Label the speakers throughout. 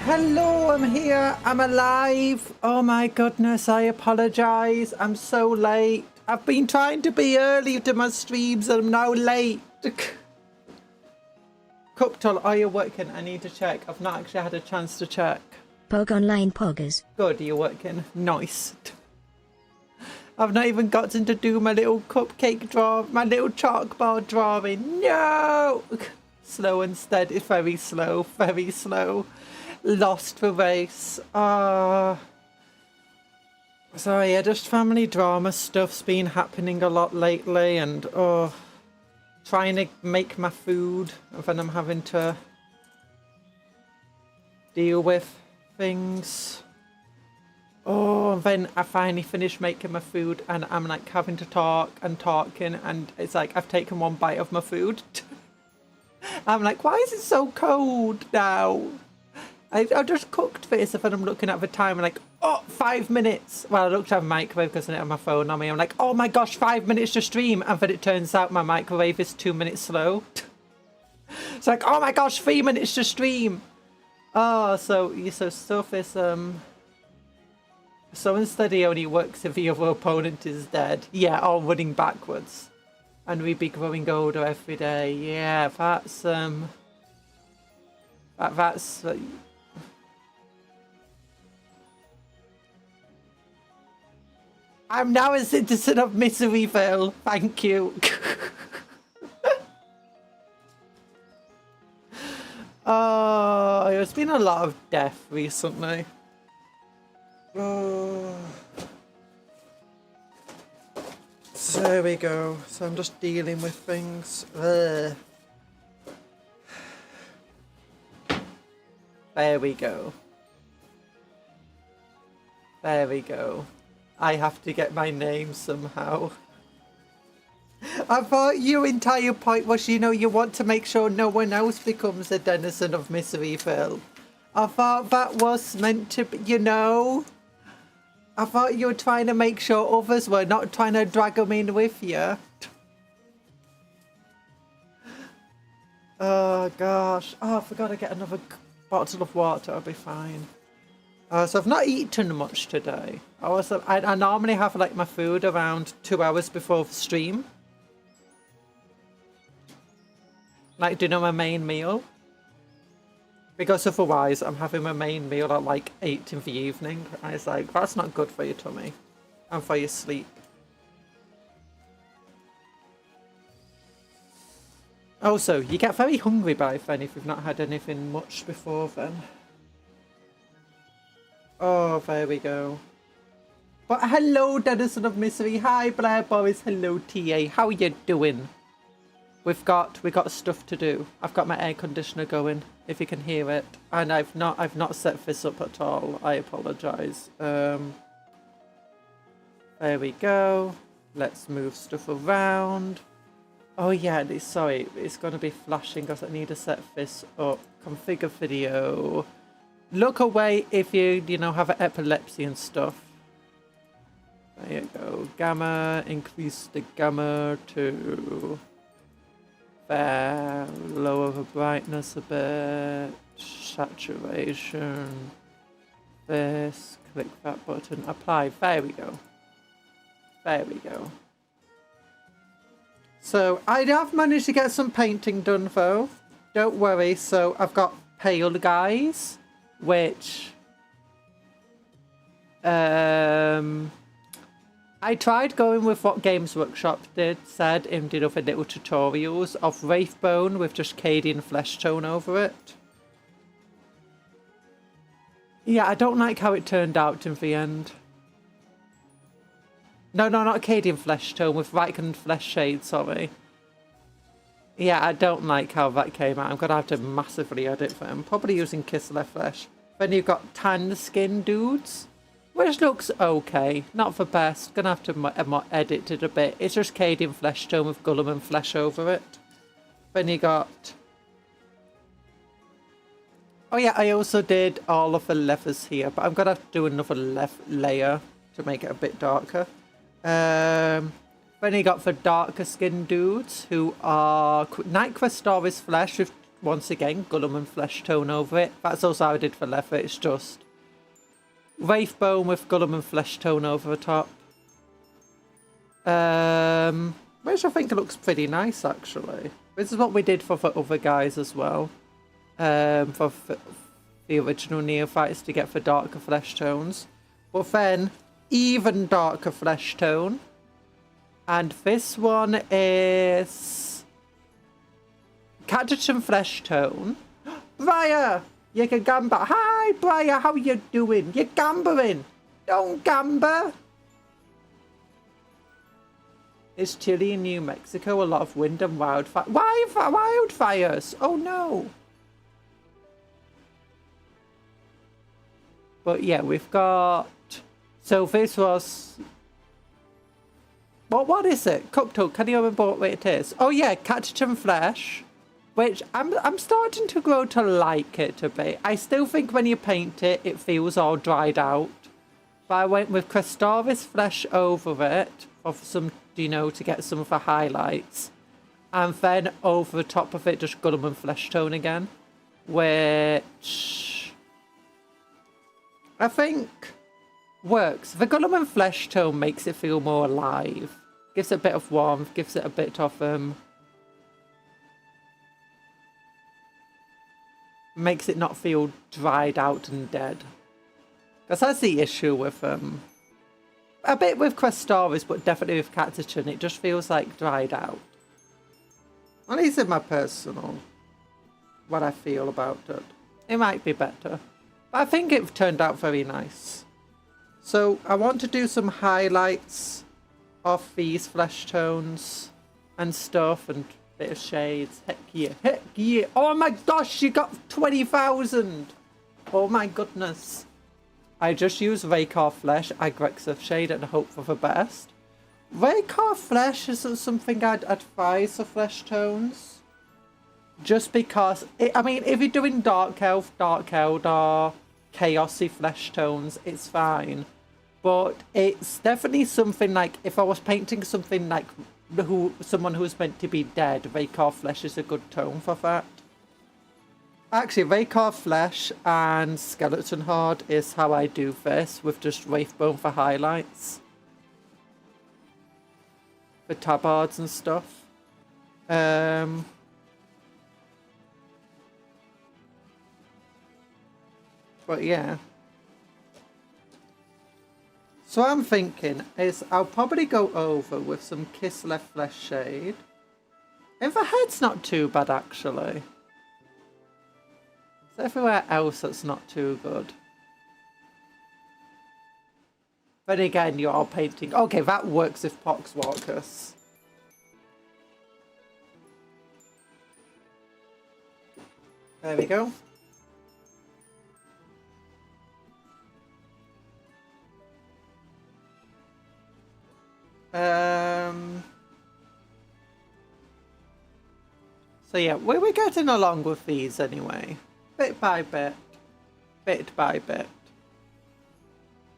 Speaker 1: Hello, I'm here. I'm alive. Oh my goodness, I apologize. I'm so late. I've been trying to be early to my streams and I'm now late. Cuptle, are you working? I need to check. I've not actually had a chance to check.
Speaker 2: Pog online poggers.
Speaker 1: Good, you're working. Nice. I've not even gotten to do my little cupcake draw, my little chalkboard drawing. No! Slow and steady, very slow, very slow. Lost the race. Sorry, just family drama stuff's been happening a lot lately, and trying to make my food, and then I'm having to deal with things. And then I finally finish making my food, and I'm like having to talk and talking, and it's like I've taken one bite of my food. I'm like, why is it so cold now? I just cooked this, and then I'm looking at the time and like, 5 minutes. Well, I looked at the microwave because I didn't have my phone on me. I'm like, oh my gosh, 5 minutes to stream. And then it turns out my microwave is 2 minutes slow. It's like, oh my gosh, 3 minutes to stream. So stuff is, so instead he only works if the other opponent is dead. Yeah, all running backwards. And we'd be growing older every day. Yeah, that's, I'm now a citizen of Miseryville. Thank you. There's been a lot of death recently. So there we go. So I'm just dealing with things. There we go. There we go. I have to get my name somehow. I thought your entire point was, you know, you want to make sure no one else becomes a denizen of Miseryville. I thought that was meant to be, you know. I thought you were trying to make sure others were, not trying to drag them in with you. Oh gosh. I forgot to get another bottle of water. I'll be fine. So I've not eaten much today. I normally have like my food around 2 hours before the stream. Like, do you know my main meal? Because otherwise I'm having my main meal at like 8 in the evening. And it's like, that's not good for your tummy and for your sleep. Also, you get very hungry by then if you've not had anything much before then. Oh, there we go. But hello, Denizen of Misery. Hi, Blair Boris. Hello, TA. How are you doing? We've got stuff to do. I've got my air conditioner going, if you can hear it, and I've not set this up at all. I apologise. There we go. Let's move stuff around. Oh yeah, sorry, it's gonna be flashing because I need to set this up. Configure video. Look away if you know, have epilepsy and stuff. There you go. Gamma, increase the gamma to there. Lower the brightness a bit. Saturation. This. Click that button. Apply. There we go. There we go. So I have managed to get some painting done though. Don't worry. So I've got pale guys, which I tried going with what Games Workshop said in the other little tutorials of Wraithbone with just Cadian flesh tone over it. Yeah, I don't like how it turned out in the end. No, not Cadian flesh tone, with Viking flesh shade, sorry. Yeah, I don't like how that came out. I'm going to have to massively edit them. Probably using Kislev flesh. Then you've got tan skin dudes, which looks okay. Not the best. Going to have to edit it a bit. It's just Cadian flesh tone with Gulliman flesh over it. Then you got... Oh yeah, I also did all of the leathers here, but I'm going to have to do another layer to make it a bit darker. Then you got the darker skin dudes who are Night Crestoris flesh with once again, Gullum and Flesh Tone over it. That's also how I did for leather. It's just Wraith Bone with Gullum and Flesh Tone over the top. Which I think looks pretty nice, actually. This is what we did for the other guys as well. For the original Neophytes to get for darker flesh tones. But then, even darker flesh tone. And this one is Catechin Flesh Tone. Briar! You can gamble. Hi, Briar, how you doing? You're gambling. Don't gamble. It's chilly in New Mexico. A lot of wind and wildfire. Wildfires? Oh, no. But yeah, we've got... So this was... What is it? Cuptle, can you remember what it is? Oh yeah, Catechin Flesh. Which I'm starting to grow to like it a bit. I still think when you paint it, it feels all dried out. But I went with Crestaris Flesh over it for some, you know, to get some of the highlights. And then over the top of it, just Gullum and Flesh Tone again. Which I think works. The Gullum and Flesh Tone makes it feel more alive. Gives it a bit of warmth, gives it a bit of makes it not feel dried out and dead. Because that's the issue with a bit with Crestaris, but definitely with Catechin, it just feels like dried out. At least in my personal, what I feel about it. It might be better. But I think it turned out very nice. So I want to do some highlights of these flesh tones and stuff and bit of shades. Heck yeah. Oh my gosh, you got 20,000. Oh my goodness. I just use Rakar Flesh, Aggressive Shade and hope for the best. Rakar Flesh isn't something I'd advise for flesh tones. Just because, I mean, if you're doing Dark Elf, Dark Eldar, Chaosy flesh tones, it's fine. But it's definitely something like, if I was painting something like someone who's meant to be dead, Rakar Flesh is a good tone for that. Actually, Rakar Flesh and Skeleton Horde is how I do this, with just Wraithbone for highlights. For tabards and stuff. But yeah. So what I'm thinking is I'll probably go over with some Kislev Flesh Shade. And the head's not too bad, actually. It's everywhere else that's not too good. But again, you're all painting. Okay, that works with Poxwalkers. There we go. So yeah, we're getting along with these anyway. Bit by bit. Bit by bit.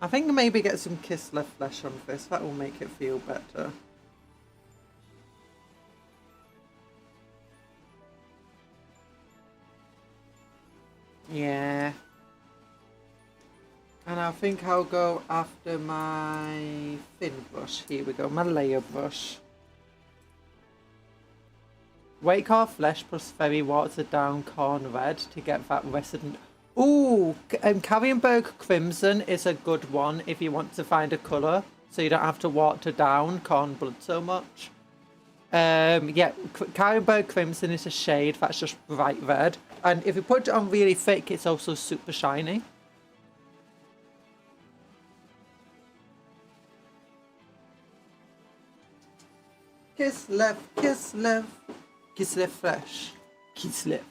Speaker 1: I think maybe get some Kislev Flesh on this. That will make it feel better. Yeah. And I think I'll go after my thin brush. Here we go, my layer brush. Rakar Flesh plus very watered down corn red to get that resident. Ooh, Carrienberg Crimson is a good one if you want to find a colour, so you don't have to water down corn blood so much. Yeah, Carrienberg Crimson is a shade that's just bright red, and if you put it on really thick, it's also super shiny. Kislev, Kislev, Kislev Flesh, Kislev.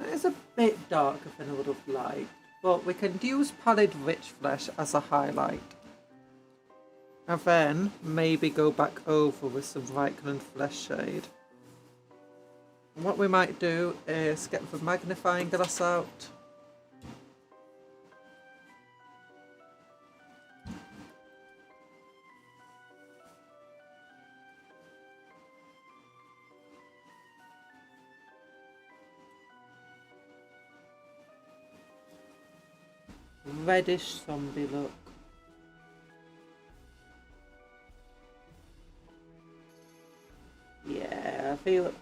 Speaker 1: It's a bit darker than I would have liked, but we can use Pallid Rich Flesh as a highlight. And then maybe go back over with some Reikland Flesh Shade. And what we might do is get the magnifying glass out. reddish zombie look. Yeah, I feel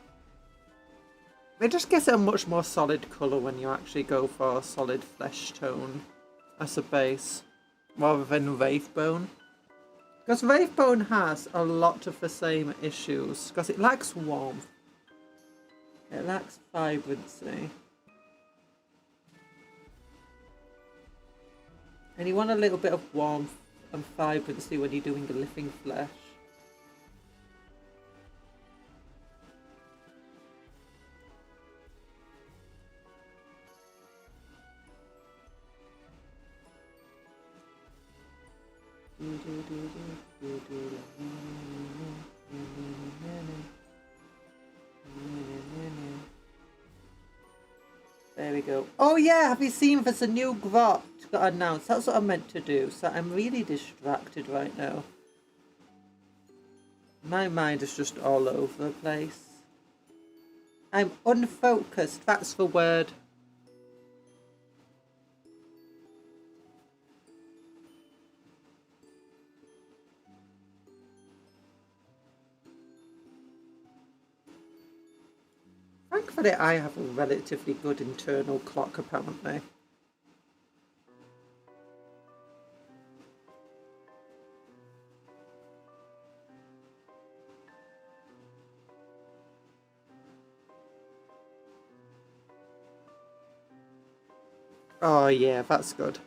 Speaker 1: it just gives it a much more solid colour when you actually go for a solid flesh tone as a base, rather than Wraithbone. Because Wraithbone has a lot of the same issues, because it lacks warmth. It lacks vibrancy. And you want a little bit of warmth and vibrancy when you're doing a living flesh. There we go. Oh yeah, have you seen there's a new grot got announced? That's what I meant to do. So I'm really distracted right now. My mind is just all over the place. I'm unfocused, that's the word. Thankfully, I have a relatively good internal clock, apparently. Oh yeah, that's good.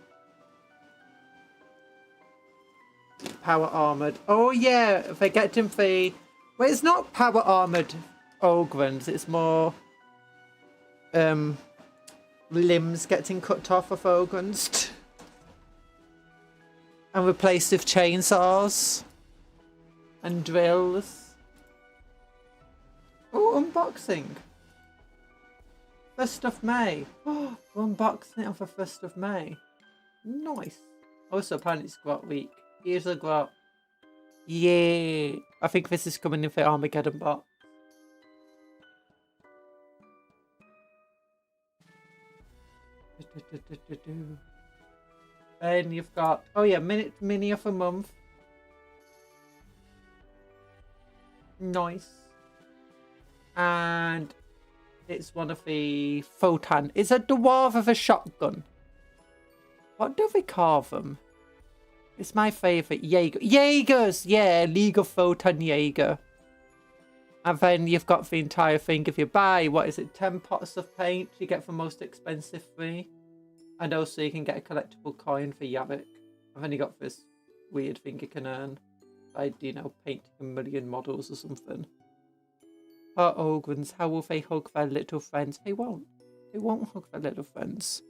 Speaker 1: Power armored. Oh yeah, if I get him free. Well, it's not power armored Ogrons, it's more limbs getting cut off of Ogrons and replaced with chainsaws and drills. Oh, unboxing. 1st of May. Oh, we're unboxing it on the 1st of May. Nice. Also, apparently it's Grot Week. Here's a Grot. Yeah. I think this is coming in for Armageddon bot. And you've got, oh yeah, mini of a month. Nice. And it's one of the Photon. It's a dwarf of a shotgun. What do we call them? It's my favourite. Jaeger. Jaegers! Yeah, League of Photon Jaeger. And then you've got the entire thing. If you buy, what is it, 10 pots of paint, you get the most expensive free. And also you can get a collectible coin for Yavik. And then you got this weird thing you can earn by, you know, painting a million models or something. Oh, Ogrons, how will they hug their little friends? They won't. They won't hug their little friends.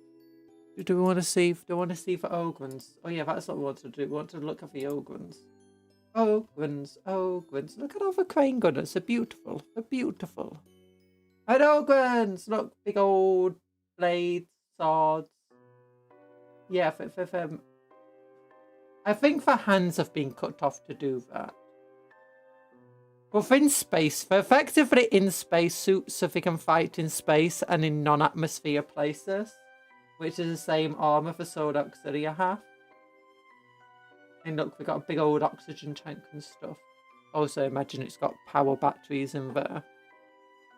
Speaker 1: Do we want to see? Do we want to see the Ogrons? Oh yeah, that's what we want to do. We want to look at the Ogrons. Ogrons, Ogrons. Look at all the crane gunners. They're beautiful. They're beautiful. And Ogrons! Look, big old blades, swords. Yeah, I think the hands have been cut off to do that. But in space, they're effectively in space suits so they can fight in space and in non-atmosphere places. Which is the same armour for Sword Auxilia have. And look, we've got a big old oxygen tank and stuff. Also, imagine it's got power batteries in there.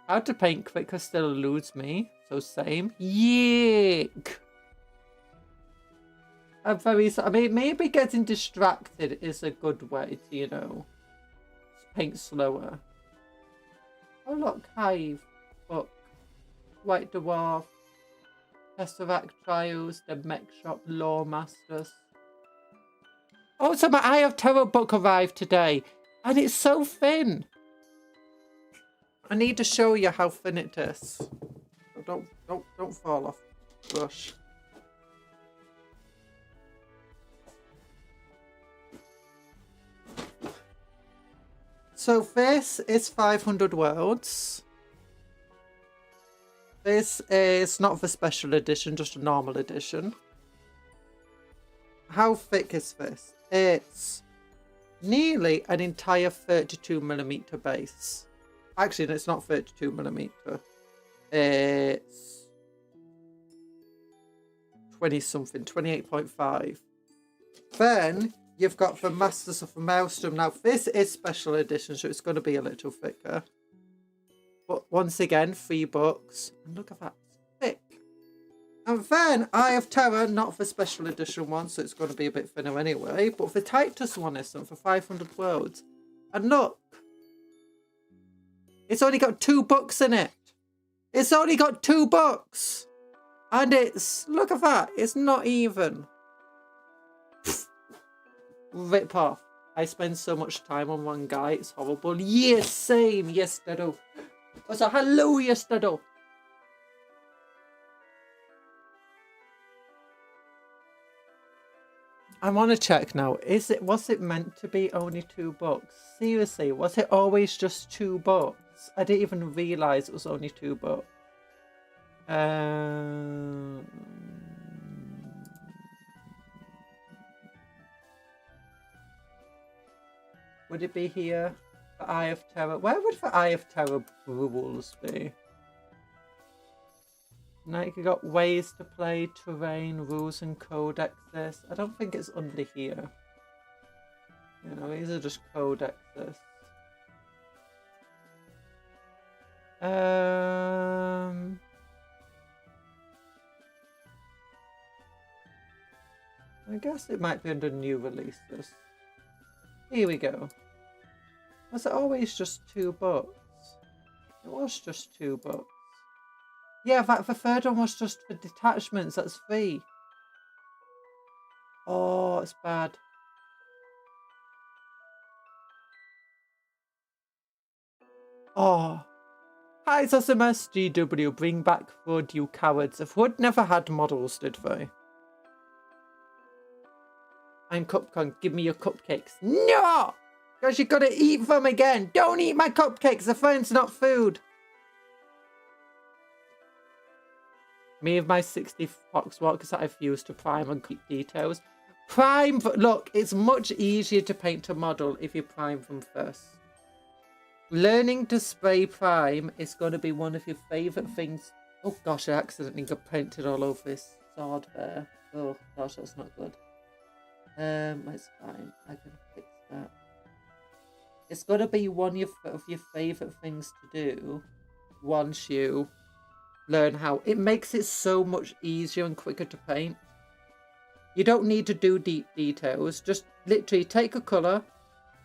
Speaker 1: How to paint quicker still eludes me. So same. Yeek! I'm very... I mean, maybe getting distracted is a good way to, you know, paint slower. Oh look, Hive. Book. White Dwarf. Tesseract Trials, the Mech Shop, Law Masters. Also, my Eye of Terror book arrived today, and it's so thin. I need to show you how thin it is. So don't fall off the brush. So this is 500 words. This is not the special edition, just a normal edition. How thick is this? It's nearly an entire 32mm base. Actually, it's not 32mm. It's 20 something, 28.5. Then you've got the Masters of the Maelstrom. Now this is special edition, so it's going to be a little thicker. But once again, 3 books. And look at that, thick. And then Eye of Terror, not the special edition one, so it's going to be a bit thinner anyway. But the Titus one isn't, for 500 worlds. And look, it's only got 2 books in it. It's only got 2 books. And it's, look at that, it's not even. Rip off. I spend so much time on one guy, it's horrible. Yes, same, yes, Dado. So hello, yes, Dado. I want to check now. Was it meant to be only 2 books? Seriously, was it always just 2 books? I didn't even realise it was only 2 books. Would it be here? The Eye of Terror. Where would the Eye of Terror rules be? Now you got ways to play, terrain, rules and codexes. I don't think it's under here. You know, these are just codexes. I guess it might be under new releases. Here we go. Was it always just 2 books? It was just 2 books. Yeah, the 3rd one was just for detachments. That's 3. Oh, it's bad. Oh. Hi, SMS GW. Bring back Wood, you cowards. If Wood never had models, did they? I'm Cupcon. Give me your cupcakes. No! Because you gotta eat them again. Don't eat my cupcakes. The phone's not food. Me and my 60 Foxwalkers that I've used to prime and keep details. Prime, look, it's much easier to paint a model if you prime them first. Learning to spray prime is going to be one of your favourite things. Oh gosh, I accidentally got painted all over this sword there. Oh gosh, that's not good. It's fine. I can fix that. It's got to be one of your favourite things to do once you learn how. It makes it so much easier and quicker to paint. You don't need to do deep details. Just literally take a colour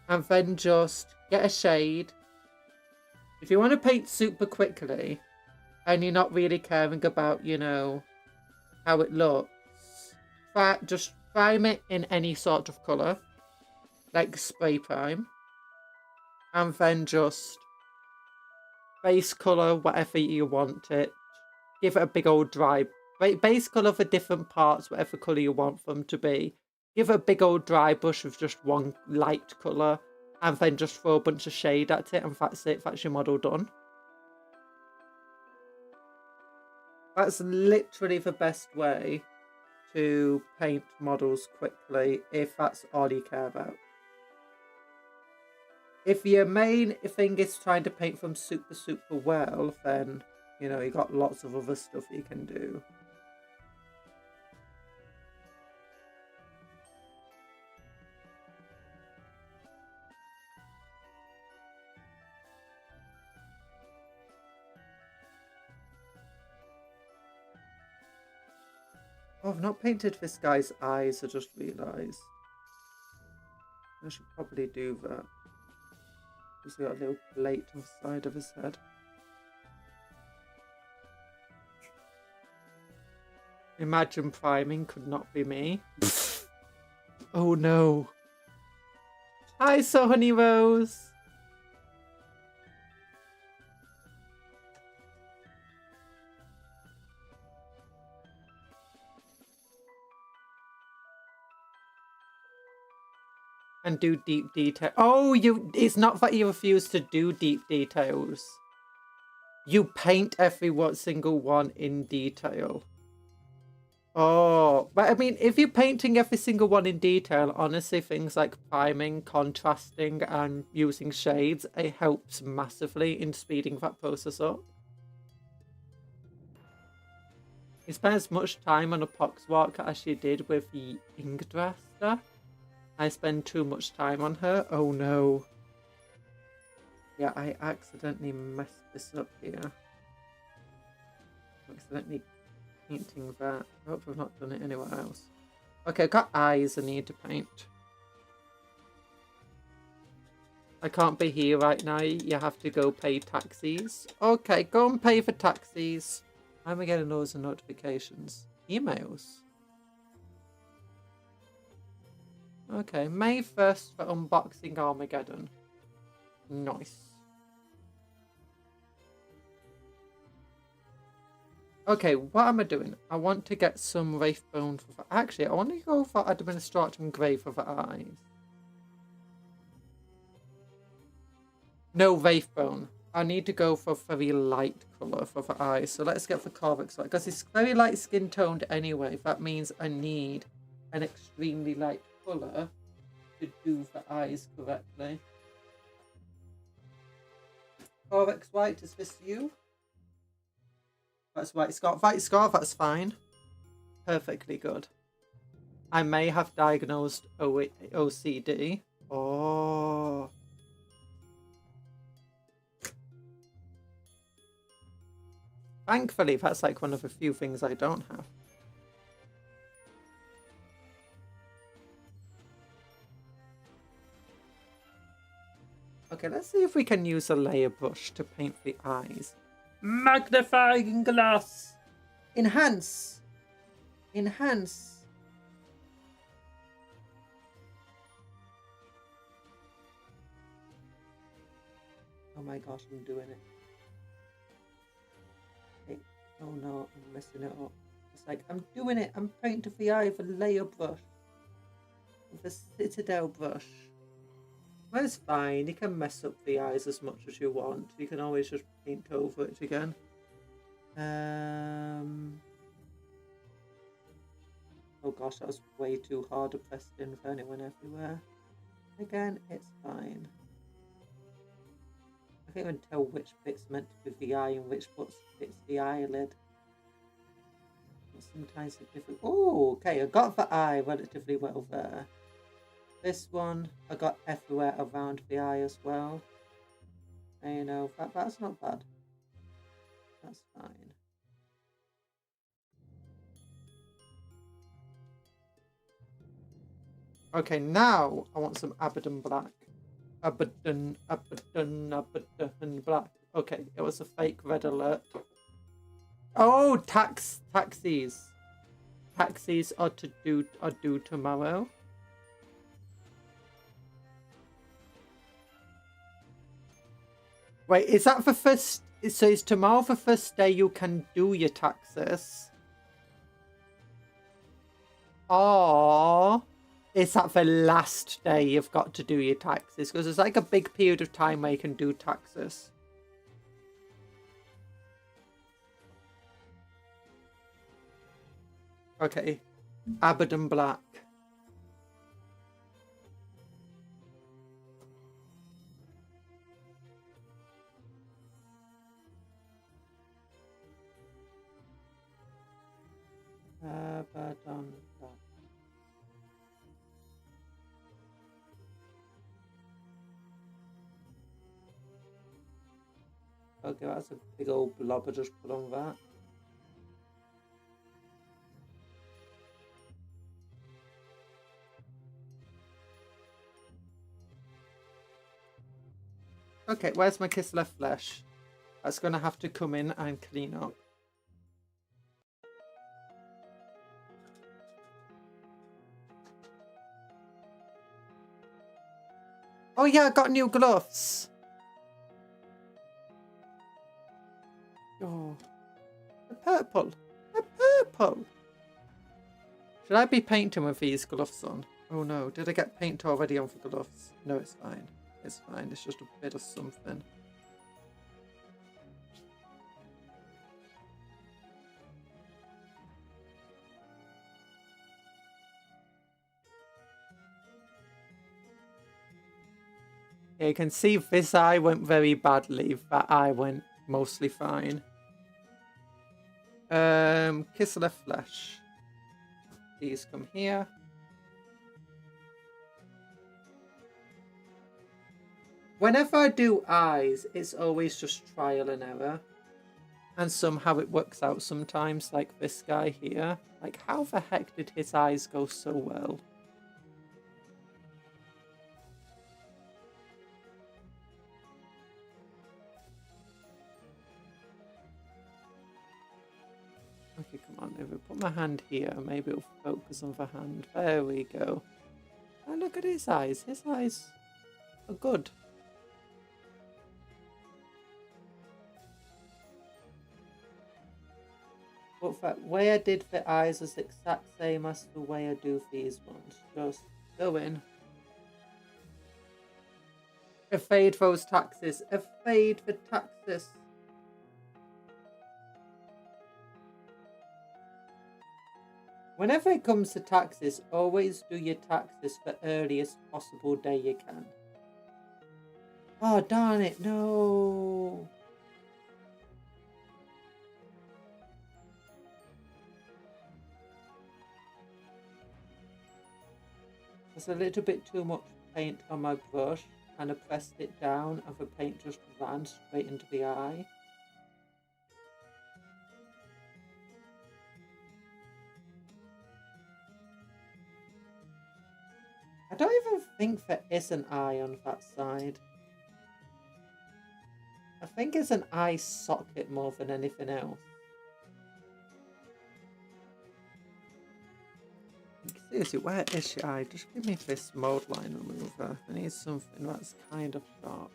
Speaker 1: and then just get a shade. If you want to paint super quickly and you're not really caring about, you know, how it looks, just prime it in any sort of colour, like spray prime, and then just base colour whatever you want it. Give it a big old dry base colour for different parts, whatever colour you want them to be. Give it a big old dry brush with just one light colour, and then just throw a bunch of shade at it, and that's it. That's your model done. That's literally the best way to paint models quickly if that's all you care about. If your main thing is trying to paint them super well, then, you know, you got lots of other stuff you can do. Oh, I've not painted this guy's eyes, I just realised. I should probably do that. He's got a little plate on the side of his head. Imagine priming could not be me. Oh no. Hi, So Honey Rose. And do deep detail. Oh, it's not that you refuse to do deep details. You paint every single one in detail. Oh, but I mean, if you're painting every single one in detail, honestly, things like priming, contrasting, and using shades, it helps massively in speeding that process up. He spent as much time on a poxwalk as she did with the Ingdraster. I spend too much time on her. Oh no. Yeah, I accidentally messed this up here. Accidentally painting that. I hope I've not done it anywhere else. Okay, I've got eyes I need to paint. I can't be here right now. You have to go pay taxis. Okay, go and pay for taxis. How am I getting those notifications? Emails. Okay, May 1st for unboxing Armageddon. Nice. Okay, what am I doing? I want to get some Wraithbone for... Actually, I want to go for Administratum Grey for the eyes. No, Wraithbone. I need to go for very light colour for the eyes. So let's get the Corvix light. Because it's very light skin toned anyway. That means I need an extremely light colour to do the eyes correctly. Corvix white, is this you? That's white scarf. White scarf, that's fine. Perfectly good. I may have diagnosed OCD. Oh. Thankfully, that's like one of the few things I don't have. Okay, let's see if we can use a layer brush to paint the eyes. Magnifying glass! Enhance! Enhance! Oh my gosh, I'm doing it. Oh no, I'm messing it up. It's like, I'm doing it. I'm painting the eye with a layer brush. With a Citadel brush. Well, it's fine. You can mess up the eyes as much as you want. You can always just paint over it again. Oh gosh, that was way too hard to press in for anyone everywhere. Again, it's fine. I can't even tell which bit's meant to be the eye and which bit's the eyelid. Sometimes it's different. Oh, okay, I got the eye relatively well there. This one, I got everywhere around the eye as well. And, you know, that's not bad. That's fine. Okay, now I want some Abaddon black. Abaddon black. Okay, it was a fake red alert. Oh, taxis. Taxis are due tomorrow. Wait, is that the first? So is tomorrow the first day you can do your taxes? Oh, is that the last day you've got to do your taxes? Because it's like a big period of time where you can do taxes. Okay, Abaddon black. Abaddon black. Okay, that's a big old blob I just put on that. Okay, where's my Kislev flesh? That's going to have to come in and clean up. Oh yeah, I got new gloves. Oh, a purple. A purple. Should I be painting with these gloves on? Oh no, did I get paint already on for gloves? No, it's fine. It's fine, it's just a bit of something. Yeah, you can see this eye went very badly. That eye went mostly fine. Kissler Flesh. These come here. Whenever I do eyes, it's always just trial and error. And somehow it works out sometimes, like this guy here. Like, how the heck did his eyes go so well? Okay, come on, if I put my hand here, maybe it'll focus on the hand. There we go. And look at his eyes. His eyes are good. But the way I did the eyes is the exact same as the way I do these ones. Just go in. Evade those taxes. Evade the taxes. Whenever it comes to taxes, always do your taxes the earliest possible day you can. Oh, darn it, no. There's a little bit too much paint on my brush, and I pressed it down and the paint just ran straight into the eye. I don't even think there is an eye on that side. I think it's an eye socket more than anything else. Seriously, where is your eye? Just give me this mold line remover. I need something that's kind of sharp.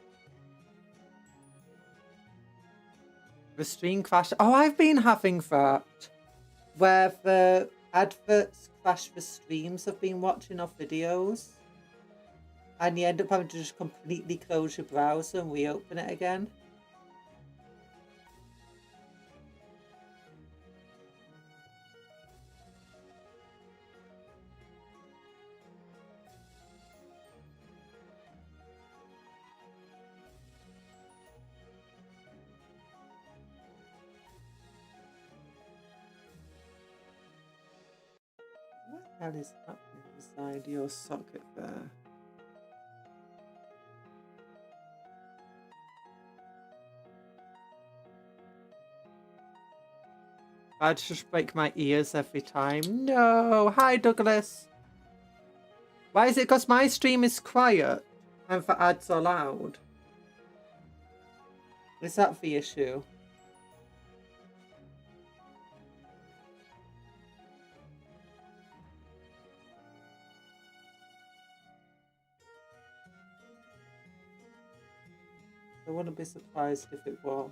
Speaker 1: The stream crash. Oh, I've been having that. Where the adverts crash the streams I've been watching off videos. And you end up having to just completely close your browser and reopen it again. What the hell is happening inside your socket there? I'd just break my ears every time. No! Hi, Douglas! Why is it because my stream is quiet and the ads are loud? Is that the issue? I wouldn't be surprised if it was.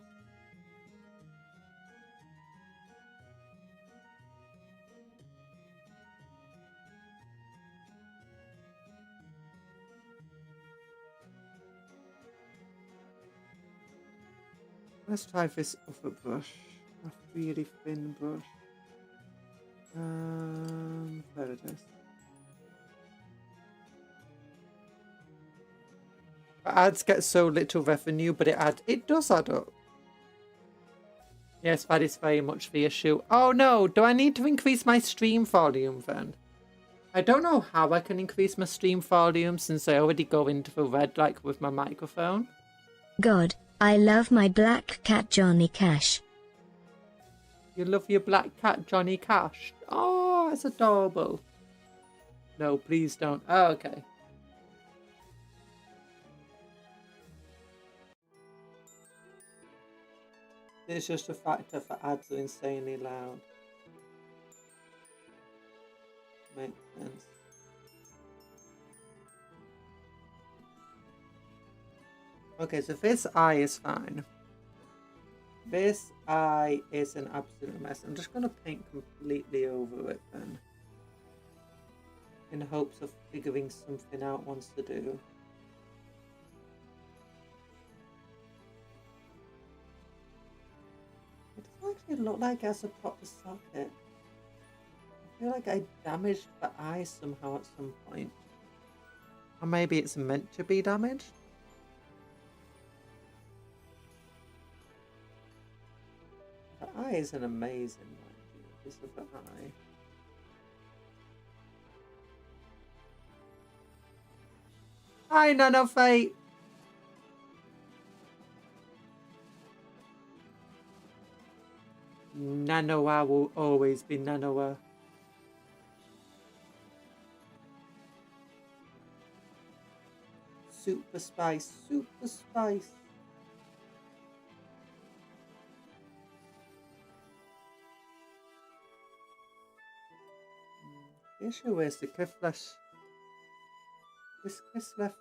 Speaker 1: Let's try this other brush. A really thin brush. There it is. The ads get so little revenue, but it does add up. Yes, that is very much the issue. Oh no, do I need to increase my stream volume then? I don't know how I can increase my stream volume since I already go into the red like with my microphone.
Speaker 2: God, I love my black cat Johnny Cash.
Speaker 1: You love your black cat Johnny Cash? Oh, it's adorable. No, please don't. Oh, okay. It's just a factor for ads are insanely loud. Makes sense. Okay, so this eye is fine. This eye is an absolute mess. I'm just going to paint completely over it then. In hopes of figuring something out once to do. It doesn't actually look like it has a proper socket. I feel like I damaged the eye somehow at some point. Or maybe it's meant to be damaged? The Eye is an amazing idea. This other eye. Hi, Nano Fate. Nanoa will always be Nanoa. Super spice, super spice. The issue is the Kislev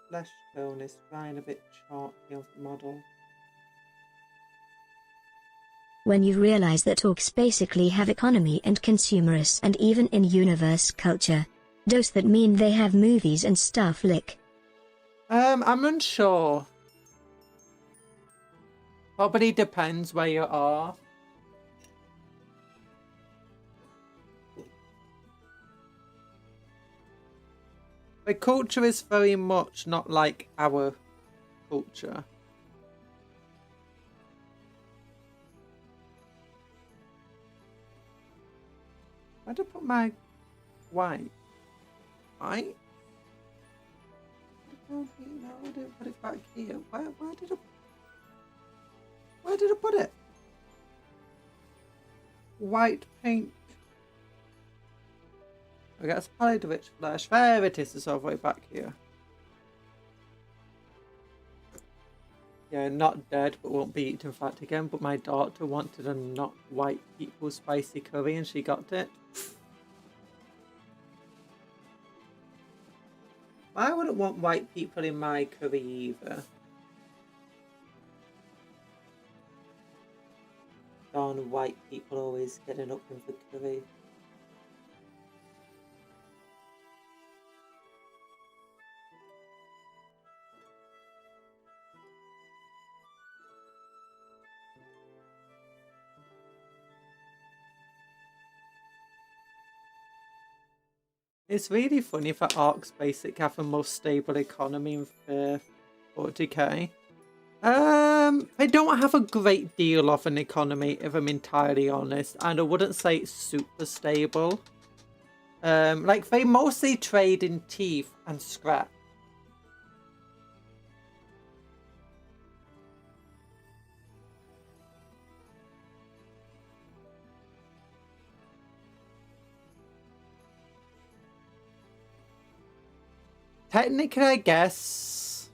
Speaker 1: flesh tone is trying a bit chalky of the model.
Speaker 2: When you realize that orcs basically have economy and consumerist and even in-universe culture, does that mean they have movies and stuff like?
Speaker 1: I'm unsure. Probably depends where you are. The culture is very much not like our culture. Where did I put my white? White? No, I didn't put it back here. Where did I put it? White paint. Okay, that's probably the rich flesh. There it is. It's all the way back here. Yeah, not dead, but won't be eaten fat again. But my daughter wanted a not white people spicy curry, and she got it. I wouldn't want white people in my curry either. Darn white people always getting up in the curry. It's really funny for Arcs Basic have the most stable economy in 40k. They don't have a great deal of an economy, if I'm entirely honest, and I wouldn't say it's super stable. Like they mostly trade in teeth and scrap. Technically, I guess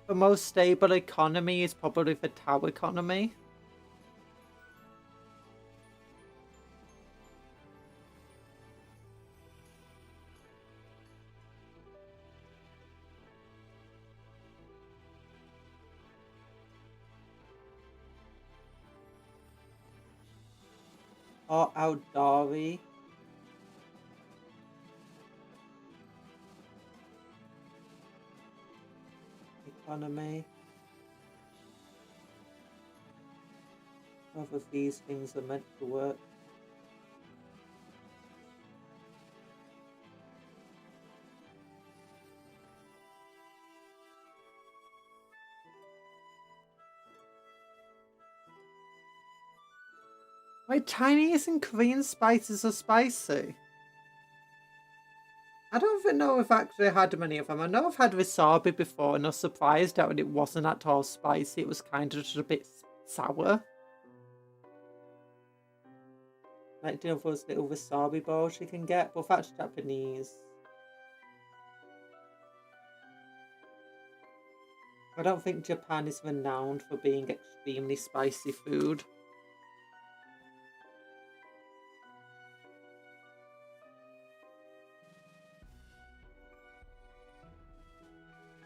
Speaker 1: the most stable economy is probably the Tau economy. Or Aldari. Economy. Both of these things are meant to work. Wait, Chinese and Korean spices are spicy? I don't even know if I've actually had many of them. I know I've had wasabi before and I was surprised at it wasn't at all spicy. It was kind of just a bit sour. Like, do you know those little wasabi balls you can get? But that's Japanese. I don't think Japan is renowned for being extremely spicy food.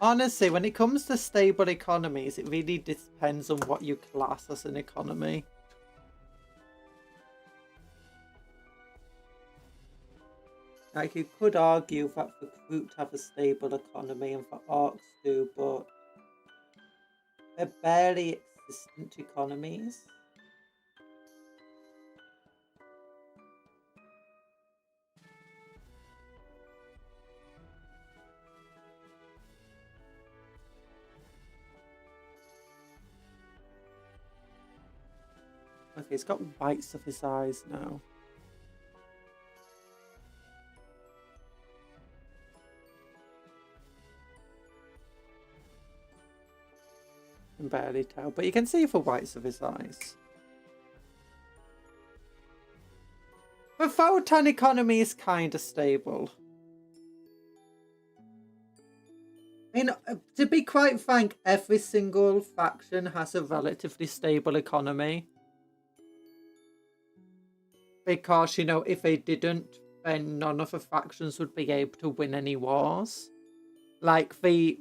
Speaker 1: Honestly, when it comes to stable economies, it really depends on what you class as an economy. Like, you could argue that for Groot have a stable economy and for Orcs do, but they're barely existent economies. Okay, he's got whites of his eyes now. You can barely tell, but you can see the whites of his eyes. The photon economy is kind of stable. I mean, to be quite frank, every single faction has a relatively stable economy. Because, you know, if they didn't, then none of the factions would be able to win any wars. Like,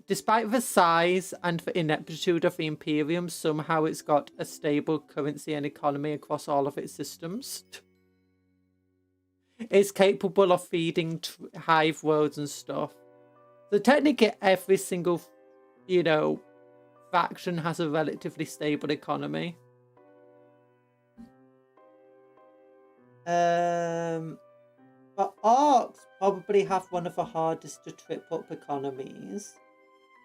Speaker 1: despite the size and the ineptitude of the Imperium, somehow it's got a stable currency and economy across all of its systems. It's capable of feeding hive worlds and stuff. So technically every single, you know, faction has a relatively stable economy. But orcs probably have one of the hardest to trip up economies.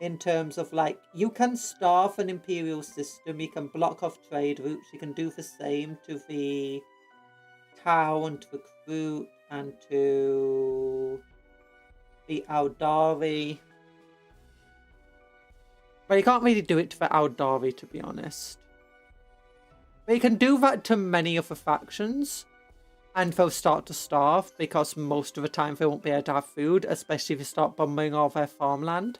Speaker 1: In terms of, like, you can starve an imperial system, you can block off trade routes, you can do the same to the town, to the recruit, and to the Aldari. But you can't really do it to the Aldari, to be honest. But you can do that to many of the factions, and they'll start to starve, because most of the time they won't be able to have food, especially if you start bombing all their farmland.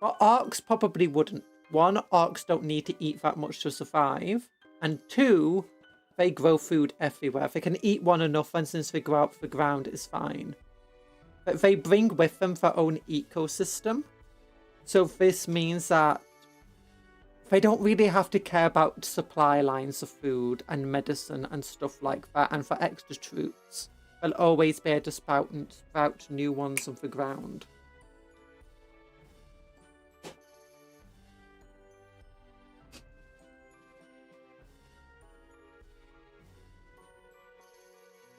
Speaker 1: But orcs probably wouldn't. One, orcs don't need to eat that much to survive. And two, they grow food everywhere. They can eat one enough, and since they grow out the ground, it's fine. But they bring with them their own ecosystem. So this means that they don't really have to care about supply lines of food and medicine and stuff like that. And for extra troops, they'll always be able to spout new ones on the ground.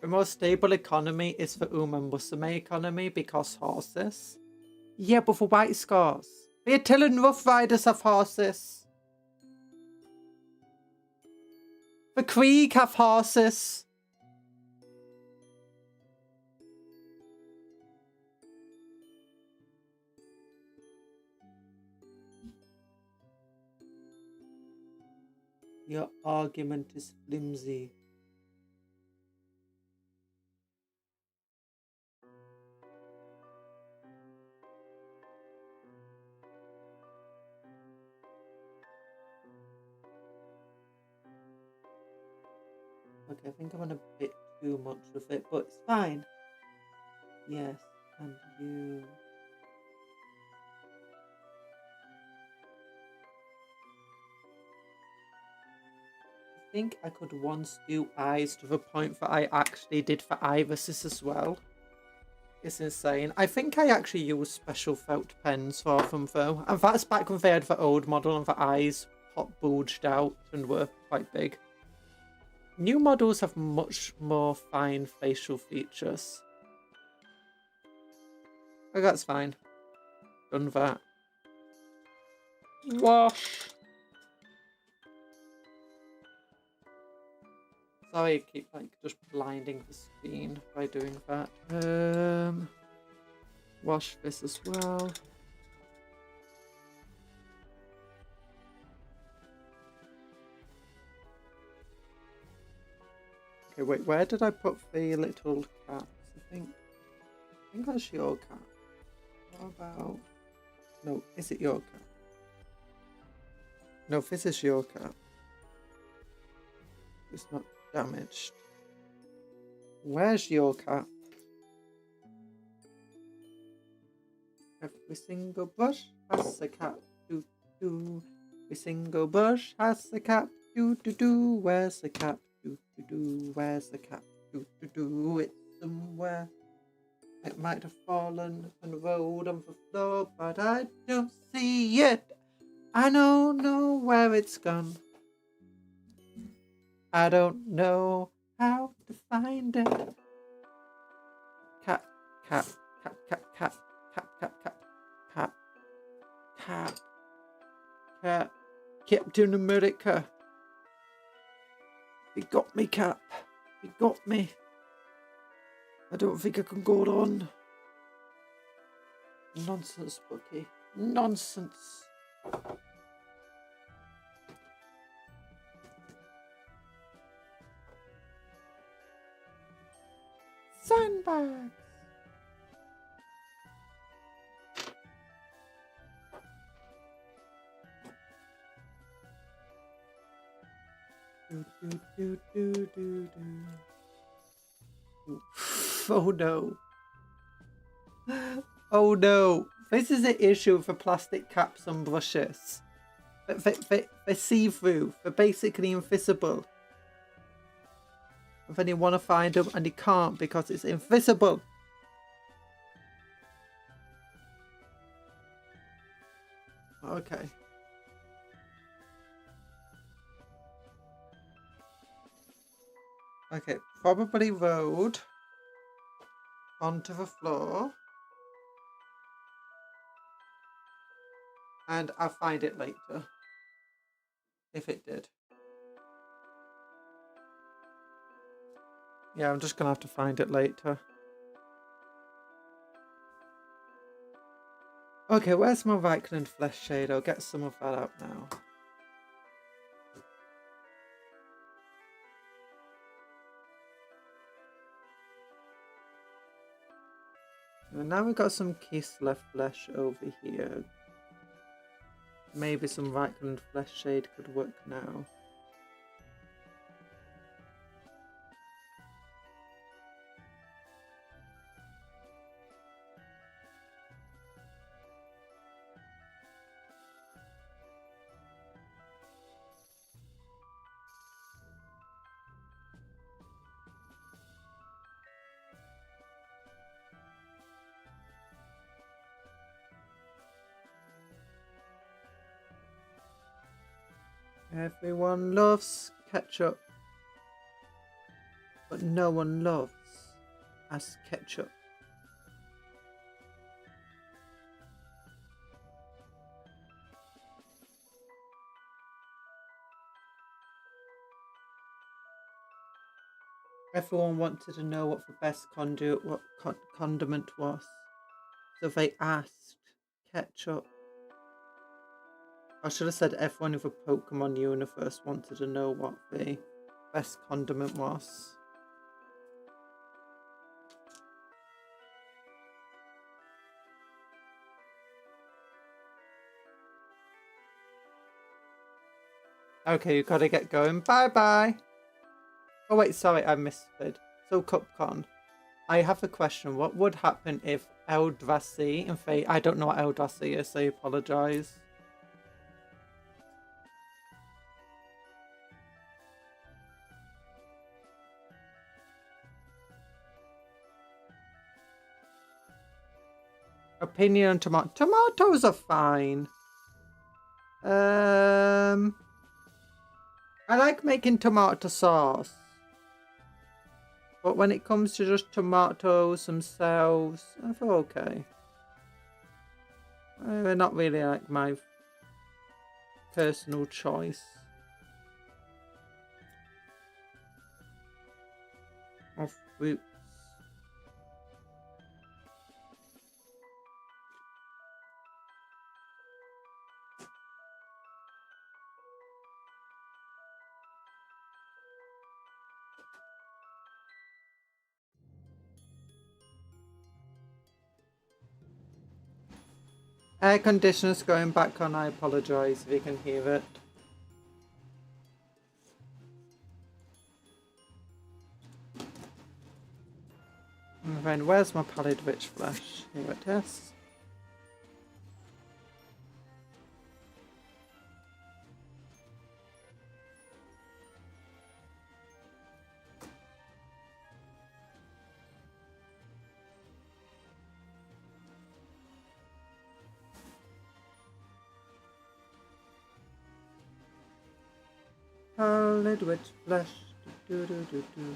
Speaker 1: The most stable economy is the Musume economy because horses. Yeah, but for white scars. The Attilan Rough Riders have horses. The Krieg have horses. Your argument is flimsy. Okay, I think I'm on a bit too much of it, but it's fine. Yes, and you... I think I could once do eyes to the point that I actually did for irises as well. It's insane. I think I actually used special felt pens for them though. And that's back when they had the old model and the eyes bulged out and were quite big. New models have much more fine facial features. Oh, that's fine. Done that. Wash. Sorry, I keep like just blinding the screen by doing that. Wash this as well. Okay, wait, where did I put the little cats? I think that's your cat. What about... No, is it your cat? No, this is your cat. It's not damaged. Where's your cat? Every single bush has a cat. Do do. Every single bush has a cat. Do do do. Where's the cat? Do do do. Where's the cat? Do do do. It's somewhere. It might have fallen and rolled on the floor, but I don't see it. I don't know where it's gone. I don't know how to find it. Cat, cat, cat, cat, cat, cat, cat, cat, cat, cat, cat, Captain America. You got me, Cap. You got me. I don't think I can go on. Nonsense, Bucky. Nonsense. Sandbags. Do. Oh no. Oh no. This is an issue for plastic caps and brushes. They're see-through. They're basically invisible. And then you want to find them and you can't because it's invisible. Okay. Okay, probably road onto the floor. And I'll find it later. If it did. Yeah, I'm just going to have to find it later. Okay, where's my Viking flesh shade? I'll get some of that out now. And now we've got some Kislev flesh over here. Maybe some Viking flesh shade could work now. Everyone loves ketchup, but no one loves as ketchup. Everyone wanted to know what the best condiment was, so they asked ketchup. I should have said everyone in the Pokemon universe wanted to know what the best condiment was. Okay, you gotta get going. Bye-bye. Oh wait, sorry, I missed it. So Cupcon, I have a question. What would happen if Eldrazi and Fate... I don't know what Eldrazi is, so I apologise. Opinion on tomato. Tomatoes are fine. I like making tomato sauce. But when it comes to just tomatoes themselves, I feel okay. They're not really like my personal choice of fruits. Air conditioner's going back on. I apologise if you can hear it. And then where's my pallid witch flesh? Here it is. Pallid witch flesh. Do do do do.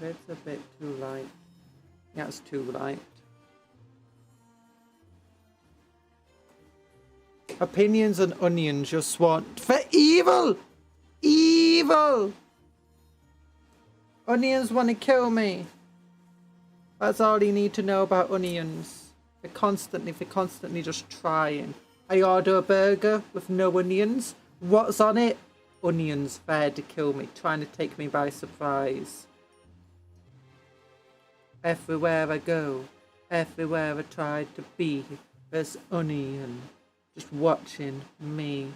Speaker 1: It's a bit too light. Yeah, it's too light. Opinions and onions just want for evil! Evil! Onions want to kill me. That's all you need to know about onions. They're constantly just trying. I order a burger with no onions. What's on it? Onions there to kill me, trying to take me by surprise. Everywhere I go, everywhere I try to be, there's onion just watching me.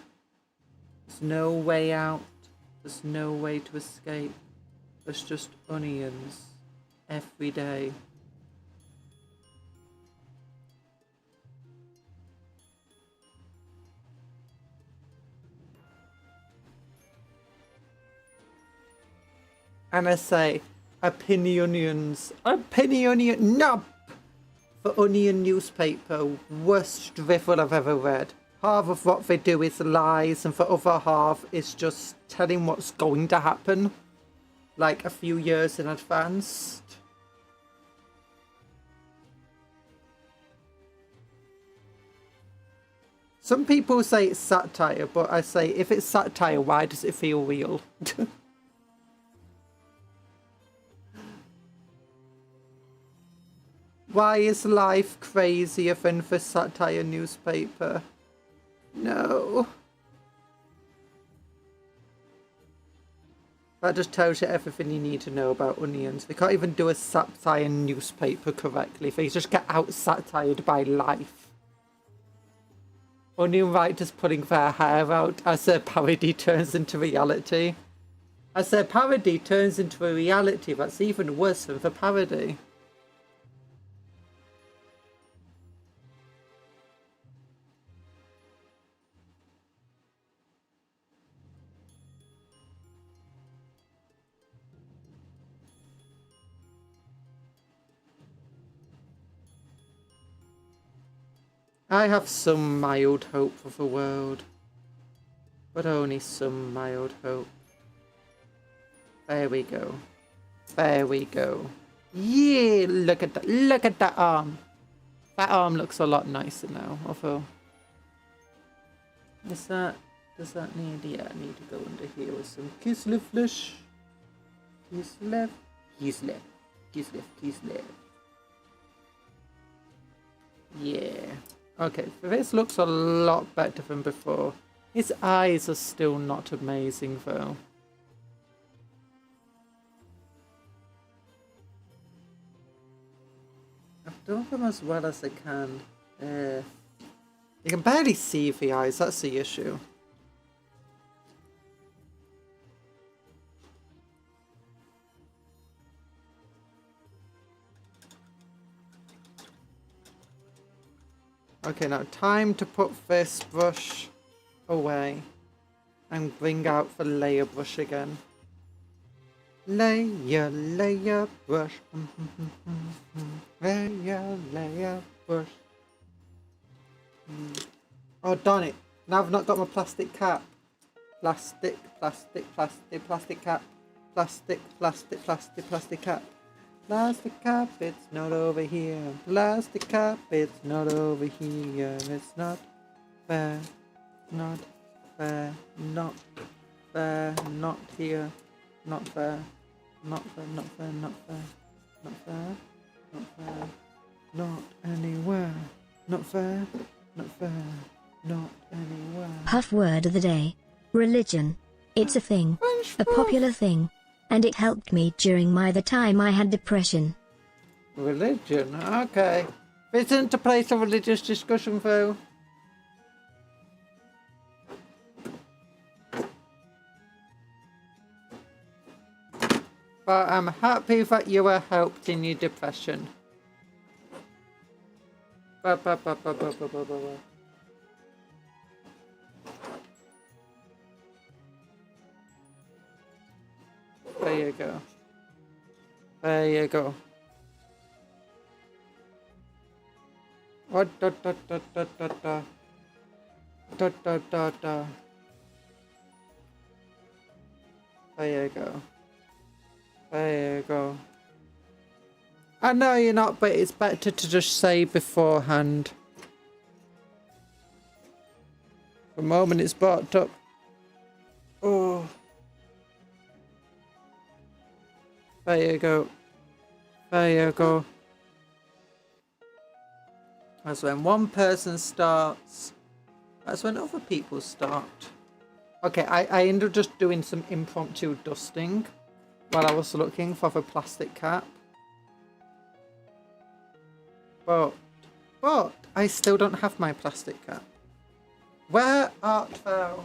Speaker 1: There's no way out. There's no way to escape. There's just onions every day. And I say, opinions, no! For Onion newspaper, worst drivel I've ever read. Half of what they do is lies, and the other half is just telling what's going to happen, like a few years in advance. Some people say it's satire, but I say, if it's satire, why does it feel real? Why is life crazier than the satire newspaper? No. That just tells you everything you need to know about onions. They can't even do a satire newspaper correctly. They just get out-satired by life. Onion writers pulling their hair out as their parody turns into reality. As their parody turns into a reality that's even worse than the parody. I have some mild hope for the world, but only some mild hope. There we go. There we go. Yeah, look at that arm. That arm looks a lot nicer now, although. Does that need, yeah, I need to go under here with some Kislev flesh. Kislev. Yeah. Okay, this looks a lot better than before. His eyes are still not amazing though. I've done them as well as I can. You can barely see the eyes, that's the issue. Okay, now time to put this brush away and bring out the layer brush again. Layer brush. Layer brush. Oh, darn it. Now I've not got my plastic cap. Plastic cap. Plastic cap. Plastic cap, it's not over here. Plastic cap, it's not over here. It's not fair. Not fair. Not fair. Not here. Not fair. Not fair. Not fair. Not fair. Not fair. Not fair. Not anywhere. Not fair. Not fair. Not anywhere.
Speaker 2: Puff word of the day. Religion. It's a thing. A popular thing. And it helped me during the time I had depression.
Speaker 1: Religion, okay. This isn't a place of religious discussion though. But I'm happy that you were helped in your depression. There you go. There you go. What da da da da da da. Da da da da. There you go. There you go. I know you're not, but it's better to just say beforehand. The moment it's sparked up. Oh. There you go. There you go. That's when one person starts. That's when other people start. Okay, I ended up just doing some impromptu dusting while I was looking for the plastic cap. But I still don't have my plastic cap. Where art thou?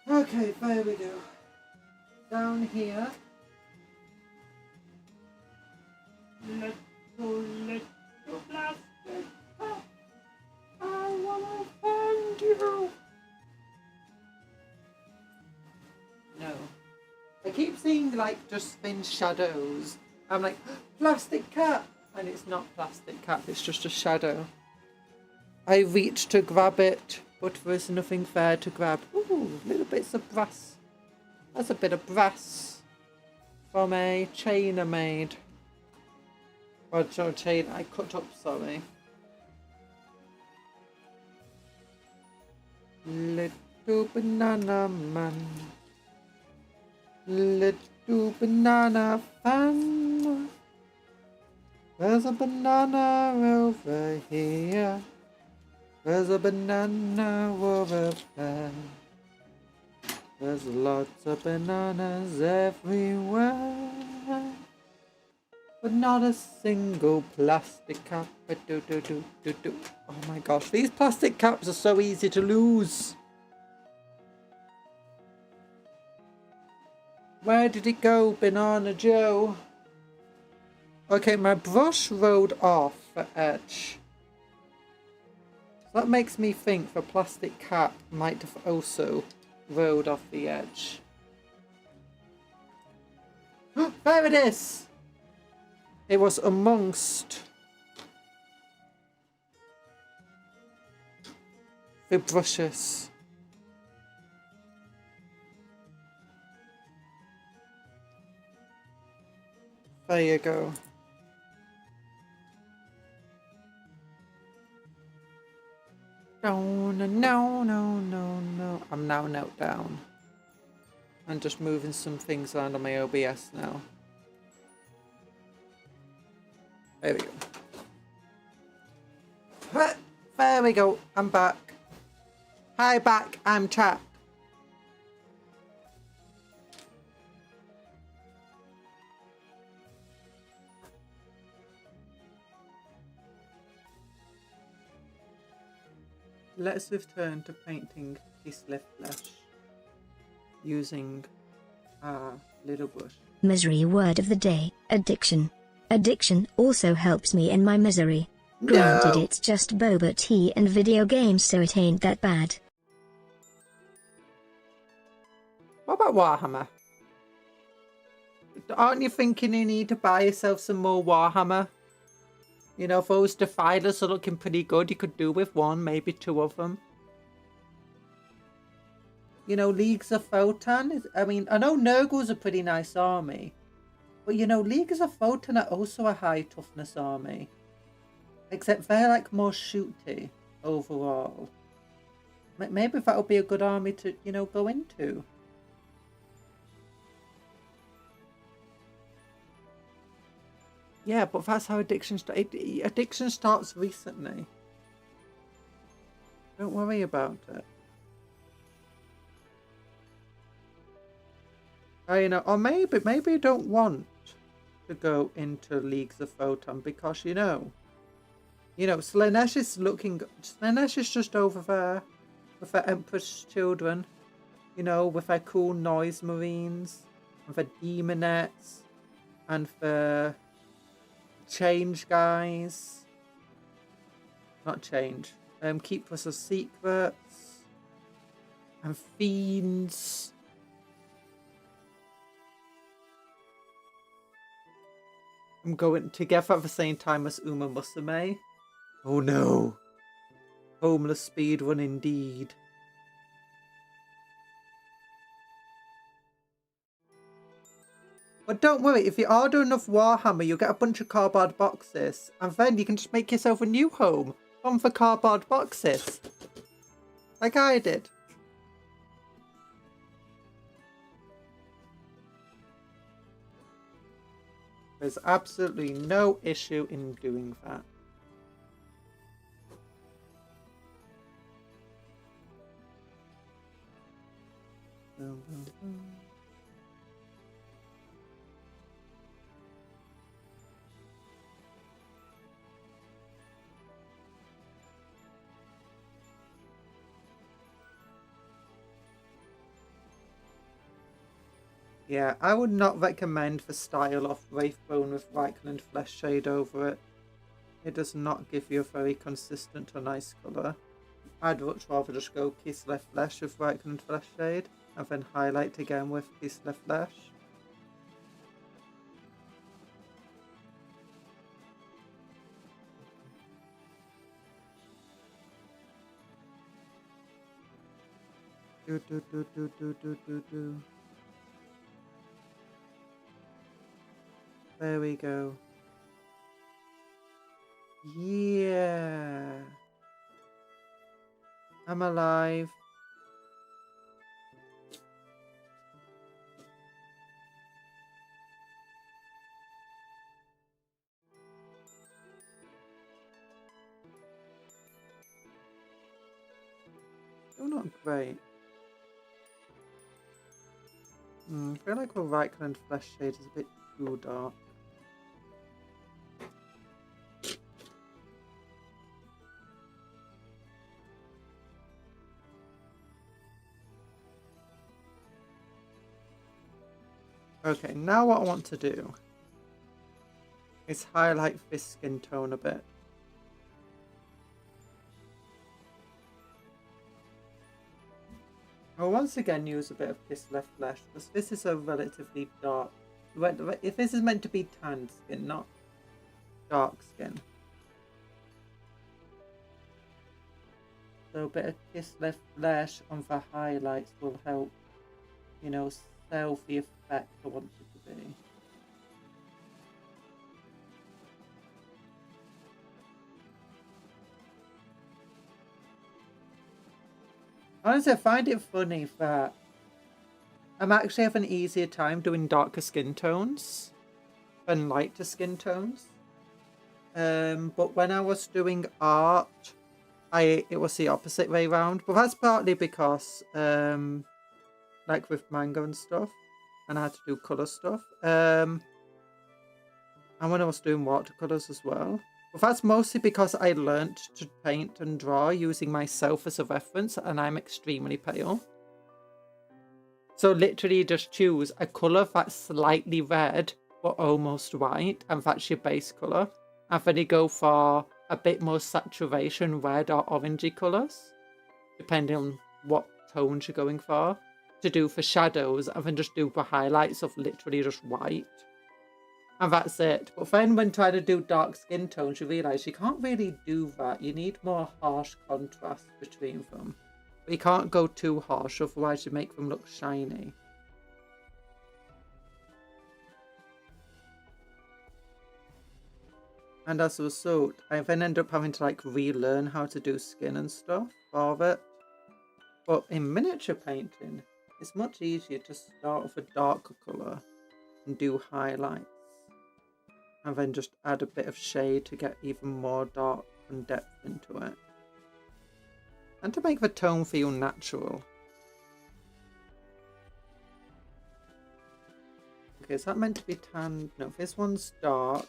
Speaker 1: Okay, there we go. Down here. Little plastic cup. I wanna find you. No. I keep seeing like just thin shadows. I'm like, plastic cap! And it's not plastic cap, it's just a shadow. I reach to grab it, but there's nothing there to grab. Ooh, little bits of brass. That's a bit of brass from a chain I made. Or no, chain I cut up, sorry. Little banana man. Little banana fan. There's a banana over here. There's a banana over there. There's lots of bananas everywhere. But not a single plastic cap. Oh my gosh, these plastic caps are so easy to lose. Where did it go, Banana Joe? Okay, my brush rolled off the edge. So that makes me think the plastic cap might have also rolled off the edge. There it is! It was amongst the brushes. There you go. No, no, no, no, no, no. I'm now knelt down. I'm just moving some things around on my OBS now. There we go. There we go. I'm back. Hi, back. I'm trapped. Let's return to painting this left flesh using our little brush.
Speaker 2: Misery word of the day, addiction. Addiction also helps me in my misery. Granted, it's just boba tea and video games, so it ain't that bad.
Speaker 1: What about Warhammer? Aren't you thinking you need to buy yourself some more Warhammer? You know, those defilers are looking pretty good. You could do with one, maybe two of them. You know, Leagues of Photon is... I mean, I know Nurgle's a pretty nice army. But, you know, Leagues of Photon are also a high toughness army. Except they're, like, more shooty overall. Maybe that would be a good army to, you know, go into. Yeah, but that's how addiction starts. Addiction starts recently. Don't worry about it. You know, or maybe you don't want to go into Leagues of Photon because, you know, Slaanesh is looking... Slaanesh is just over there with the Empress Children, you know, with their cool noise marines, and the demonettes, and the change guys. Not change. Keepers of Secrets, and fiends. I'm going together at the same time as Uma Musume. Oh no. Homeless speedrun indeed. But don't worry, if you order enough Warhammer, you'll get a bunch of cardboard boxes. And then you can just make yourself a new home from the cardboard boxes. Like I did. There's absolutely no issue in doing that. Yeah, I would not recommend the style of Wraithbone with Reichland Flesh Shade over it. It does not give you a very consistent or nice colour. I'd much rather just go Kislev Flesh with Reichland Flesh Shade and then highlight again with Kislev Flesh. Do. There we go. Yeah. I'm alive. Still not great. I feel like the Reichland Flesh Shade is a bit too dark. Okay, now what I want to do is highlight this skin tone a bit. I'll once again use a bit of Kislev Flesh because this is a relatively dark. If this is meant to be tanned skin, not dark skin. So a bit of Kislev Flesh on the highlights will help, you know, sell the effect I want it to be. Honestly, I find it funny that I'm actually having an easier time doing darker skin tones than lighter skin tones. But when I was doing art, it was the opposite way around. But that's partly because, like with manga and stuff, and I had to do colour stuff. And when I was doing watercolours as well. But that's mostly because I learnt to paint and draw using myself as a reference, and I'm extremely pale. So literally just choose a colour that's slightly red, but almost white, and that's your base colour. And then you go for a bit more saturation, red or orangey colours, depending on what tones you're going for, to do for shadows, and then just do the highlights of literally just white. And that's it. But then when trying to do dark skin tones, you realise you can't really do that. You need more harsh contrast between them. But you can't go too harsh, otherwise you make them look shiny. And as a result, I then end up having to like relearn how to do skin and stuff for it. But in miniature painting, it's much easier to start with a darker colour and do highlights. And then just add a bit of shade to get even more dark and depth into it. And to make the tone feel natural. Okay, is that meant to be tanned? No, this one's dark.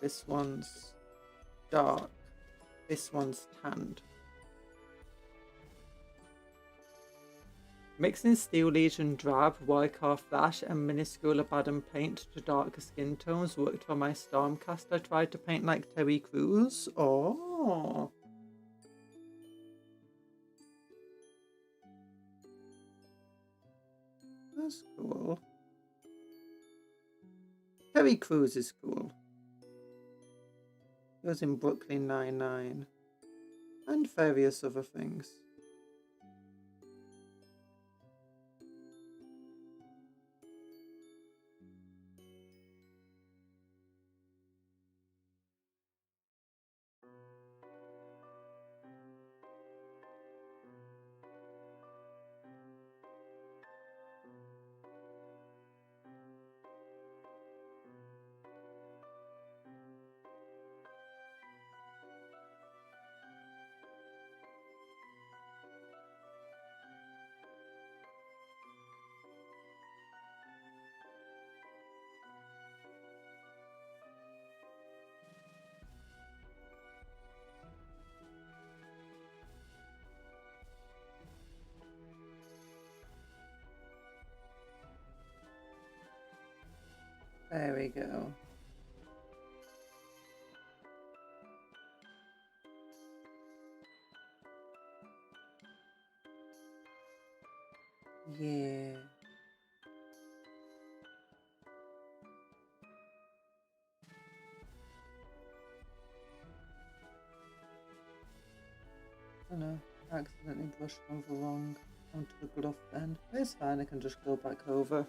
Speaker 1: This one's dark. This one's tanned. Mixing Steel Legion Drab, Warcar Flash and Minuscule Abaddon paint to darker skin tones worked for my Stormcast. I tried to paint like Terry Crews. Oh. That's cool. Terry Crews is cool. He was in Brooklyn Nine-Nine. And various other things. we go. Yeah. Oh no, I accidentally brushed over wrong onto the glove then. It's fine, I can just go back over.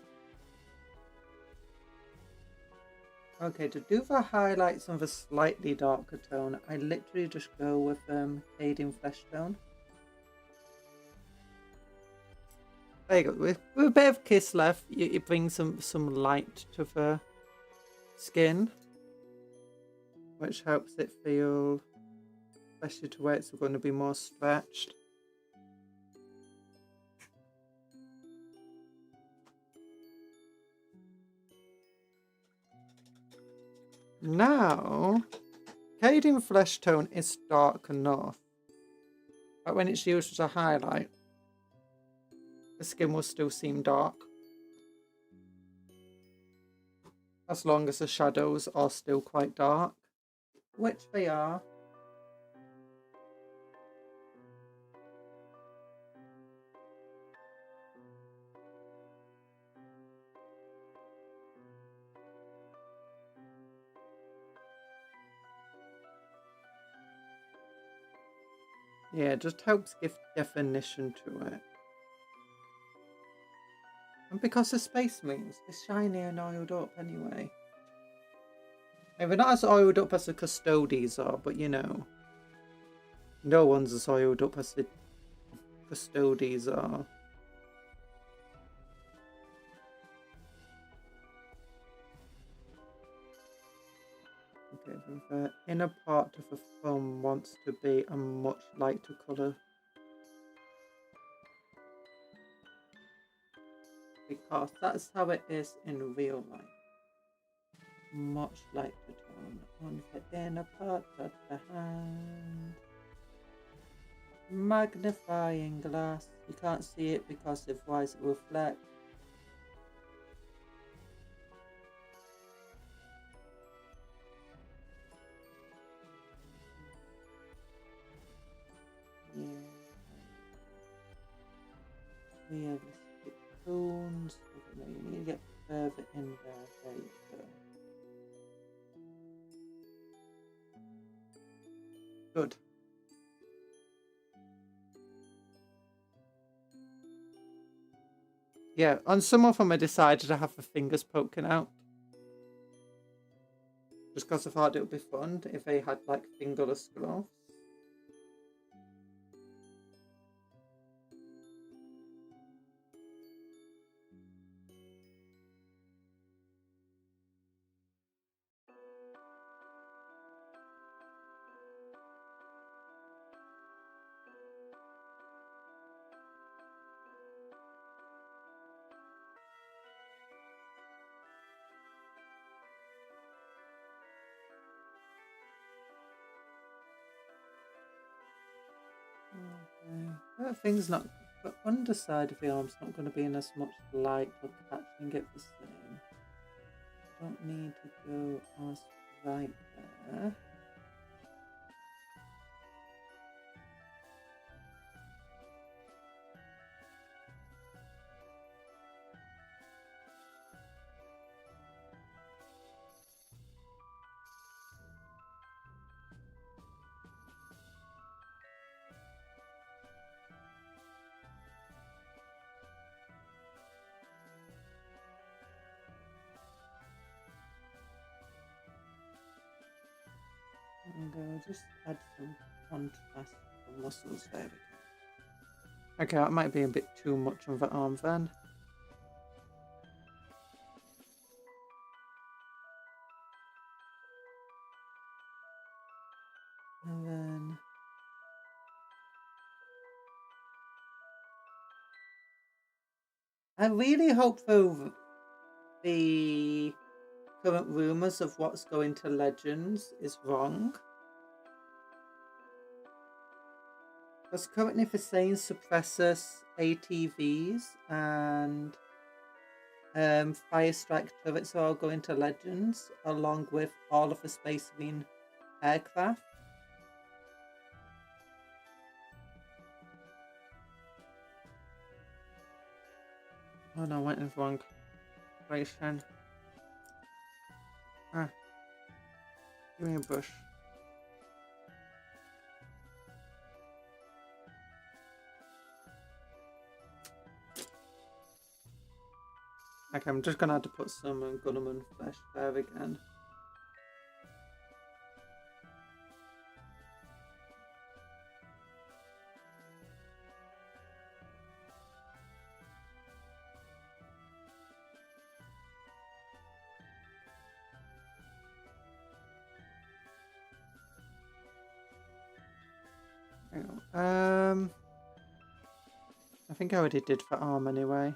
Speaker 1: Okay, to do the highlights of a slightly darker tone, I literally just go with Fading Flesh Tone. There you go. With a bit of kiss left, it brings some light to the skin, which helps it feel, especially to where it's going to be more stretched. Now, Fading Flesh Tone is dark enough, but when it's used as a highlight, the skin will still seem dark. As long as the shadows are still quite dark, which they are. Yeah, it just helps give definition to it. And because the Space Marines, they're shiny and oiled up anyway. Maybe not as oiled up as the Custodes are, but you know. No one's as oiled up as the Custodes are. Okay, the inner part of the thumb wants to be a much lighter colour. Because that's how it is in real life. Much lighter tone on the inner part of the hand. Magnifying glass. You can't see it because otherwise it will reflect. Yeah. Realistic tones. No, you need to get further in there. There you go. Good. Yeah, on some of them I decided to have the fingers poking out. Just because I thought it would be fun if they had like fingerless gloves. Okay. That thing's not, the underside of the arm's not going to be in as much light or catching it the same. Don't need to go as right there. And just add some contrast to the muscles there. Okay, that might be a bit too much on the arm then. And then I really hope though the current rumours of what's going to Legends is wrong. Because currently they're saying suppressors, ATVs, and Fire strike turrets are all going to Legends, along with all of the Space Marine aircraft. Oh no, I went in the wrong direction. Ah, give me a brush. Okay, I'm just gonna have to put some Gunnerman flesh there again. Hang on. I think I already did for arm anyway.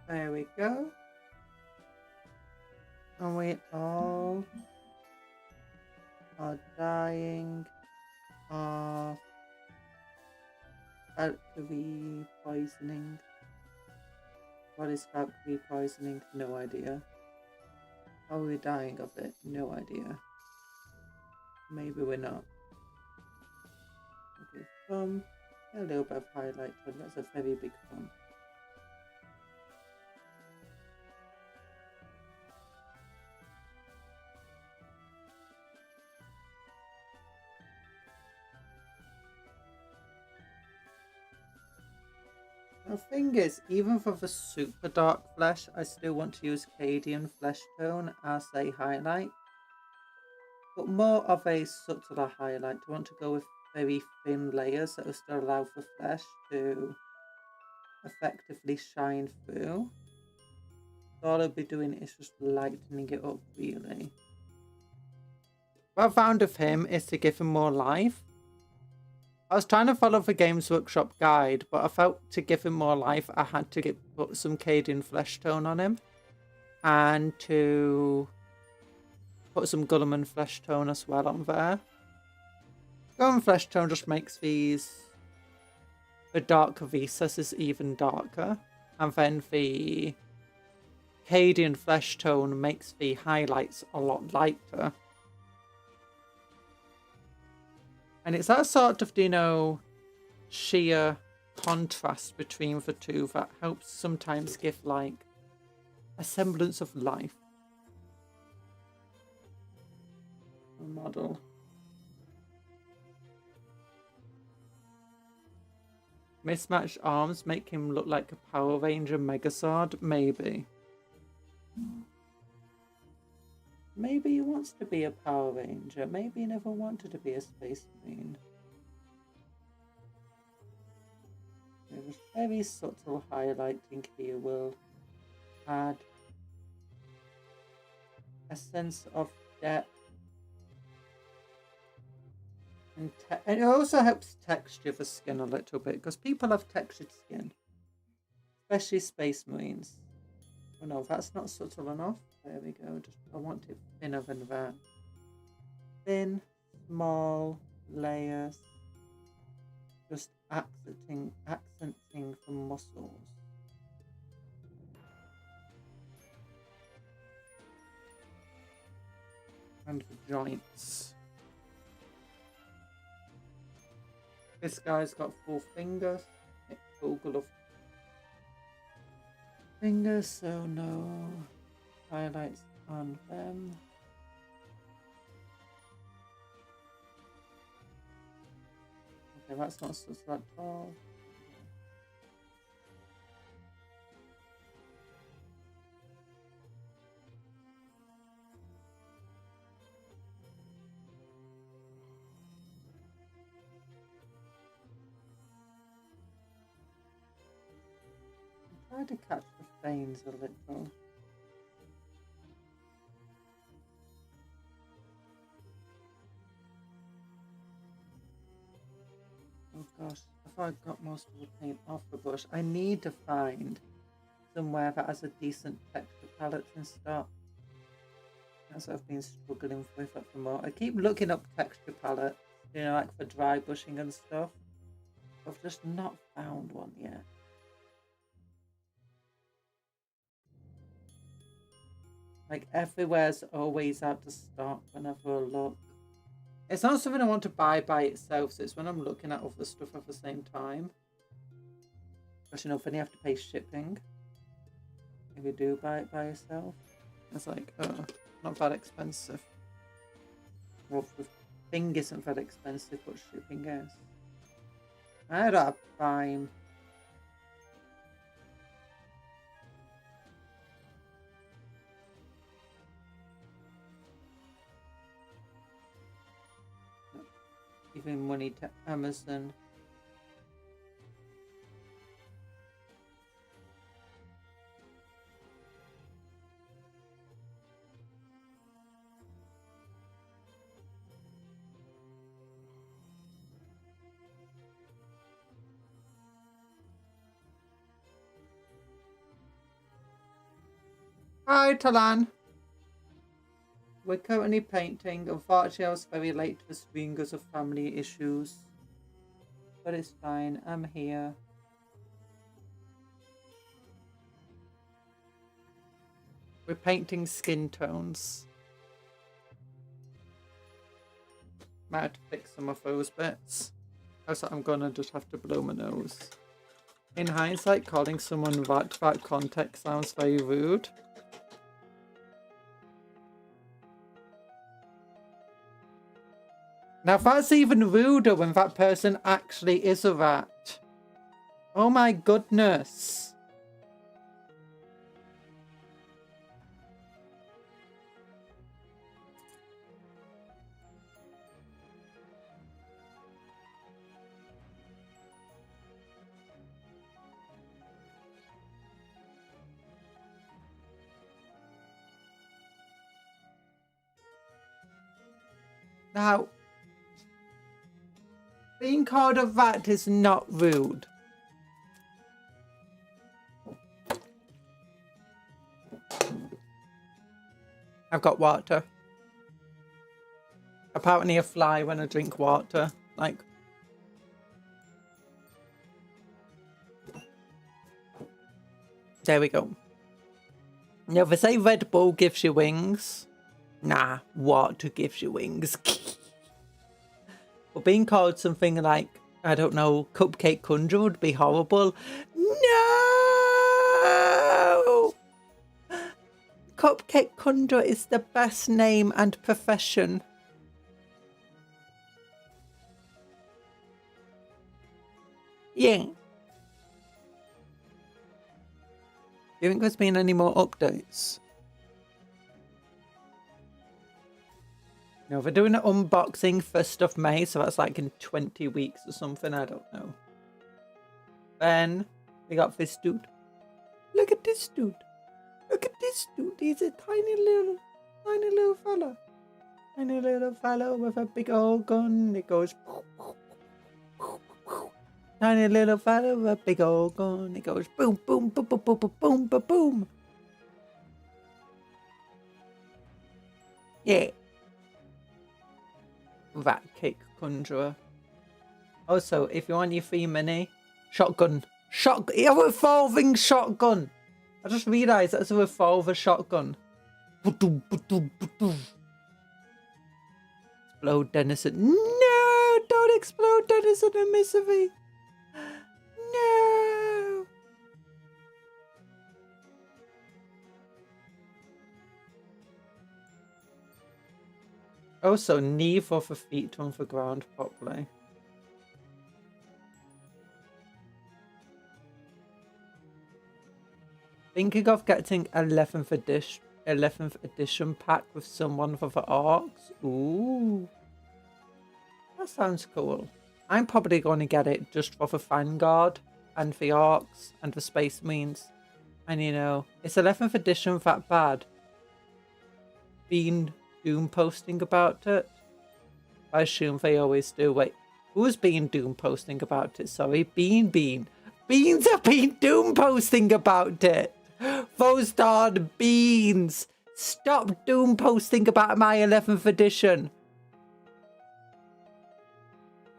Speaker 1: There we go. And we all are dying of Valkyrie poisoning. What is Valkyrie poisoning? No idea. Are we dying of it? No idea. Maybe we're not. Okay, a little bit of highlight. That's a very big thumb. The thing is, even for the super dark flesh, I still want to use Cadian flesh tone as a highlight. But more of a subtler highlight. I want to go with very thin layers that will still allow for flesh to effectively shine through. So all I'll be doing is just lightening it up, really. What I found of him is to give him more life. I was trying to follow the Games Workshop guide, but I felt to give him more life, I had to put some Cadian flesh tone on him. And to put some Gulliman flesh tone as well on there. Gulliman flesh tone just makes the darker recesses even darker. And then the Cadian flesh tone makes the highlights a lot lighter. And it's that sort of, sheer contrast between the two that helps sometimes give, like, a semblance of life. A model. Mismatched arms make him look like a Power Ranger Megazord? Maybe. Maybe he wants to be a Power Ranger. Maybe he never wanted to be a Space Marine. There's very subtle highlighting here will add a sense of depth. And it also helps texture the skin a little bit, because people have textured skin. Especially Space Marines. Oh no, that's not subtle enough. There we go. I want it thinner than that. Thin, small layers. Just accenting the muscles. And the joints. This guy's got 4 fingers. Full of fingers, so no highlights on them. Okay, that's not so at all. Try to catch the veins a little. Oh gosh, I thought I got most of the paint off the brush. I need to find somewhere that has a decent texture palette in stock. That's what I've been struggling with at the moment. I keep looking up texture palettes, you know, like for dry brushing and stuff. I've just not found one yet. Like everywhere's always out of stock whenever I look. It's not something I want to buy by itself, so it's when I'm looking at other stuff at the same time. But you know, then you have to pay shipping. If you do buy it by yourself. It's like, not that expensive. Well, the thing isn't that expensive, but shipping is. I don't have time. Giving money to Amazon. Hi, Talan. We're currently painting. Unfortunately, I was very late to the stream because of family issues. But it's fine. I'm here. We're painting skin tones. Might have to fix some of those bits. Also, I'm gonna just have to blow my nose. In hindsight, calling someone that context sounds very rude. Now that's even ruder when that person actually is a rat. Oh my goodness. Now, being called a rat is not rude. I've got water. Apparently I fly when I drink water. Like... There we go. Now, if I say Red Bull gives you wings... Nah, water gives you wings. But being called something like, I don't know, Cupcake Conjure would be horrible. No! Cupcake Conjure is the best name and profession. Yeah. Do you think there's been any more updates? No, they're doing an unboxing 1st of May, so that's like in 20 weeks or something, I don't know. Then we got this dude. Look at this dude. Look at this dude. He's a tiny little fella. Tiny little fella with a big old gun. It goes... Tiny little fella with a big old gun. It goes boom, boom, boom, boom, boom, boom, boom, boom, boom. Yeah. Rat Cake Conjurer. Also, if you want your free mini, shotgun. A revolving shotgun. I just realised that's a revolver shotgun. Explode Denison. No! Don't explode Denison and Misery. No! Also, neither of the feet on the ground properly. Thinking of getting 11th edition pack with someone for the orcs. Ooh. That sounds cool. I'm probably going to get it just for the Vanguard and the orcs and the Space Marines. And you know, is 11th edition that bad? Been doom posting about it? I assume they always do. Wait, who's been doom posting about it? Sorry, Beans have been doom posting about it. Those darn beans. Stop doom posting about my 11th edition.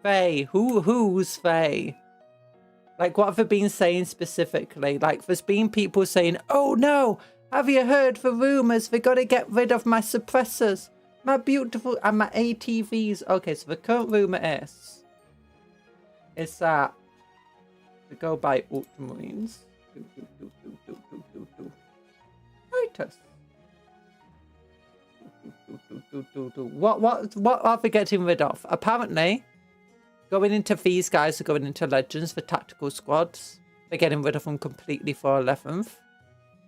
Speaker 1: Faye, who's Faye? Like, what have they been saying specifically? Like, there's been people saying, oh no, have you heard the rumours? They gotta get rid of my suppressors. My beautiful, and my ATVs. Okay, so the current rumour is that we go by ultramarines. Titus. What are they getting rid of? Apparently, going into these guys are going into Legends for tactical squads. They're getting rid of them completely for 11th.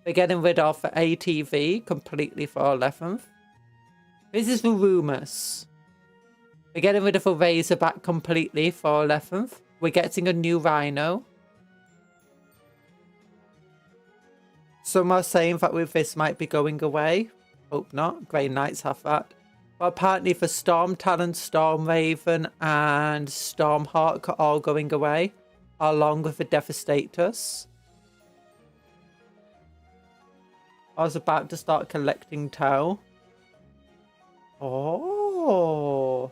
Speaker 1: They're getting rid of the ATV completely for 11th. This is the rumours. We're getting rid of a Razorback completely for 11th. We're getting a new Rhino. Some are saying that with this might be going away. Hope not. Grey Knights have that. But apparently for Storm Talon, Storm Raven and Stormhawk are all going away. Along with the Devastators. I was about to start collecting Tau. Oh.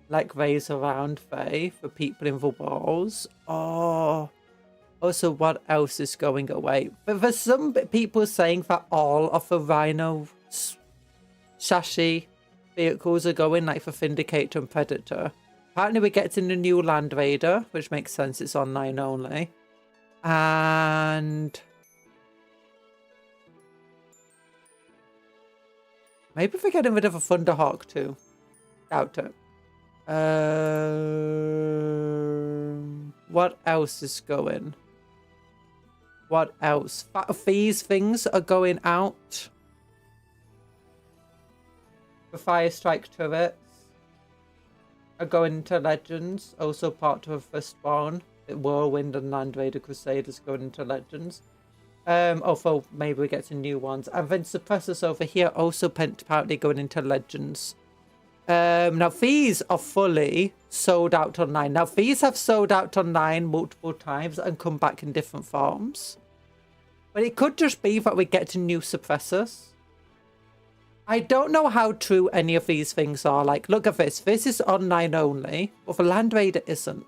Speaker 1: Like raise around Faye for people in the walls. Oh. Also, what else is going away? But there's some people saying that all of the Rhino chassis vehicles are going, like for Vindicator and Predator. Apparently we're getting a new Land Raider, which makes sense, it's online only. And maybe we're getting rid of a Thunderhawk too. Doubt it. What else is going? What else? These things are going out. The Fire Strike turrets are going into Legends. Also part of the Spawn. The Whirlwind and Land Raider Crusaders going into Legends. Although maybe we get some new ones. And then Suppressors over here also apparently going into Legends. Now these are fully sold out online. Now these have sold out online multiple times and come back in different forms. But it could just be that we get to new suppressors. I don't know how true any of these things are. Like, look at this. This is online only, but the Land Raider isn't.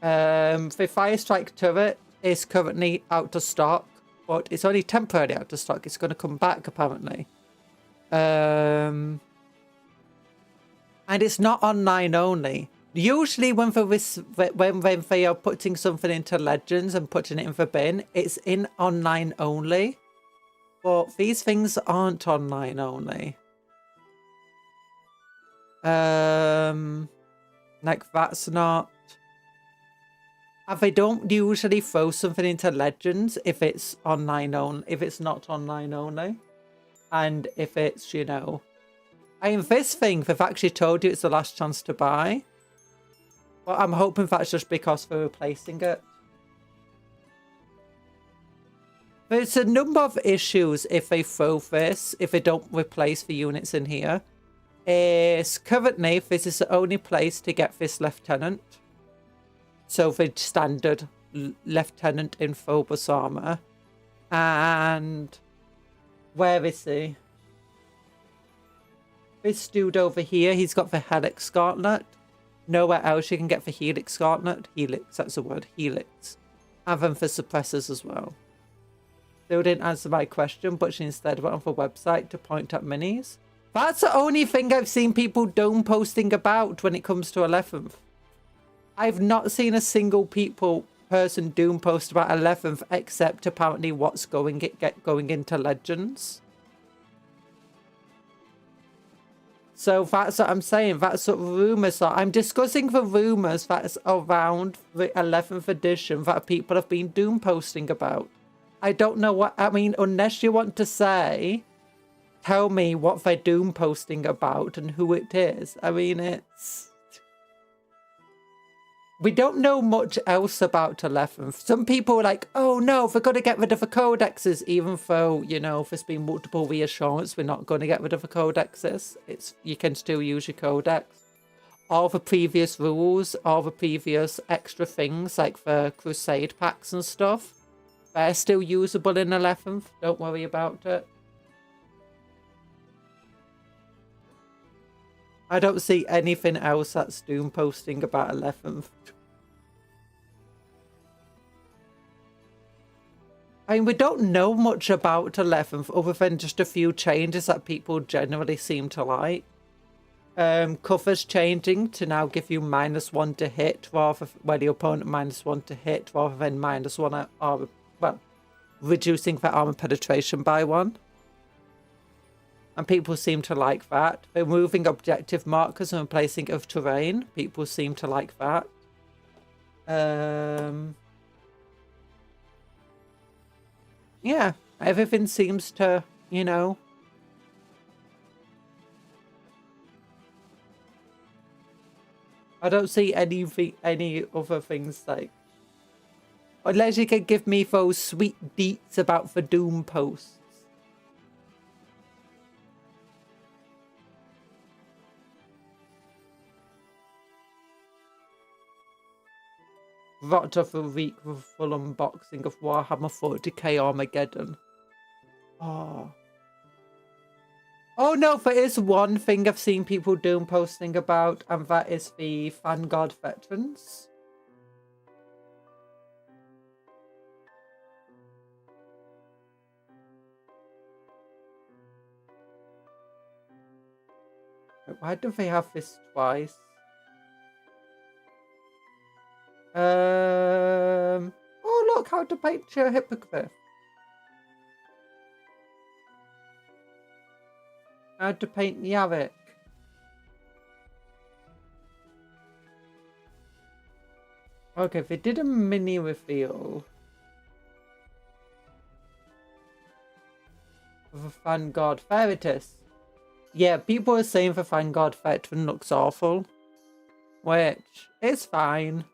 Speaker 1: The Fire Strike turret is currently out of stock, but it's only temporarily out of stock. It's going to come back apparently. And it's not online only. Usually when they are putting something into Legends and putting it in the bin, it's in online only. But these things aren't online only. Like that's not. And they don't usually throw something into Legends if it's online only, if it's not online only. And if it's, you know, I mean, this thing, they've actually told you it's the last chance to buy. But I'm hoping that's just because they're replacing it. There's a number of issues if they throw this, if they don't replace the units in here. Currently, this is the only place to get this lieutenant. So the standard lieutenant in Phobos armor. And where is he? This dude over here, he's got the Helix Gauntlet. Nowhere else you can get the Helix Gauntlet. Helix, that's the word, Helix. And then for suppressors as well. Still didn't answer my question, but she instead went on the website to point at minis. That's the only thing I've seen people doom posting about when it comes to 11th. I've not seen a single person doom post about 11th except apparently what's going into Legends. So that's what I'm saying. That's what rumours are. I'm discussing the rumours that's around the 11th edition that people have been doom posting about. I don't know what, I mean, unless you want to say, tell me what they're doom posting about and who it is. I mean, it's... We don't know much else about 11th. Some people are like, oh no, we're going to get rid of the codexes, even though, you know, there's been multiple reassurance we're not going to get rid of the codexes. You can still use your codex. All the previous rules, all the previous extra things, like the crusade packs and stuff, they're still usable in 11th. Don't worry about it. I don't see anything else that's Doom posting about 11th. I mean, we don't know much about 11th other than just a few changes that people generally seem to like. Covers changing to now give you -1 to hit, rather when your opponent -1 to hit, rather than -1 armor, well, reducing the armor penetration by 1. And people seem to like that. Removing objective markers and replacing it with terrain. People seem to like that. Yeah, everything seems to, you know. I don't see any other things like. Unless you can give me those sweet deets about the Doom posts. Wrapped off a week with full unboxing of Warhammer 40k Armageddon. Oh. Oh no, there is one thing I've seen people Doom posting about, and that is the Vanguard veterans. Why do they have this twice? Oh look, how to paint your hippogriff. How to paint Yavik. Okay, they did a mini reveal of a Vanguard. There it is. Yeah, people are saying the Vanguard veteran looks awful, which is fine.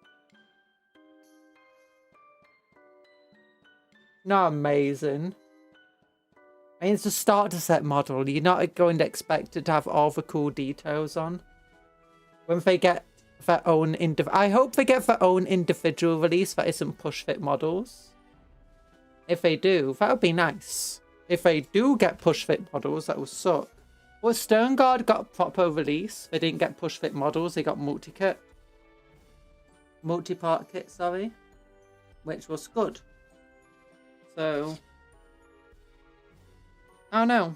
Speaker 1: Not amazing. I mean, it's a starter set model. You're not going to expect it to have all the cool details on. When they get their own I hope they get their own individual release that isn't push fit models. If they do, that would be nice. If they do get push fit models, that will suck. Well, Sternguard got a proper release. They didn't get push fit models. They got multi-kit. Multi-part kit, sorry. Which was good. So, I don't know.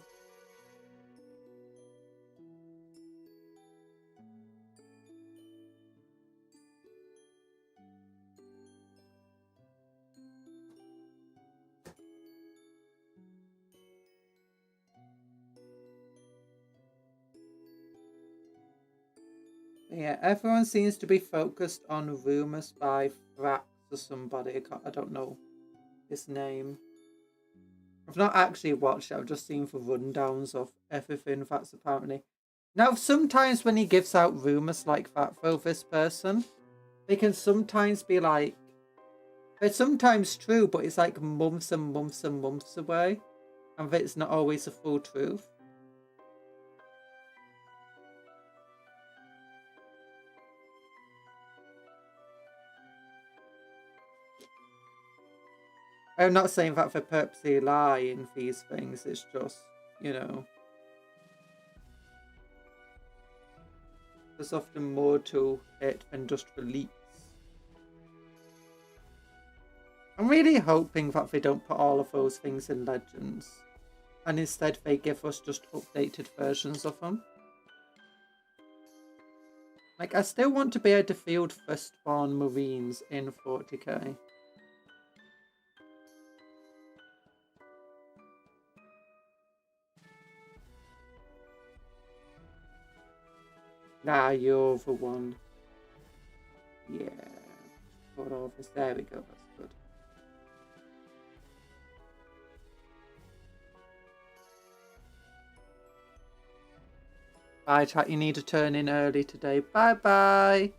Speaker 1: Yeah, everyone seems to be focused on rumors by Thrax or somebody. I don't know his name. I've not actually watched it. I've just seen the rundowns of everything that's apparently. Now, sometimes when he gives out rumors like that, though, this person, they can sometimes be like, they're sometimes true, but it's like months and months and months away, and it's not always the full truth. I'm not saying that they purposely lie in these things, it's just, you know, there's often more to it than just the leaks. I'm really hoping that they don't put all of those things in Legends, and instead they give us just updated versions of them. Like, I still want to be able to field Firstborn Marines in 40k. Nah, you're the one. Yeah. Put all this. There we go. That's good. Bye, chat. You need to turn in early today. Bye bye.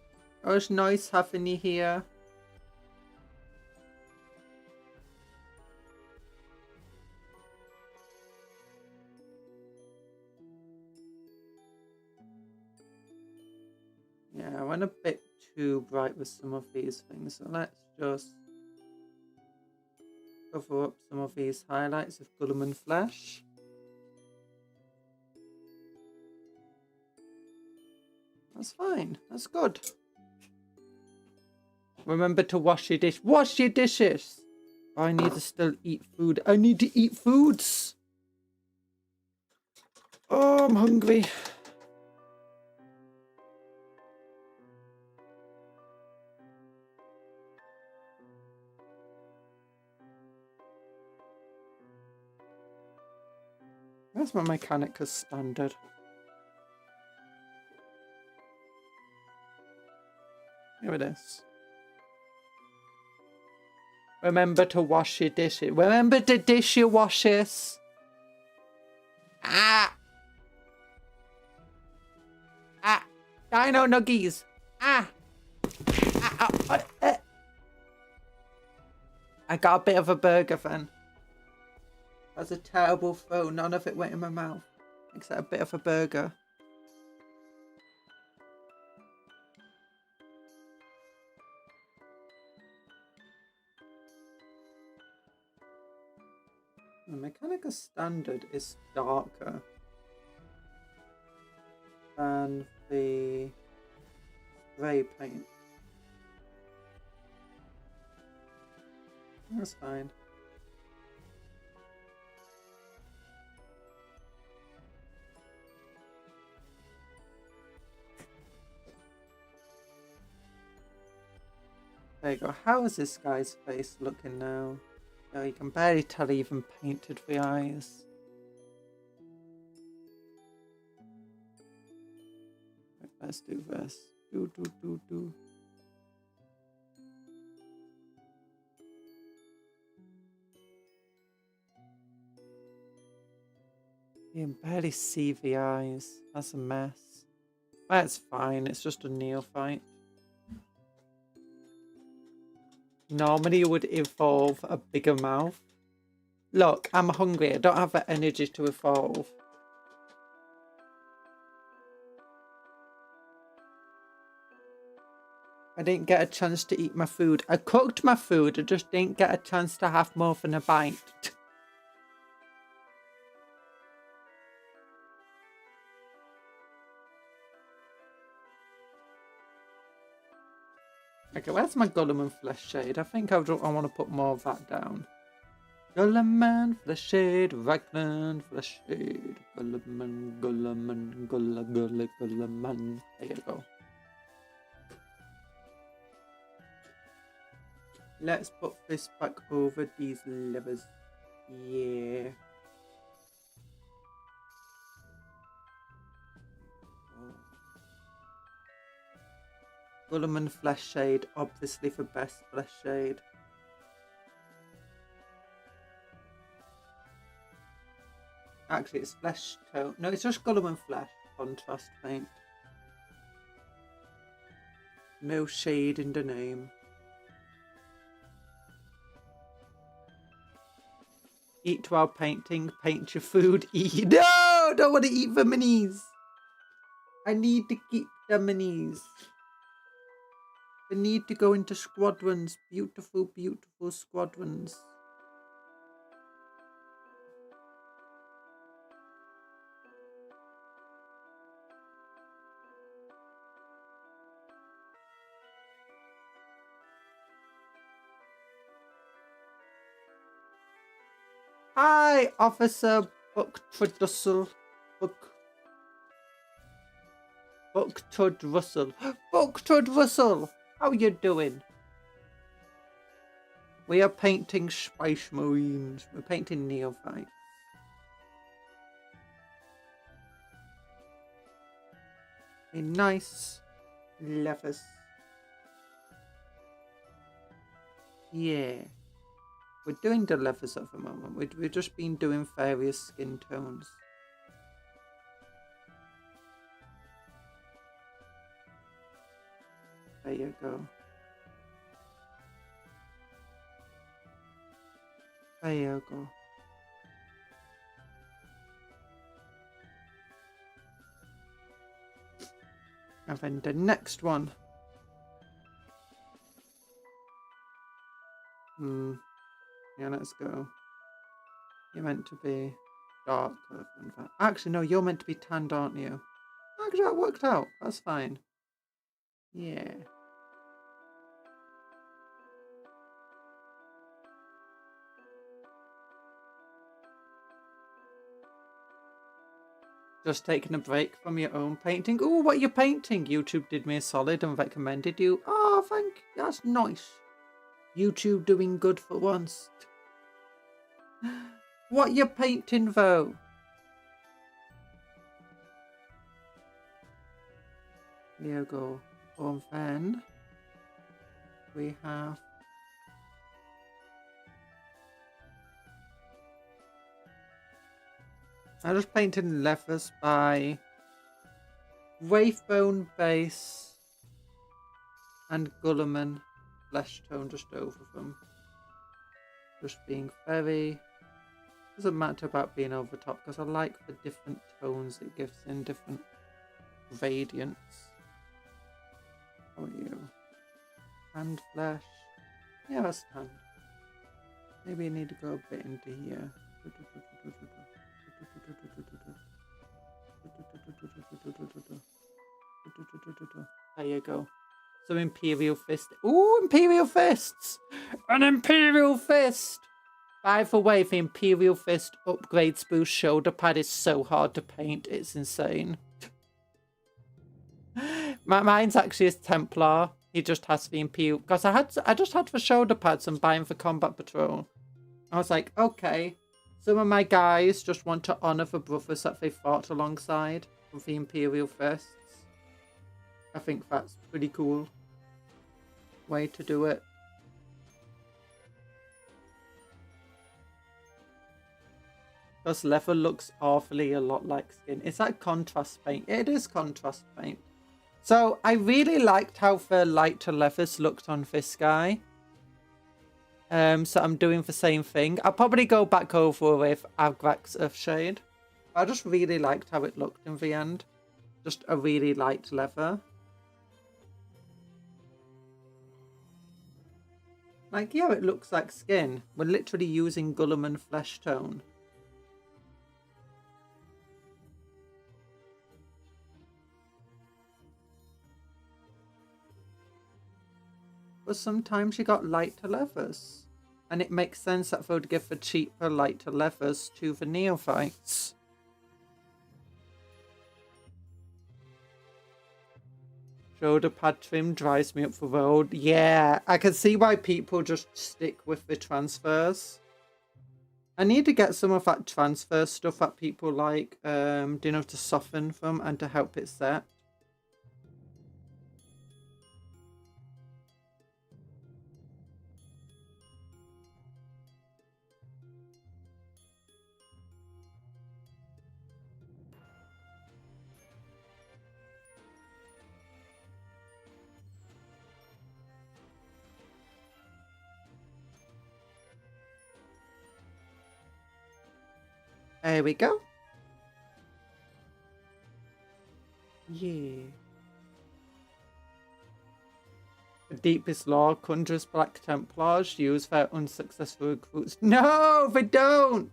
Speaker 1: Oh, it's nice having you here. Yeah, I went a bit too bright with some of these things, so let's just cover up some of these highlights of Gulliman Flesh. That's fine. That's good. Remember to wash your dish. Wash your dishes! I need to still eat food. I need to eat foods! Oh, I'm hungry. Where's my Mechanicus standard? Here it is. Remember to wash your dishes. Remember to dish your washes. Ah! Ah! Dino nuggies! Ah! I got a bit of a burger then. That's a terrible throw. None of it went in my mouth. Except a bit of a burger. The Mechanicus Standard is darker than the spray paint. That's fine. There you go. How is this guy's face looking now? Oh, you can barely tell he even painted the eyes. Right, let's do this. Do. You can barely see the eyes. That's a mess. That's fine. It's just a neophyte. Normally you would evolve a bigger mouth. Look, I'm hungry. I don't have the energy to evolve. I didn't get a chance to eat my food. I cooked my food. I just didn't get a chance to have more than a bite. Okay, where's my Gulliman Flesh Shade? I think I want to put more of that down. Gulliman Flesh Shade, Raglan Flesh Shade. Gulliman. There you go. Let's put this back over these levers. Yeah. Gulliman Flesh Shade, obviously the best flesh shade. Actually, it's flesh tone. No, it's just Gulliman Flesh contrast paint. No shade in the name. Eat while painting. Paint your food. Eat. No! I don't want to eat the minis. I need to keep the minis. I need to go into squadrons. Beautiful, beautiful squadrons. Hi, Officer Bucktud Russell. Bucktud Russell! How you doing? We are painting Space Marines. We're painting Neophyte. A nice levers. Yeah. We're doing the levers at the moment. We've just been doing various skin tones. There you go. There you go. And then the next one. Yeah, let's go. You're meant to be darker than that. Actually, no, you're meant to be tanned, aren't you? Actually, that worked out. That's fine. Yeah. Just taking a break from your own painting. Oh, what are you painting? YouTube did me a solid and recommended you. Oh, thank you. That's nice. YouTube doing good for once. What you painting though? There you go. And then we have I just painted leathers by Wraithbone base and Gulliman flesh tone just over them. Just being very... Doesn't matter about being over top because I like the different tones it gives in different radiance. How are you? Hand flesh. Yeah, that's hand. Maybe you need to go a bit into here. There you go. Some Imperial Fist. Ooh, Imperial Fists! An Imperial Fist! By the way, the Imperial Fist upgrades boost shoulder pad is so hard to paint. It's insane. Mine's actually a Templar. He just has the Imperial... Because I just had the shoulder pads and buying for Combat Patrol. I was like, okay. Some of my guys just want to honour the brothers that they fought alongside with the Imperial Fists. I think that's pretty cool way to do it. Because leather looks awfully a lot like skin. Is that contrast paint? It is contrast paint. So I really liked how the lighter leathers looked on this guy. So I'm doing the same thing. I'll probably go back over with Agrax Earthshade. I just really liked how it looked in the end. Just a really light leather. Like, yeah, it looks like skin. We're literally using Gulliman flesh tone. But sometimes you got lighter leathers. And it makes sense that they would give the cheaper, lighter leathers to the neophytes. Shoulder pad trim drives me up the road. Yeah, I can see why people just stick with the transfers. I need to get some of that transfer stuff that people like, you know, to soften them and to help it set. There we go. Yeah. The deepest lore conjures Black Templars use their unsuccessful recruits. No, they don't!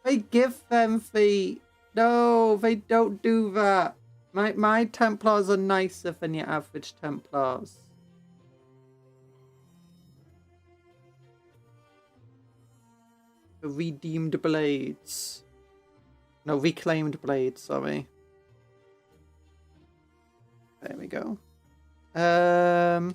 Speaker 1: They give them the... No, they don't do that. My Templars are nicer than your average Templars. The redeemed blades. No, reclaimed blades, sorry. There we go. No,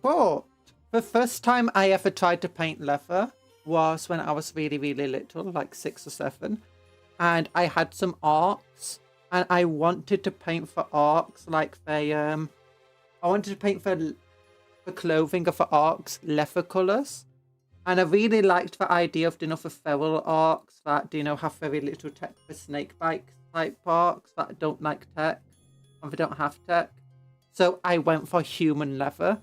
Speaker 1: but the first time I ever tried to paint leather was when I was really, really little, like 6 or 7. And I had some arcs. And I wanted to paint for arcs like they, I wanted to paint for the clothing of the arcs leather colours. And I really liked the idea of, you know, the feral arcs that, you know, have very little tech for snake bite type arcs that don't like tech. and they don't have tech. So I went for human leather.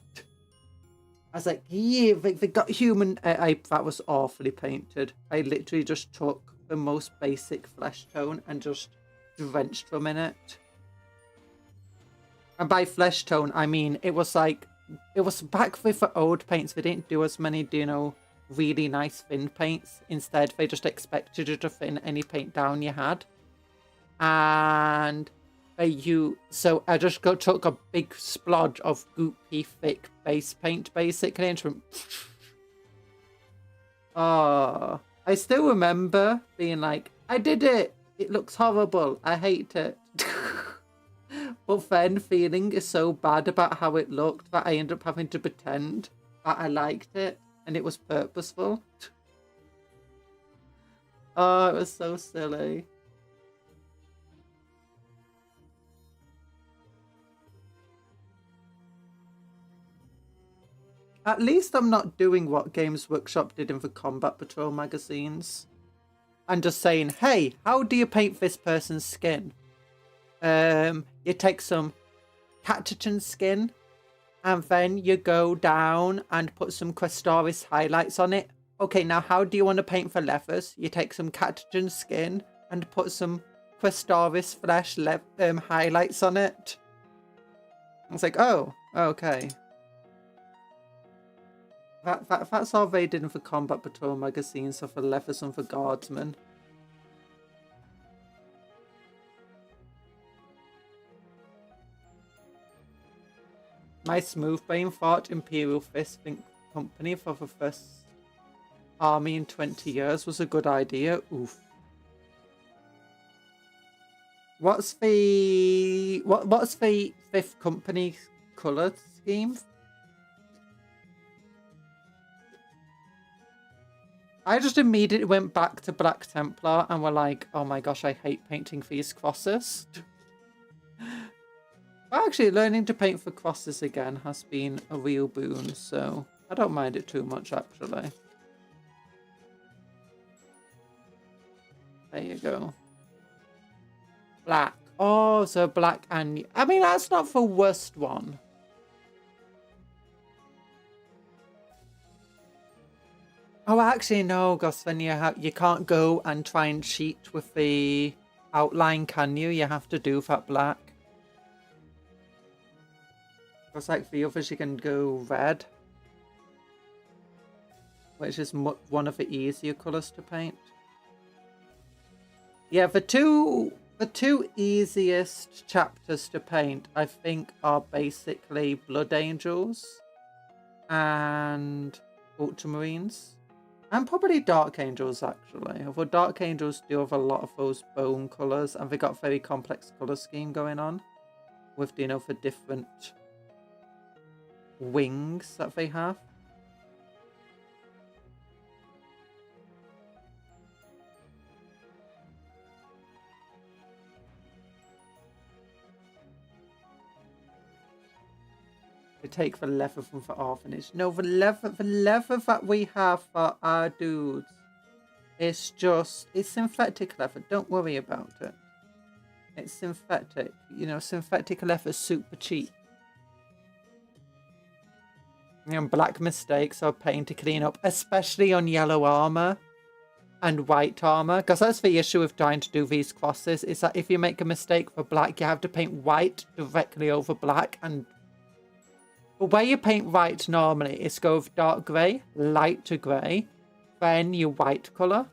Speaker 1: I was like, yeah, they got human. That was awfully painted. I literally just took the most basic flesh tone and just drenched them in it. And by flesh tone, I mean, it was back with the old paints. They didn't do as many, you know, really nice thin paints. Instead, they just expected you to thin any paint down you had. And so I just took a big splodge of goopy, thick base paint, basically, and just went, I still remember being like, I did it! It looks horrible. I hate it. But then feeling so bad about how it looked that I ended up having to pretend that I liked it and it was purposeful. Oh, it was so silly. At least I'm not doing what Games Workshop did in the Combat Patrol magazines. And just saying, hey, how do you paint this person's skin? You take some Cactuchan skin and then you go down and put some Questoris highlights on it. Okay, now how do you want to paint for leathers? You take some Cactuchan skin and put some Questoris flesh highlights on it. It's like, oh, okay. That's all they did in the Combat Patrol magazine, so for leathers and for guardsmen. My Smoothbane fought Imperial Fist Company for the first army in 20 years was a good idea. Oof. What's the 5th company colour scheme? I just immediately went back to Black Templar and were like, oh my gosh, I hate painting these crosses. Actually, learning to paint for crosses again has been a real boon, so I don't mind it too much, actually. There you go. Black. Oh, so black and... I mean, that's not the worst one. Oh, actually, no, because then you can't go and try and cheat with the outline, can you? You have to do that black. Because like the others, you can go red, which is one of the easier colours to paint. Yeah, the two easiest chapters to paint, I think, are basically Blood Angels and Ultramarines. And probably Dark Angels, actually. Although Dark Angels do have a lot of those bone colours, and they got a very complex colour scheme going on with, you know, the different wings that they have. We take the leather from the orphanage. No, the leather that we have for our dudes is it's synthetic leather. Don't worry about it. It's synthetic. You know, synthetic leather is super cheap. You know, black mistakes are pain to clean up, especially on yellow armor and white armor. Because that's the issue with trying to do these crosses, is that if you make a mistake for black, you have to paint white directly over black. And the way you paint white normally is go with dark grey, light to grey, then your white colour,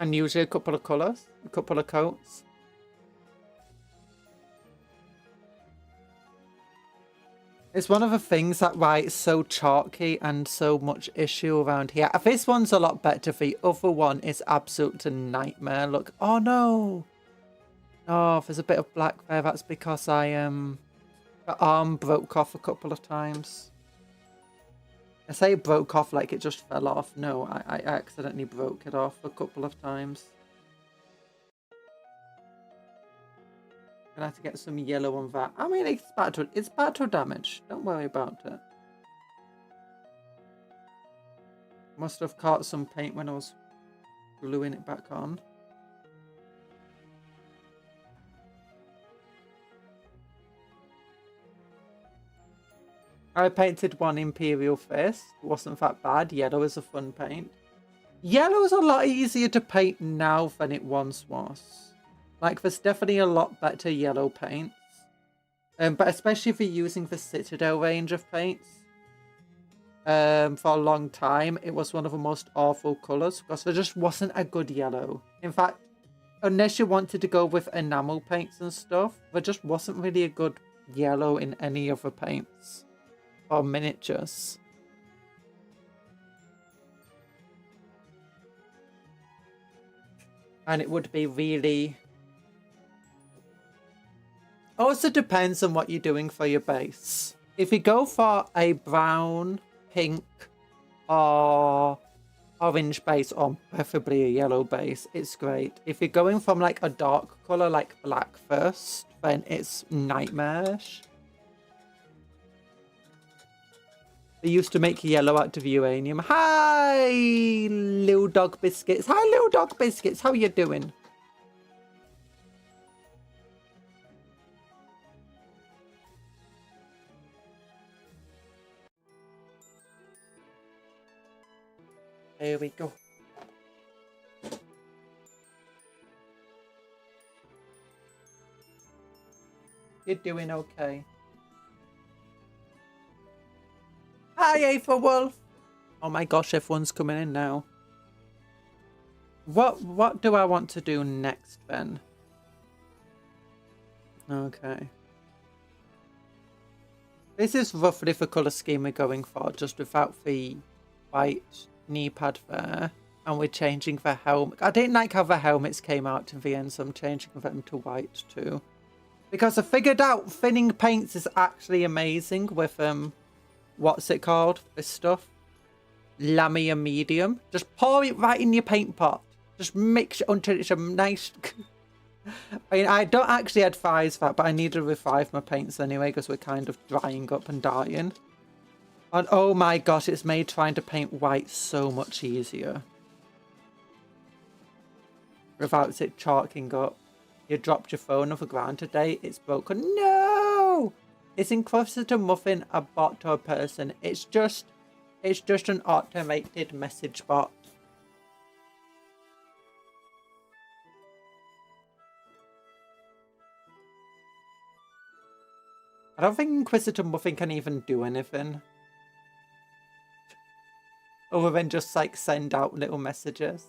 Speaker 1: and usually a couple of colours, a couple of coats. It's one of the things that why it's so chalky and so much issue around here. This one's a lot better. The other one is absolute nightmare. Look, oh no! Oh, there's a bit of black there. That's because the arm broke off a couple of times. I say it broke off like it just fell off. No, I accidentally broke it off a couple of times. Gonna have to get some yellow on that. I mean, it's battle damage. Don't worry about it. Must have caught some paint when I was gluing it back on. I painted one Imperial Fist. Wasn't that bad. Yellow is a fun paint. Yellow is a lot easier to paint now than it once was. Like, there's definitely a lot better yellow paints. But especially if you're using the Citadel range of paints. For a long time, it was one of the most awful colours because there just wasn't a good yellow. In fact, unless you wanted to go with enamel paints and stuff, there just wasn't really a good yellow in any of the paints or miniatures. And it would be really... Also depends on what you're doing for your base. If you go for a brown, pink, or orange base, or preferably a yellow base, it's great. If you're going from like a dark colour like black first, then it's nightmarish. They used to make yellow out of uranium. Hi, little dog biscuits. Hi, little dog biscuits. How are you doing? There we go. You're doing okay. Hi, Aether Wolf. Oh my gosh, everyone's coming in now. What do I want to do next then? Okay. This is roughly the colour scheme we're going for, just without the white knee pad there. And we're changing the helmet. I didn't like how the helmets came out in the end, so I'm changing them to white too. Because I figured out thinning paints is actually amazing with, what's it called? This stuff? Lamia medium. Just pour it right in your paint pot. Just mix it until it's a nice... I mean, I don't actually advise that, but I need to revive my paints anyway because we're kind of drying up and dying. And oh my gosh, it's made trying to paint white so much easier. Without it chalking up. You dropped your phone off the ground today, it's broken. No! It's closer to muffin a bot to a person. It's just an automated message bot. I don't think Inquisitor Muffin can even do anything. Other than just like send out little messages.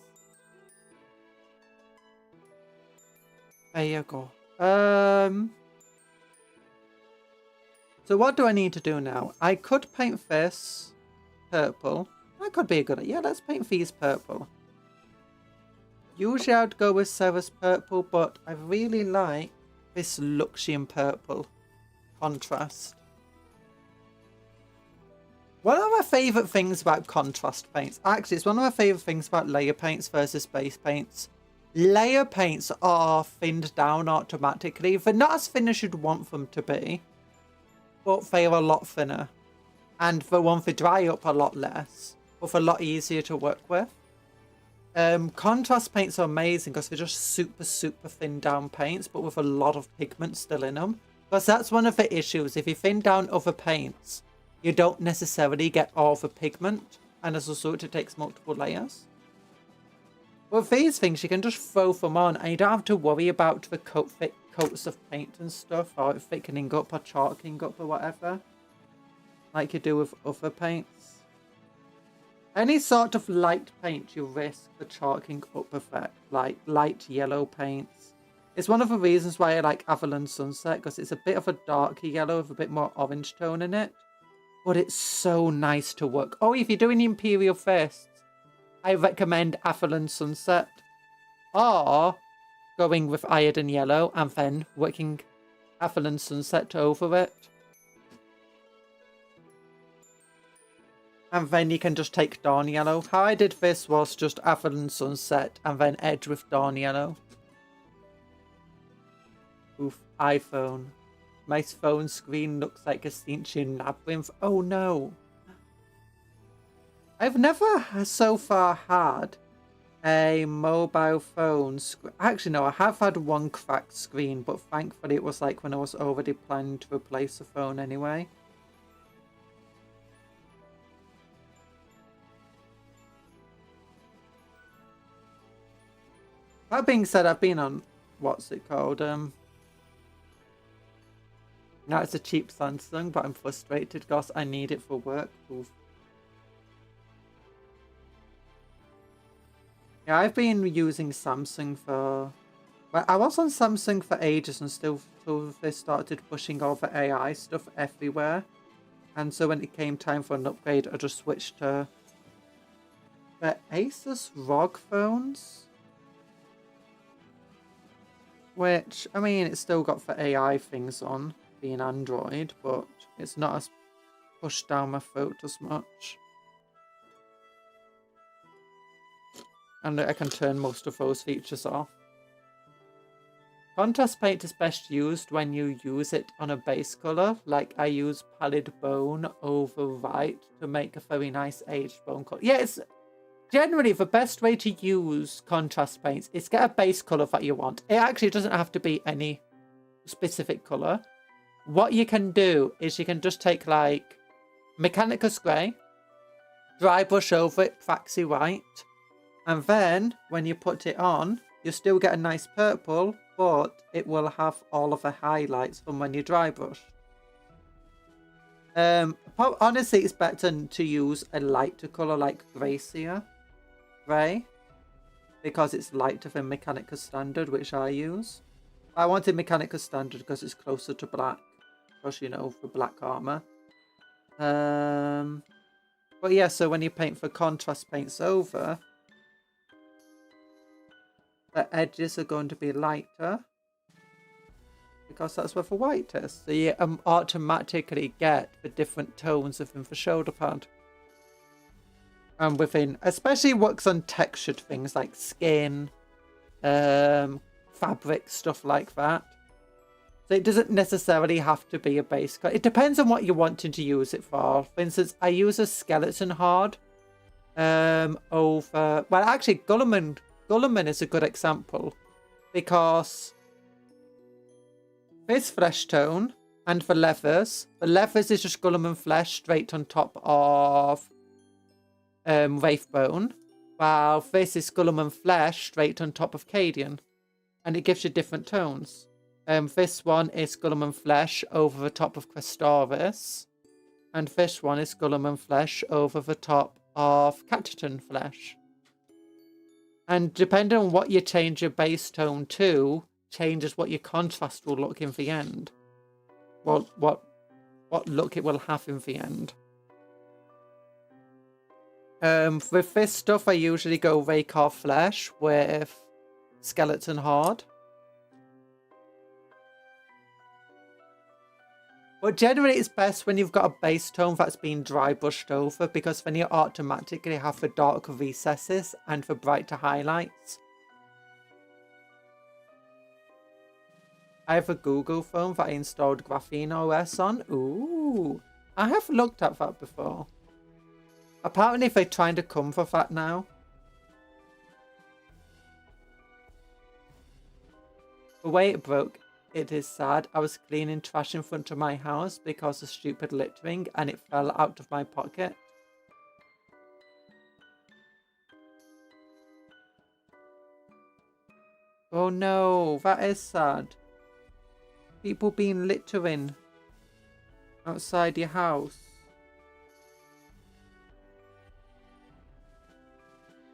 Speaker 1: There you go. So what do I need to do now? I could paint this purple. That could be a good... Yeah, let's paint these purple. Usually I'd go with Sarah's purple, but I really like this Luxian purple contrast. One of my favourite things about contrast paints, actually it's one of my favourite things about layer paints versus base paints. Layer paints are thinned down automatically. They're not as thin as you'd want them to be, but they're a lot thinner. And the ones they dry up a lot less, but they're a lot easier to work with. Contrast paints are amazing because they're just super thin down paints, but with a lot of pigment still in them. Because that's one of the issues. If you thin down other paints, you don't necessarily get all the pigment, and as a result it takes multiple layers. With these things, you can just throw them on, and you don't have to worry about the coats of paint and stuff, or thickening up or chalking up or whatever, like you do with other paints. Any sort of light paint, you risk the chalking up effect, like light yellow paints. It's one of the reasons why I like Avalon Sunset, because it's a bit of a darker yellow with a bit more orange tone in it. But it's so nice to work. Oh, if you're doing Imperial Fists, I recommend Avalon Sunset. Or going with Iron Yellow and then working Avalon Sunset over it. And then you can just take Dawn Yellow. How I did this was just Avalon Sunset and then edge with Dawn Yellow. Oof, iPhone. My phone screen looks like a Cinchian labyrinth. Oh no. I've never so far had a mobile phone screen. Actually, no, I have had one cracked screen, but thankfully it was like when I was already planning to replace the phone anyway. That being said, I've been on, what's it called? Now it's a cheap Samsung, but I'm frustrated because I need it for work. Oof. Yeah, I've been using Samsung for... Well, I was on Samsung for ages and still they started pushing all the AI stuff everywhere. And so when it came time for an upgrade, I just switched to the Asus ROG phones. Which, I mean, it's still got the AI things on, being Android, but it's not as pushed down my throat as much. And I can turn most of those features off. Contrast paint is best used when you use it on a base colour, like I use pallid bone over white to make a very nice aged bone colour. Yeah, it's generally the best way to use contrast paints is get a base colour that you want. It actually doesn't have to be any specific colour. What you can do is you can just take like Mechanicus Grey, dry brush over it, Praxi White, and then when you put it on, you'll still get a nice purple, but it will have all of the highlights from when you dry brush. Honestly, it's better to use a lighter colour like Gracia Grey, because it's lighter than Mechanicus Standard, which I use. I wanted Mechanicus Standard because it's closer to black, because, you know, for black armour. But yeah, so when you paint for contrast paints over, the edges are going to be lighter, because that's where the white is. So you automatically get the different tones within the shoulder pad. And within, especially works on textured things like skin, fabric, stuff like that. So it doesn't necessarily have to be a base color. It depends on what you're wanting to use it for. For instance, I use a skeleton hard over... Well, actually, Gulliman is a good example, because this flesh tone and the leathers is just Gulliman flesh straight on top of Wraithbone, while this is Gulliman flesh straight on top of Cadian, and it gives you different tones. This one is Gulliman flesh over the top of Crestoris, and this one is Gulliman flesh over the top of Cataton flesh. And depending on what you change your base tone to, changes what your contrast will look in the end. What look it will have in the end. With this stuff, I usually go Raykar flesh with skeleton hard. But generally it's best when you've got a base tone that's been dry brushed over, because then you automatically have the darker recesses and the brighter highlights. I have a Google phone that I installed Graphene OS on. Ooh, I have looked at that before. Apparently they're trying to come for that now. The way it broke, it is sad. I was cleaning trash in front of my house because of stupid littering, and it fell out of my pocket. Oh no, that is sad. People being littering outside your house.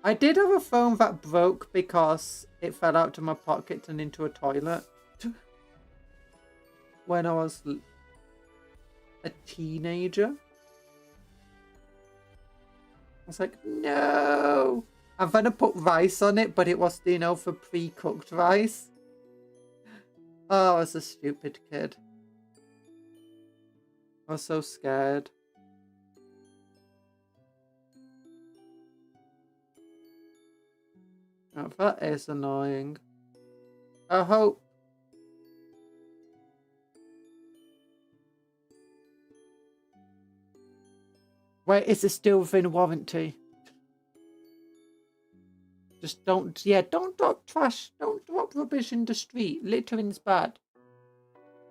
Speaker 1: I did have a phone that broke because it fell out of my pocket and into a toilet. When I was a teenager. I was like, no! I'm gonna put rice on it, but it was, you know, for pre-cooked rice. Oh, I was a stupid kid. I was so scared. Oh, that is annoying. I hope... Wait, is it still within warranty? Just don't, yeah, don't drop trash. Don't drop rubbish in the street. Littering's bad.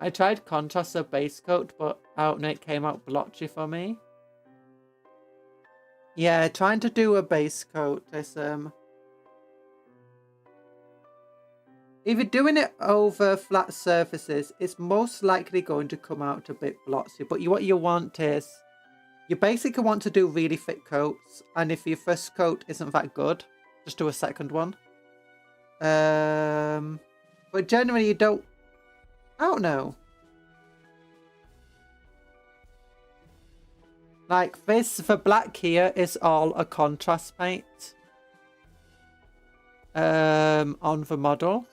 Speaker 1: I tried contrast or base coat, but I don't know, it came out blotchy for me. Yeah, trying to do a base coat is, If you're doing it over flat surfaces, it's most likely going to come out a bit blotchy. But what you want is, you basically want to do really thick coats. And if your first coat isn't that good, just do a second one. But generally you don't, I don't know. Like this, the black here is all a contrast paint. On the model.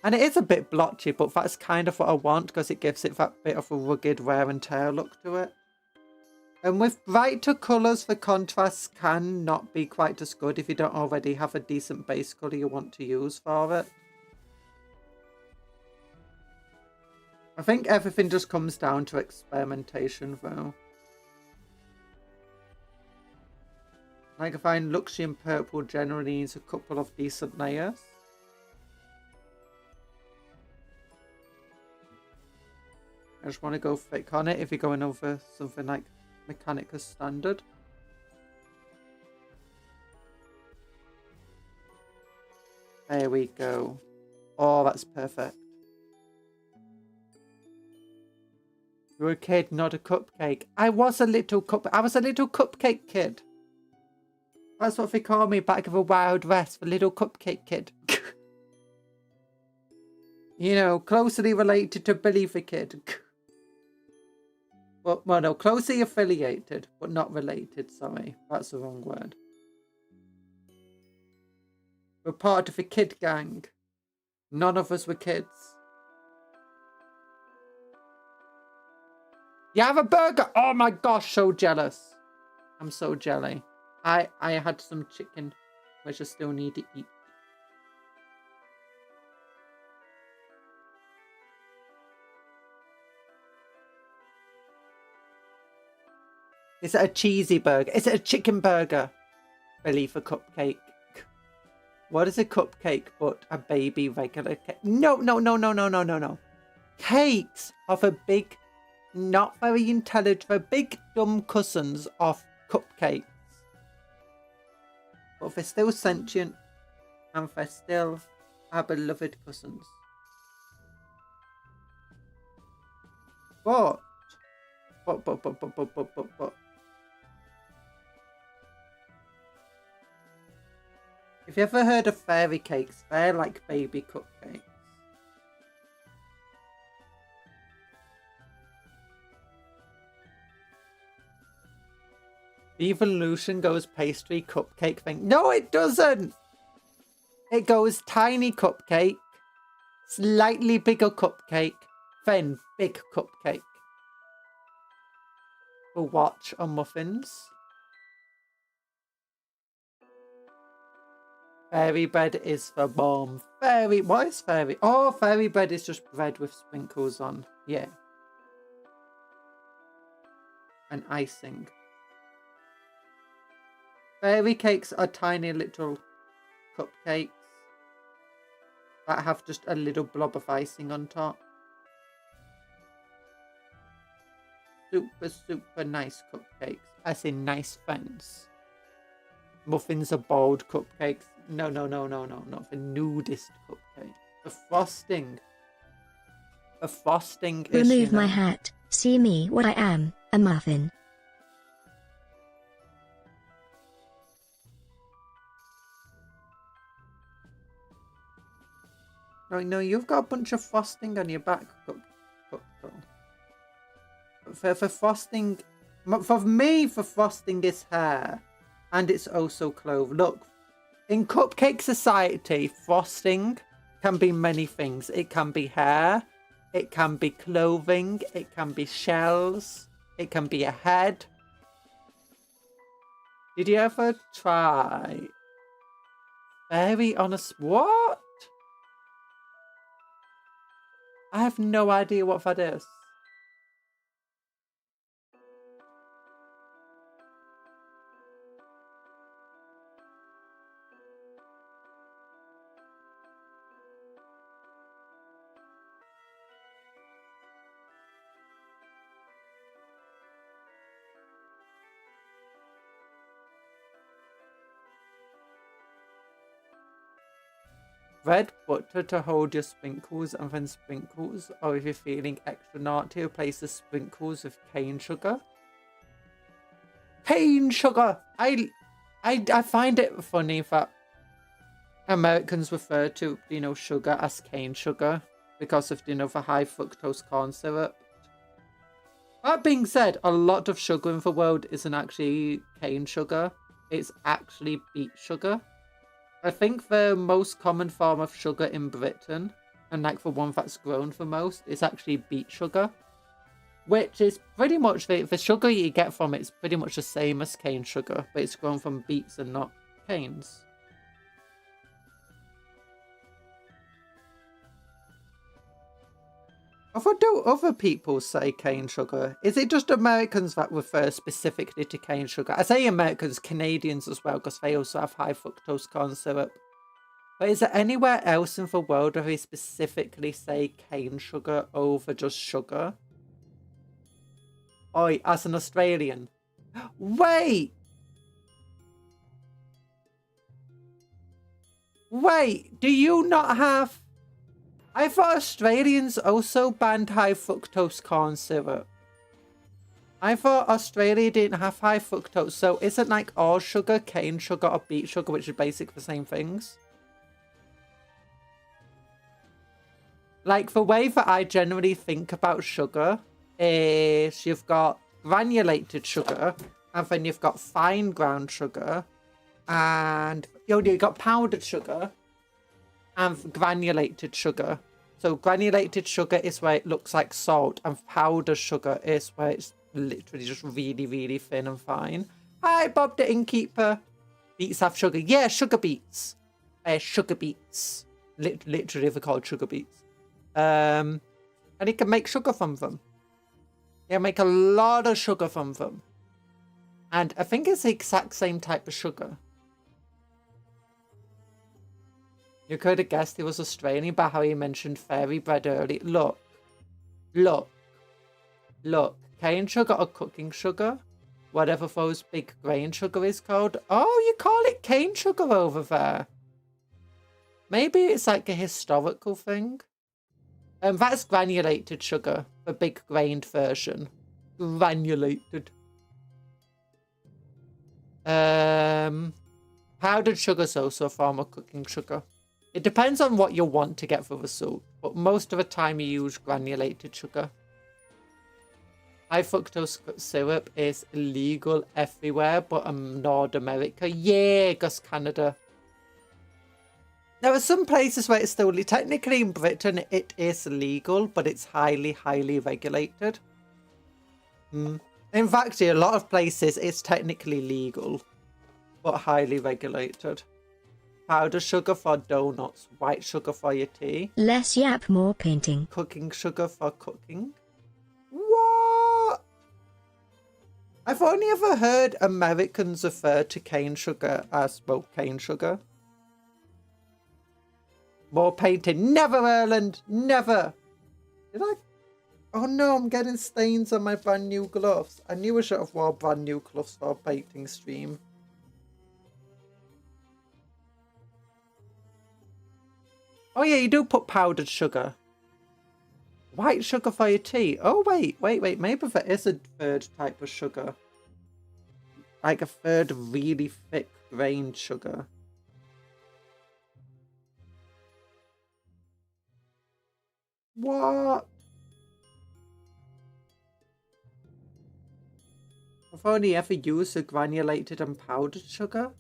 Speaker 1: And it is a bit blotchy, but that's kind of what I want because it gives it that bit of a rugged wear and tear look to it. And with brighter colours, the contrasts can not be quite as good if you don't already have a decent base colour you want to use for it. I think everything just comes down to experimentation though. Like I find Luxury and Purple generally needs a couple of decent layers. I just want to go thick on it if you're going over something like Mechanica Standard. There we go. Oh, that's perfect. You're a kid, not a cupcake. I was a little cupcake kid. That's what they call me back of a Wild West, the little cupcake kid. You know, closely related to Billy the Kid. Well, no, closely affiliated, but not related, sorry. That's the wrong word. We're part of a kid gang. None of us were kids. You have a burger! Oh my gosh, so jealous. I'm so jelly. I had some chicken, which I still need to eat. Is it a cheesy burger? Is it a chicken burger? Billy for cupcake. What is a cupcake but a baby regular cake? No. Cakes of a big, not very intelligent, the big dumb cousins of cupcakes. But they're still sentient and they're still our beloved cousins. But. Have you ever heard of fairy cakes? They're like baby cupcakes. The evolution goes pastry cupcake thing. No, it doesn't! It goes tiny cupcake, slightly bigger cupcake, then big cupcake. For watch on muffins. Fairy bread is the bomb. What is fairy? Oh, fairy bread is just bread with sprinkles on. Yeah. And icing. Fairy cakes are tiny little cupcakes that have just a little blob of icing on top. Super nice cupcakes. As in nice friends. Muffins are bold cupcakes. No, not the nudist cupcake. The frosting. The frosting is,
Speaker 2: Remove my hat. See me what I am, a muffin.
Speaker 1: No, you've got a bunch of frosting on your back, Cuptle. For frosting, for me, for frosting is hair. And it's also clove. Look, in cupcake society, frosting can be many things. It can be hair, it can be clothing, it can be shells, it can be a head. Did you ever try fairy on a... What? I have no idea what that is. Red butter to hold your sprinkles and then sprinkles, or if you're feeling extra naughty, replace the sprinkles with cane sugar. Cane sugar! I find it funny that Americans refer to, you know, sugar as cane sugar because of, you know, the high fructose corn syrup. That being said, a lot of sugar in the world isn't actually cane sugar. It's actually beet sugar. I think the most common form of sugar in Britain, and like the one that's grown the most, is actually beet sugar. Which is pretty much, the sugar you get from it is pretty much the same as cane sugar, but it's grown from beets and not canes. What do other people say cane sugar? Is it just Americans that refer specifically to cane sugar? I say Americans, Canadians as well, because they also have high fructose corn syrup. But is there anywhere else in the world where they specifically say cane sugar over just sugar? Oi, as an Australian. Wait! Wait, do you not have... I thought Australians also banned high fructose corn syrup. I thought Australia didn't have high fructose, so isn't like all sugar, cane sugar or beet sugar, which are basically the same things? Like, the way that I generally think about sugar is you've got granulated sugar, and then you've got fine ground sugar, and you've got powdered sugar, and granulated sugar. So granulated sugar is where it looks like salt, and powdered sugar is where it's literally just really, really thin and fine. Hi, Bob the Innkeeper. Beets have sugar. Yeah, sugar beets. Sugar beets. Literally, they're called sugar beets. And you can make sugar from them. You make a lot of sugar from them. And I think it's the exact same type of sugar. You could have guessed he was Australian by how he mentioned fairy bread earlier. Look. Look. Look. Cane sugar or cooking sugar? Whatever those big grain sugar is called. Oh, you call it cane sugar over there. Maybe it's like a historical thing. That's granulated sugar. The big grained version. Granulated. Powdered sugar is also a form of cooking sugar. It depends on what you want to get for the soup, but most of the time you use granulated sugar. High fructose syrup is illegal everywhere but in North America. Yeah, because Canada. There are some places where it's still, technically in Britain it is legal, but it's highly, highly regulated. In fact, in a lot of places it's technically legal, but highly regulated. Powder sugar for donuts, white sugar for your tea.
Speaker 2: Less yap, more painting.
Speaker 1: Cooking sugar for cooking. What? I've only ever heard Americans refer to cane sugar as smoked cane sugar. More painting. Never, Erland. Never. Did I? Oh no, I'm getting stains on my brand new gloves. I knew I should have worn brand new gloves for a painting stream. Oh yeah, you do put powdered sugar. White sugar for your tea. Oh wait. Maybe there is a third type of sugar. Like a third really thick grained sugar. What? I've only ever used a granulated and powdered sugar.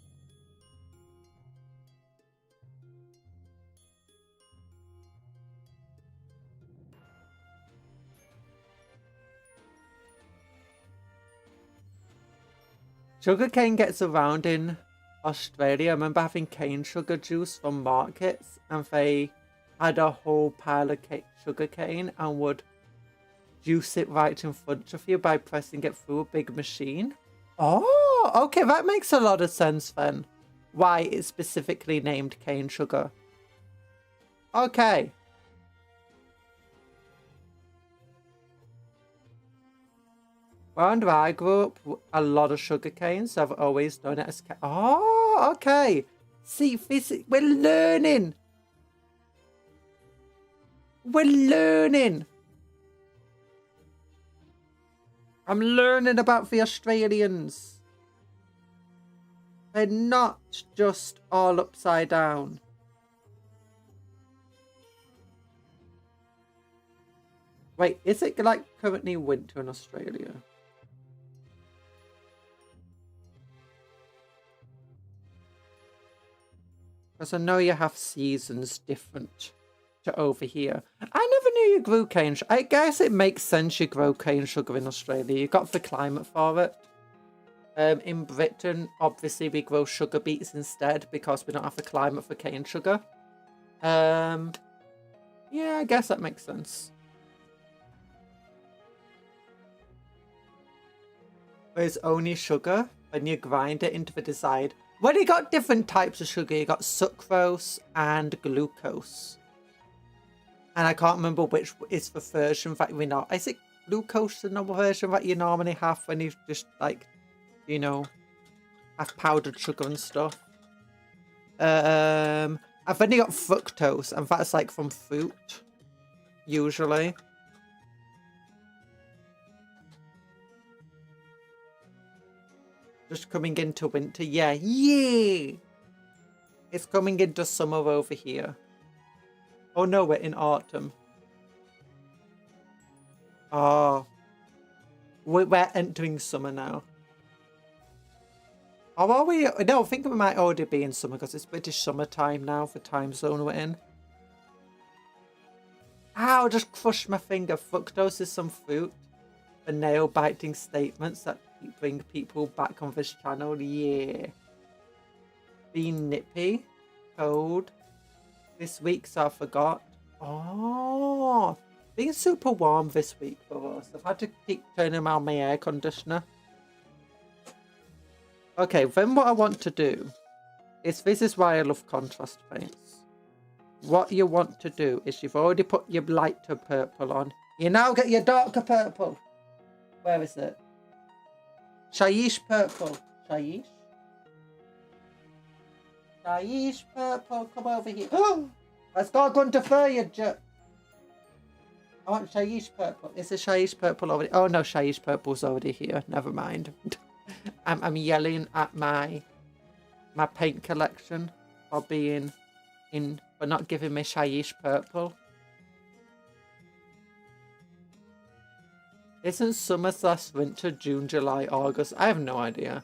Speaker 1: Sugarcane gets around in Australia. I remember having cane sugar juice from markets, and they had a whole pile of sugarcane and would juice it right in front of you by pressing it through a big machine. Oh, okay, that makes a lot of sense then. Why it's specifically named cane sugar. Okay. Around where I grew up, a lot of sugar cane, so I've always known it as cane. Oh, okay. See, we're learning. We're learning. I'm learning about the Australians. They're not just all upside down. Wait, is it like currently winter in Australia? Because I know you have seasons different to over here. I never knew you grew cane sugar. I guess it makes sense you grow cane sugar in Australia. You got the climate for it. In Britain, obviously, we grow sugar beets instead because we don't have the climate for cane sugar. Yeah, I guess that makes sense. There's only sugar when you grind it into the desired. Well, you got different types of sugar. You got sucrose and glucose. And I can't remember which is the version that we know. Is it glucose, the normal version that you normally have when you just, like, you know, have powdered sugar and stuff? I've only got fructose, and that's, like, from fruit, usually. Just coming into winter. Yeah. Yay! It's coming into summer over here. Oh no, we're in autumn. Oh. We're entering summer now. Or are we? No, I think we might already be in summer because it's British summertime now, the time zone we're in. Ow, just crushed my finger. Fructose is some fruit. The nail-biting statements that bring people back on this channel. Yeah. Being nippy. Cold. This week, so I forgot. Oh. Being super warm this week for us. I've had to keep turning on my air conditioner. Okay, then what I want to do is, this is why I love contrast paints. What you want to do is, you've already put your lighter purple on. You now get your darker purple. Where is it? Shaiish purple. Shaiish? Shaiish purple, come over here. Let's go gun to fur, you jerk. I want Shaiish purple. Is the Shaiish purple already? Oh no, Shaiish purple's already here. Never mind. I'm yelling at my paint collection for being for not giving me Shaiish purple. Isn't summer / winter June, July, August? I have no idea.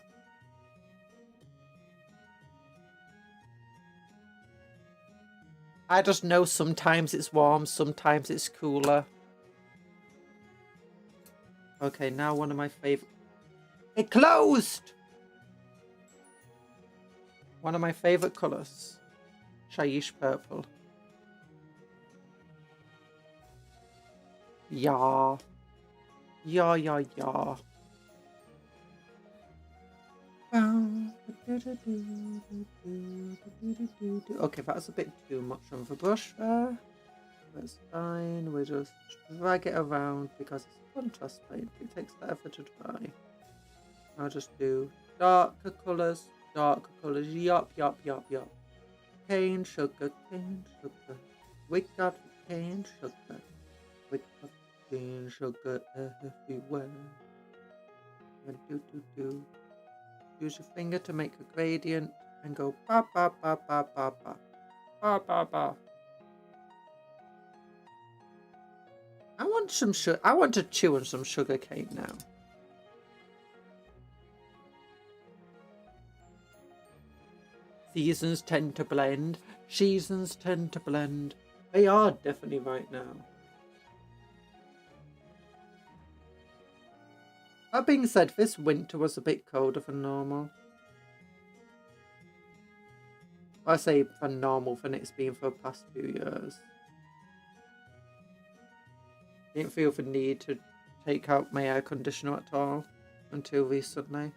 Speaker 1: I just know sometimes it's warm, sometimes it's cooler. Okay, now one of my favorite. It closed! One of my favorite colors. Shaiish purple. Yeah. Yeah, yeah, yeah. Okay, that's a bit too much on the brush there. That's fine. We'll just drag it around because it's a contrast paint. It takes forever to dry. I'll just do darker colours. Yup, yup, yup, yup. Cane sugar, cane sugar. We got cane sugar. We got cane sugar everywhere. And use your finger to make a gradient and go ba ba ba ba ba ba ba ba ba. I want some sugar. I want to chew on some sugar cane now. Seasons tend to blend. Seasons tend to blend. They are definitely right now. That being said, this winter was a bit colder than normal. I say than normal than it's been for the past few years. Didn't feel the need to take out my air conditioner at all until recently.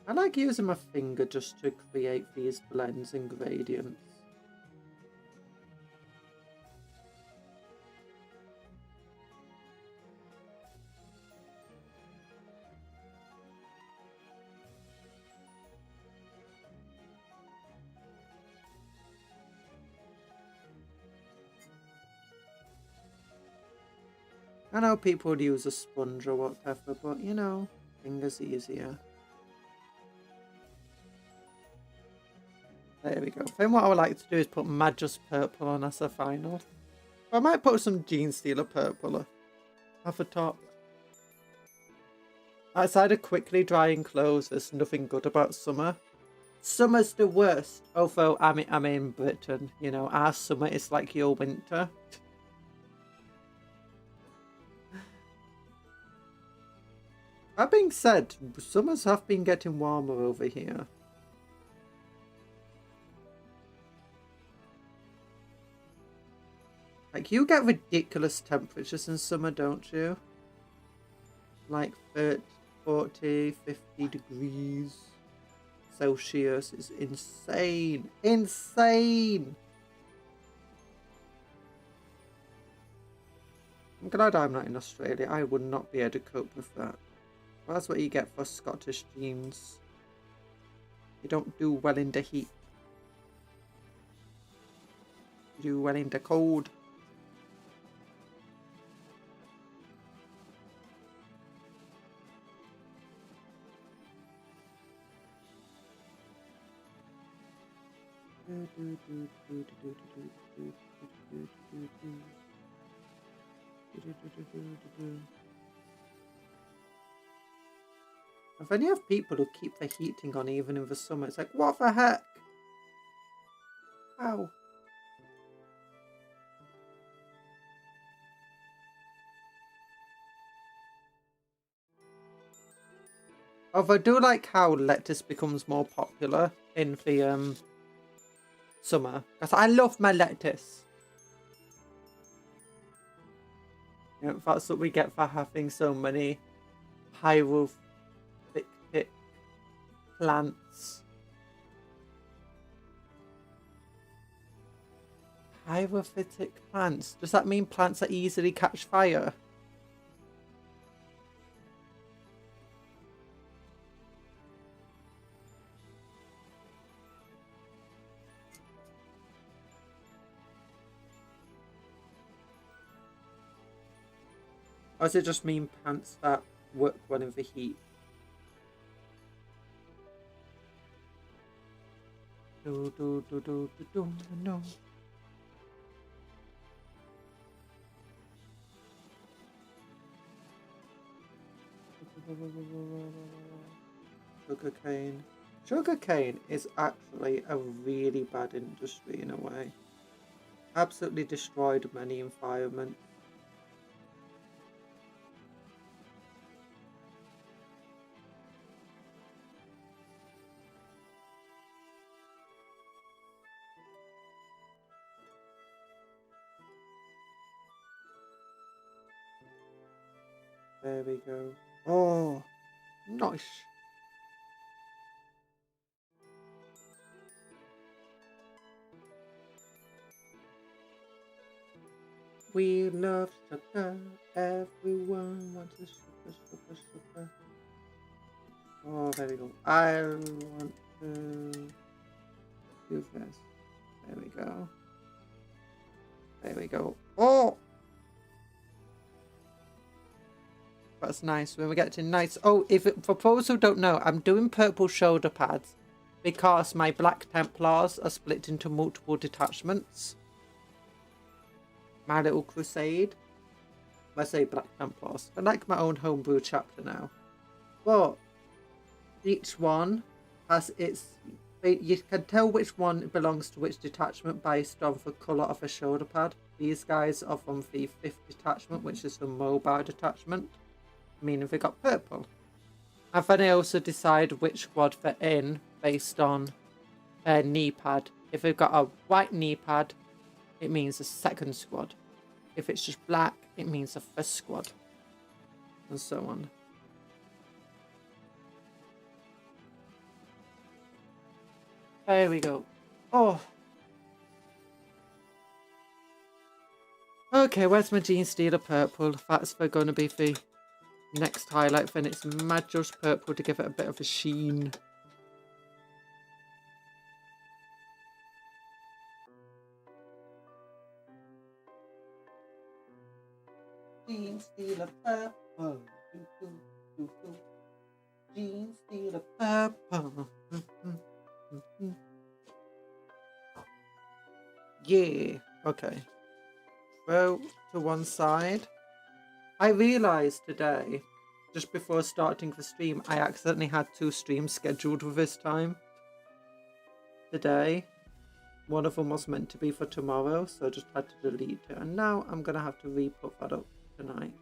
Speaker 1: I like using my finger just to create these blends and gradients. I know people would use a sponge or whatever, but you know, fingers easier. There we go. Then what I would like to do is put Magus Purple on as a final. I might put some Gene Stealer Purple off the top. Outside of quickly drying clothes, there's nothing good about summer. Summer's the worst, although I'm in Britain, you know, our summer is like your winter. That being said, summers have been getting warmer over here. Like, you get ridiculous temperatures in summer, don't you? Like 30, 40, 50 degrees Celsius is insane. Insane! I'm glad I'm not in Australia. I would not be able to cope with that. Well, that's what you get for Scottish genes. You don't do well in the heat. You do well in the cold. And then you have people who keep the heating on even in the summer. It's like, what the heck? Ow. Although I do like how lettuce becomes more popular in the summer. Because I love my lettuce. You know, that's what we get for having so many pyrophytic plants. Pyrophytic plants? Does that mean plants that easily catch fire? Or does it just mean plants that work well in the heat? No. Sugarcane. Sugarcane is actually a really bad industry in a way. Absolutely destroyed many environments. There we go. Oh, nice. We love sugar. Everyone wants a sugar. Oh, there we go. I want to do this. There we go. There we go. Oh! That's nice. When we get to nice... Oh, for those who don't know, I'm doing purple shoulder pads because my Black Templars are split into multiple detachments. My little crusade. I say Black Templars. I like my own homebrew chapter now. But each one has its... You can tell which one belongs to which detachment based on the colour of a shoulder pad. These guys are from the 5th detachment, which is the mobile detachment, meaning they got purple. And then I also decide which squad they're in based on their knee pad. If they've got a white knee pad, it means the 2nd squad. If it's just black, it means the 1st squad. And so on. There we go. Oh. Okay, where's my Gene Stealer Purple? That's going to be the next highlight. Then it's Magus Purple to give it a bit of a sheen. Jeans stealer purple. Jeans stealer purple. Yeah. Okay. Throw to one side. I realised today, just before starting the stream, I accidentally had 2 streams scheduled for this time. Today. One of them was meant to be for tomorrow, so I just had to delete it. And now I'm going to have to re-put that up tonight.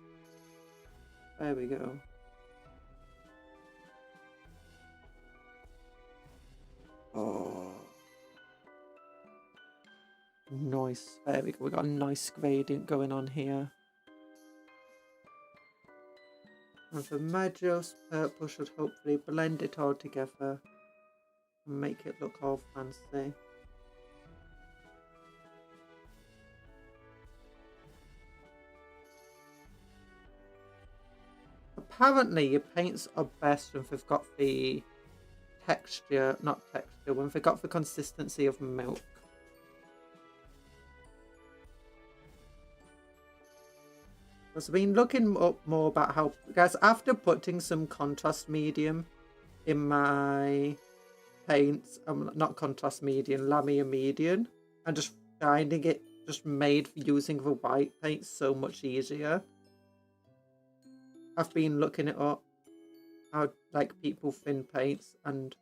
Speaker 1: There we go. Oh. Nice. There we go. We got a nice gradient going on here. And the Magos purple should hopefully blend it all together and make it look all fancy. Apparently your paints are best when they've got the texture, not texture, when they've got the consistency of milk. I've been looking up more about how, guys, after putting some contrast medium in my paints, not contrast medium, Lamia medium, and just finding it just made using the white paint so much easier. I've been looking it up, how like people thin paints and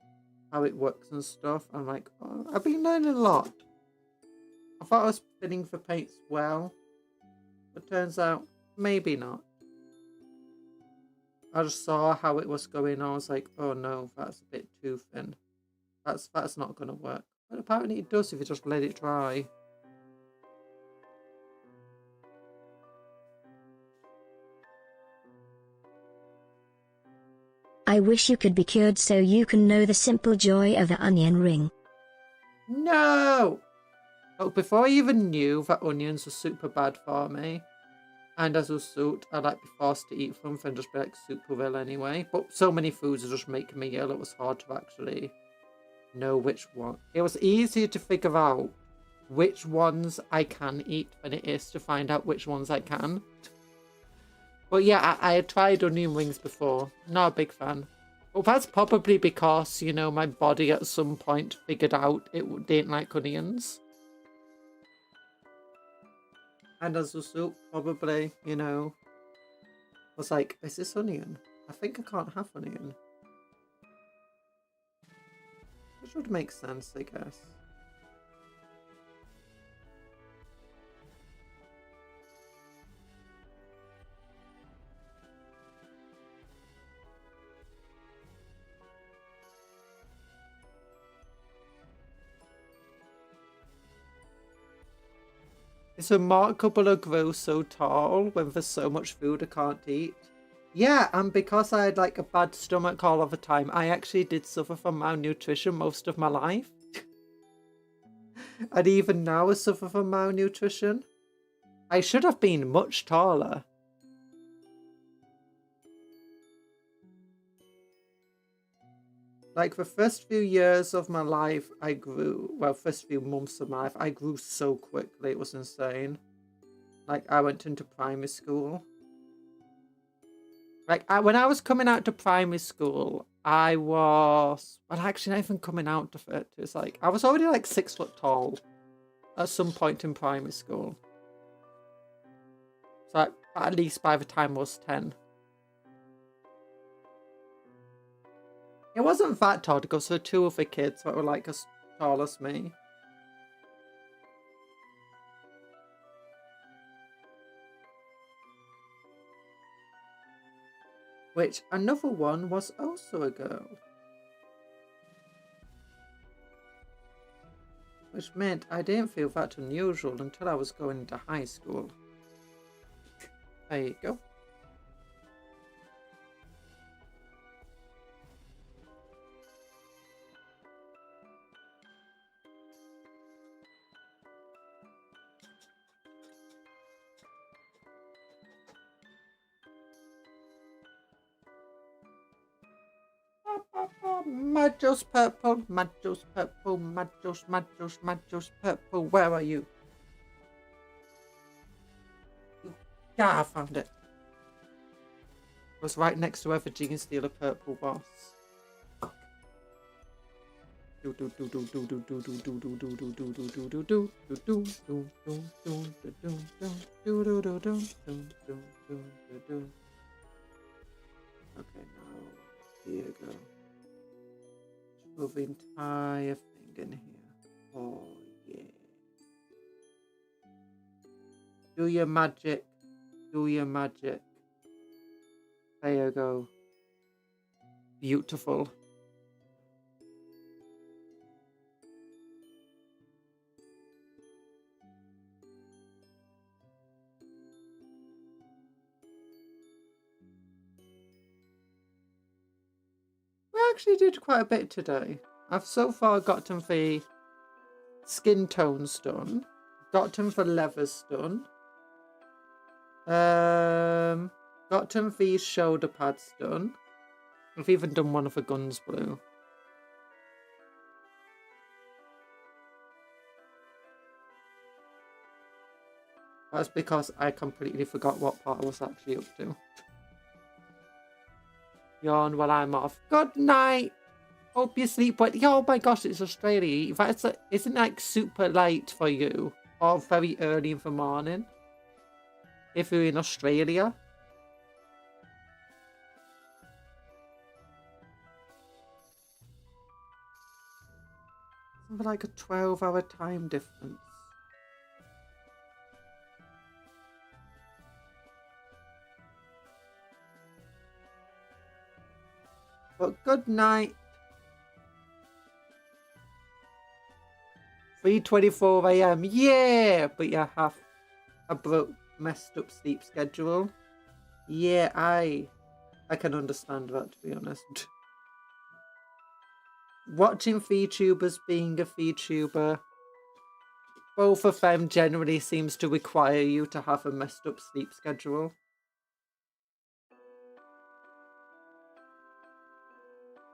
Speaker 1: how it works and stuff. I'm like, oh, I've been learning a lot. I thought I was thinning the paints well, but turns out maybe not. I just saw how it was going. I was like, oh no, that's a bit too thin. That's not gonna work. But apparently it does if you just let it dry.
Speaker 2: I wish you could be cured so you can know the simple joy of the onion ring.
Speaker 1: No! Oh, before I even knew that onions were super bad for me, and as a result, I'd like be forced to eat them and just be like super ill anyway. But so many foods are just making me ill, it was hard to actually know which one. It was easier to figure out which ones I can eat than it is to find out which ones I can. But yeah, I had tried onion rings before. Not a big fan. Well, that's probably because, you know, my body at some point figured out it didn't like onions. And as a result, probably, you know, was like, is this onion? I think I can't have onion. Which would make sense, I guess. It's remarkable to grow so tall when there's so much food I can't eat. Yeah, and because I had like a bad stomach all of the time, I actually did suffer from malnutrition most of my life. And even now I suffer from malnutrition. I should have been much taller. Like the first few years of my life, I grew, well, first few months of my life, I grew so quickly, it was insane. Like I went into primary school. Like when I was coming out to primary school, I was, well, actually not even coming out of it. It's like, I was already like 6 foot tall at some point in primary school. So at least by the time I was 10. It wasn't that tall because there were 2 other kids that were like as tall as me. Which another one was also a girl. Which meant I didn't feel that unusual until I was going to high school. There you go. Magos purple, Magos purple, Magos purple, where are you? Yeah, I found it. It was right next to where Virginia steal a purple boss. Okay, now here you go. Move the entire thing in here. Oh yeah. Do your magic. Do your magic. There you go. Beautiful. We actually did quite a bit today. I've so far gotten the skin tones done. Gotten the leathers done. Gotten these shoulder pads done. I've even done one of the guns blue. That's because I completely forgot what part I was actually up to. Yawn while I'm off. Good night. Hope you sleep well. Oh my gosh, it's Australia. That's isn't like super late for you, or very early in the morning if you're in Australia. Something like a 12-hour time difference. But good night. 3:24 a.m. Yeah, but you have a messed up sleep schedule. Yeah, I can understand that, to be honest. Watching VTubers being a VTuber, both of them generally seems to require you to have a messed up sleep schedule.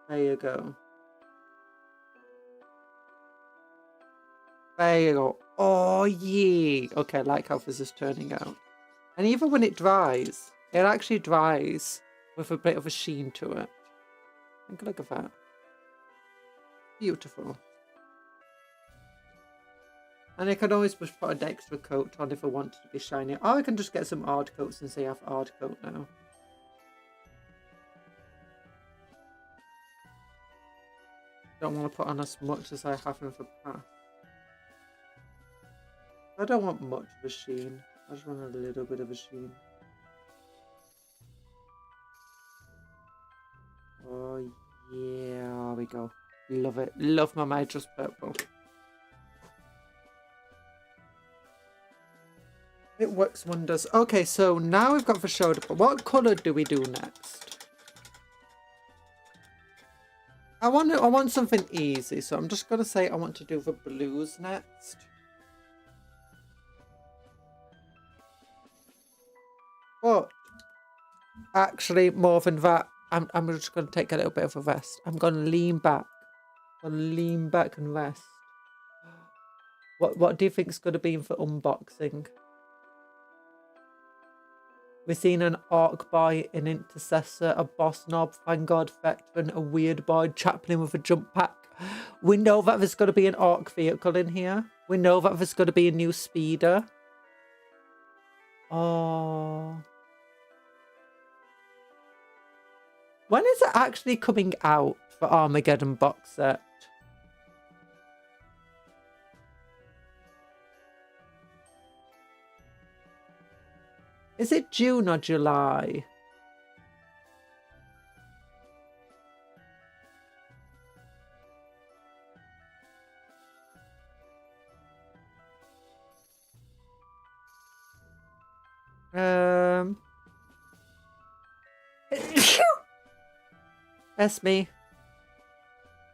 Speaker 1: There you go. There you go. Oh, yeah. Okay, I like how this is turning out. And even when it dries, it actually dries with a bit of a sheen to it. Take a look at that. Beautiful. And I can always just put an extra coat on if I want it to be shiny. Or I can just get some hard coats and say I have hard coat now. Don't want to put on as much as I have in the past. I don't want much of a sheen. I just want a little bit of a sheen. Oh yeah, there we go. Love it. Love my Midra's purple. It works wonders. Okay, so now we've got the shoulder. What colour do we do next? I want something easy, so I'm just gonna say I want to do the blues next. But actually, more than that, I'm just gonna take a little bit of a rest. I'm gonna lean back. I'm gonna lean back and rest. What do you think is gonna be for unboxing? We've seen an Orc boy, an Intercessor, a Boss Knob, Vanguard Veteran, a Weird Boy, Chaplain with a Jump Pack. We know that there's going to be an Orc vehicle in here. We know that there's going to be a new Speeder. Oh. When is it actually coming out for Armageddon box set? Is it June or July? That's me.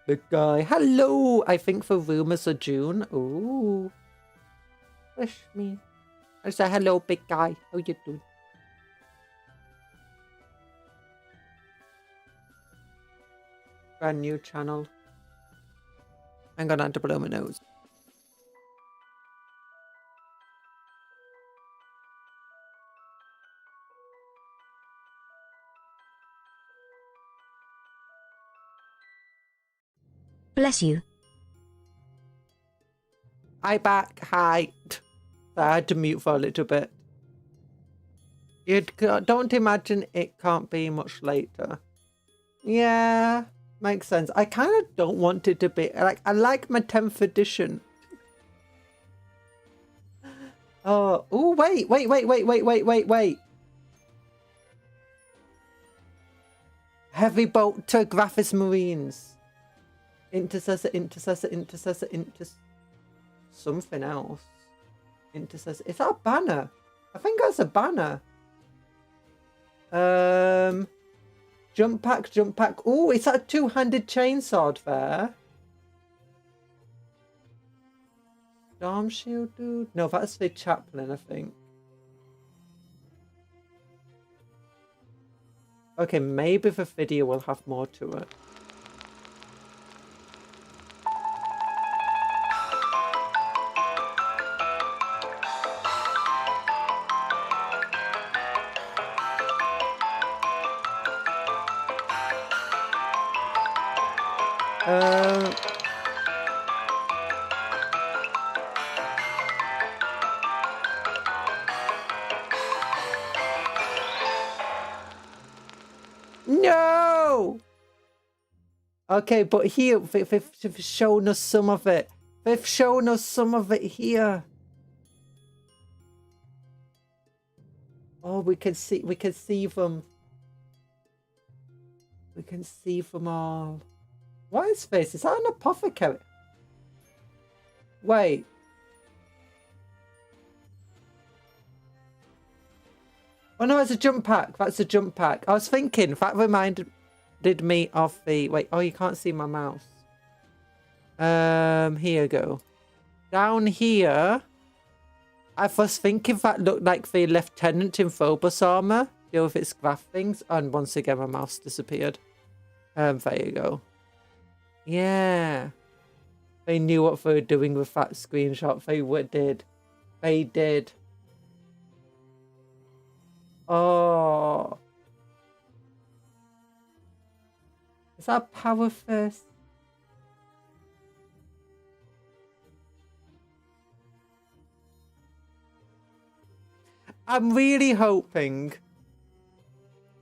Speaker 1: Big guy. Hello! I think the rumors are June. Ooh. Wish me. I say hello, big guy. How you doing? Brand new channel. I'm gonna have to blow my nose.
Speaker 2: Bless you.
Speaker 1: Hi back, hi. I had to mute for a little bit. Don't imagine it can't be much later. Yeah, makes sense. I kind of don't want it to be like, I like my 10th edition. Oh, wait. Heavy bolt to Graphis Marines. Intercessor, something else. Intercessor. Is that a banner? I think that's a banner. Jump pack. Oh, is that a two-handed chainsaw there? Storm shield, dude. No, that's the chaplain, I think. Okay, maybe the video will have more to it. No! Okay, but here, they've shown us some of it. They've shown us some of it here. Oh, we can see them. We can see them all. What is this? Is that an apothecary? Wait. Oh no, it's a jump pack. That's a jump pack. I was thinking, that reminded me of the... Wait, oh, you can't see my mouse. Here you go. Down here, I was thinking that looked like the lieutenant in Phobos armor. Deal with its graph things. And once again, my mouse disappeared. There you go. Yeah. They knew what they were doing with that screenshot. They did. Oh. Is that power fist? I'm really hoping.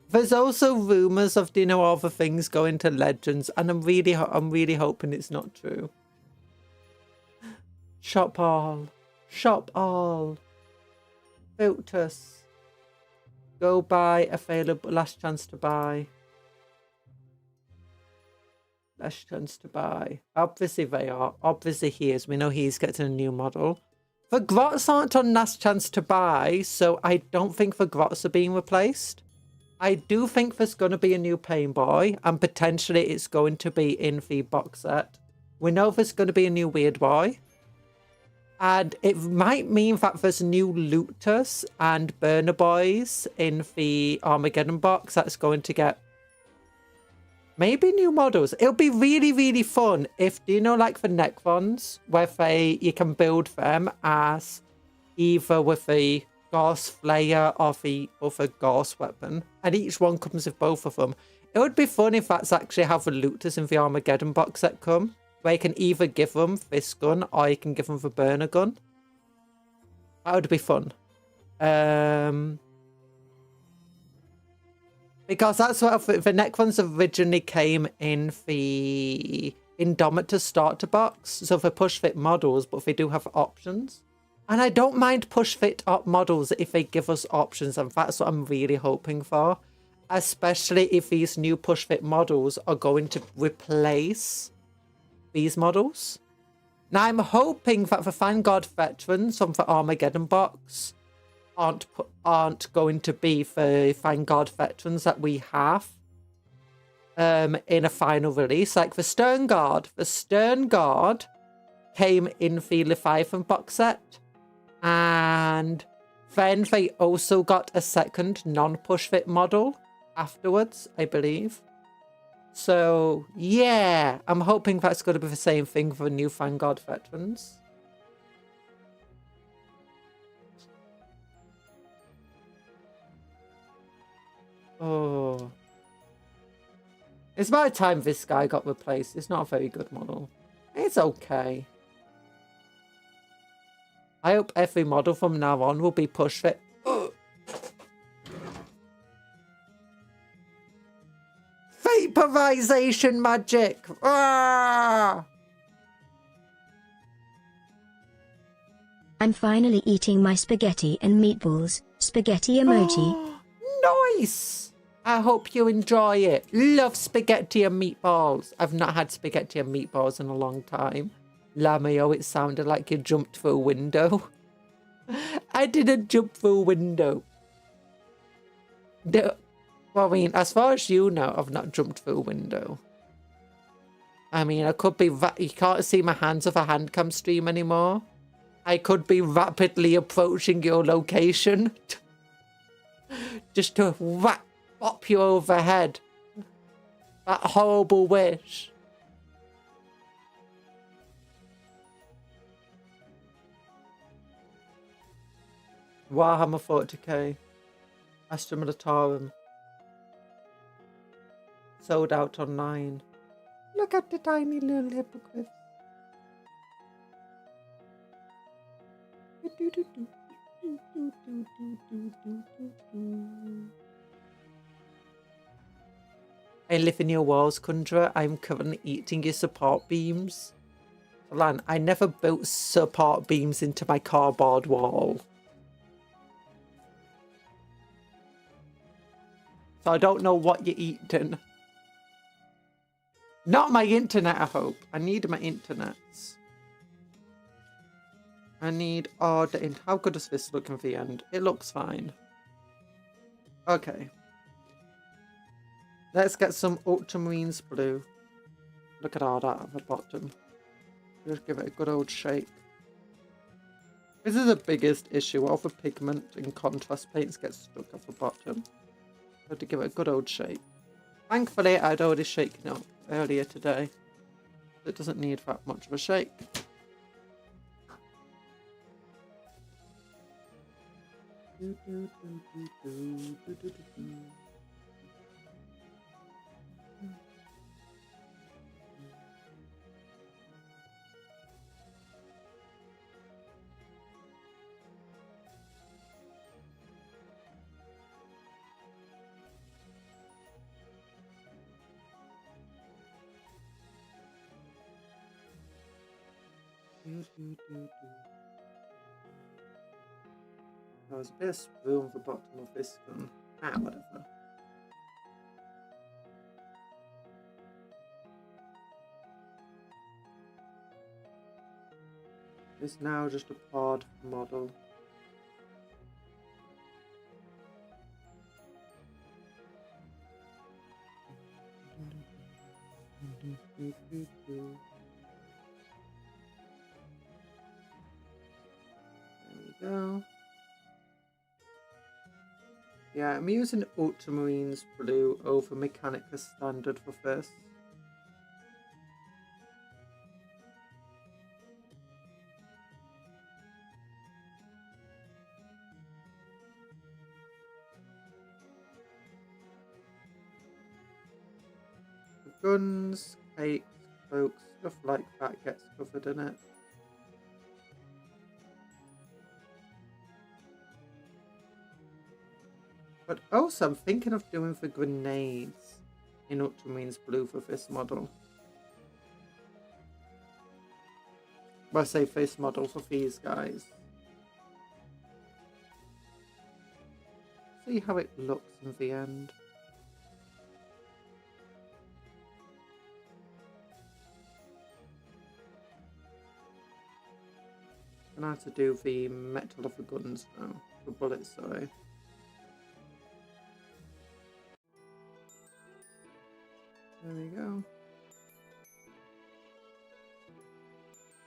Speaker 1: There's also rumors of, you know, other things going to Legends, and I'm really hoping it's not true. Shop all. Filters. Go buy, available, last chance to buy. Last chance to buy. Obviously they are. Obviously he is. We know he's getting a new model. The grots aren't on last chance to buy, so I don't think the grots are being replaced. I do think there's going to be a new Pain Boy, and potentially it's going to be in the box set. We know there's going to be a new Weird Boy. And it might mean that there's new Looters and Burner Boys in the Armageddon box that's going to get maybe new models. It'll be really, really fun if, do you know, like the Necrons, where you can build them as either with the Gauss Flayer or the other Gauss weapon, and each one comes with both of them. It would be fun if that's actually how the Looters in the Armageddon box set come. Where you can either give them this gun or you can give them the burner gun. That would be fun. Because that's what the Necrons originally came in the Indomitor starter box. So they push fit models, but they do have options. And I don't mind push fit up models if they give us options. And that's what I'm really hoping for. Especially if these new push fit models are going to replace these models. Now I'm hoping that the Vanguard veterans from the Armageddon box aren't going to be the Vanguard veterans that we have in a final release. Like the Stern Guard. The Stern Guard came in the Leviathan box set, and then they also got a second non-push fit model afterwards, I believe. So, yeah, I'm hoping that's going to be the same thing for new Vanguard veterans. Oh. It's about time this guy got replaced. It's not a very good model. It's okay. I hope every model from now on will be pushed fit. Vaporization magic! Ah!
Speaker 2: I'm finally eating my spaghetti and meatballs. Spaghetti emoji.
Speaker 1: Nice! I hope you enjoy it. Love spaghetti and meatballs. I've not had spaghetti and meatballs in a long time. Lamio, it sounded like you jumped through a window. I didn't jump through a window. No. Well, I mean, as far as you know, I've not jumped through a window. I mean, I could be... You can't see my hands of a handcam stream anymore. I could be rapidly approaching your location. Just to bop you overhead. That horrible wish. Warhammer 40k. Astra Militarum. Sold out online. Look at the tiny little hippogriff. I live in your walls, Kundra. I'm currently eating your support beams. Lan, I never built support beams into my cardboard wall. So I don't know what you're eating. Not my internet, I hope. I need my internets. I need order in. How good does this look in the end? It looks fine. Okay. Let's get some ultramarines blue. Look at all that at the bottom. Just give it a good old shake. This is the biggest issue. All the pigment and contrast paints get stuck at the bottom. I have to give it a good old shake. Thankfully, I'd already shaken it up earlier today. It doesn't need that much of a shake. There's a bit of spoon at the bottom of this gun. Ah, whatever. It's now just a pod model. There we go. Yeah, I'm using Ultramarines Blue over Mechanica Standard for this. The guns, cakes, cloaks, stuff like that gets covered in it. But also, I'm thinking of doing the grenades in Ultramarines Blue for this model. Well, I say this model for these guys. See how it looks in the end. I'm gonna have to do the metal of the guns now. The bullets, sorry. There we go.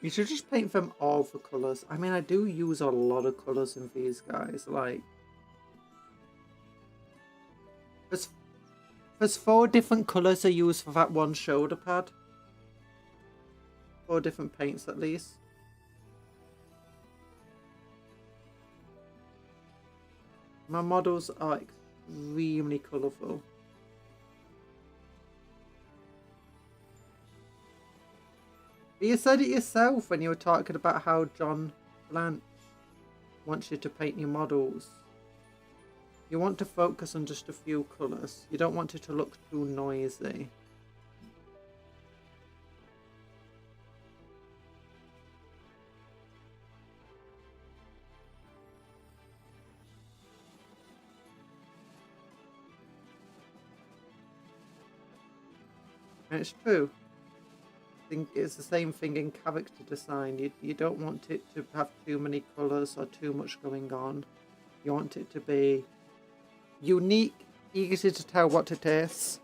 Speaker 1: You should just paint them all the colours. I mean, I do use a lot of colours in these guys. Like, there's 4 different colours I use for that one shoulder pad. 4 different paints at least. My models are extremely colourful. But you said it yourself when you were talking about how John Blanche wants you to paint your models. You want to focus on just a few colours. You don't want it to look too noisy. And it's true. I think it's the same thing in character design. You don't want it to have too many colours or too much going on. You want it to be unique, easy to tell what it is,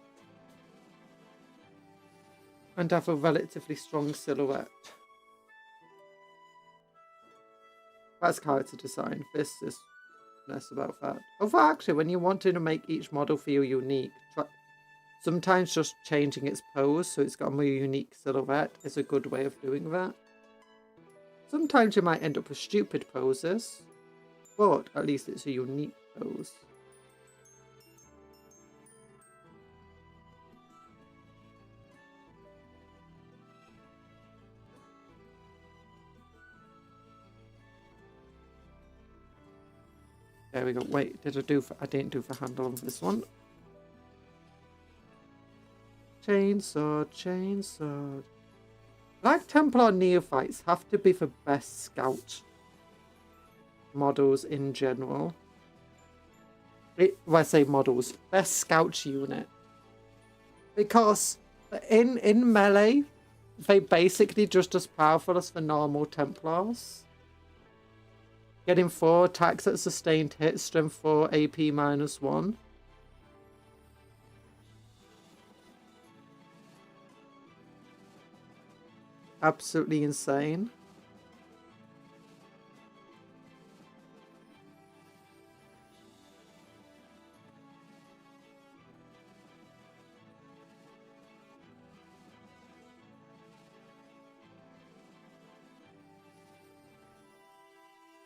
Speaker 1: and have a relatively strong silhouette. That's character design. This is less about that. Although actually, when you're wanting to make each model feel unique, sometimes just changing its pose so it's got a more unique silhouette is a good way of doing that. Sometimes you might end up with stupid poses, but at least it's a unique pose. There we go. Wait, I didn't do the handle on this one. Chainsaw, chainsaw. Black Templar Neophytes have to be the best scout models in general. When I say models, best scout unit. Because in melee, they basically just as powerful as the normal Templars. Getting 4 attacks at sustained hit, strength 4, AP -1. Absolutely insane.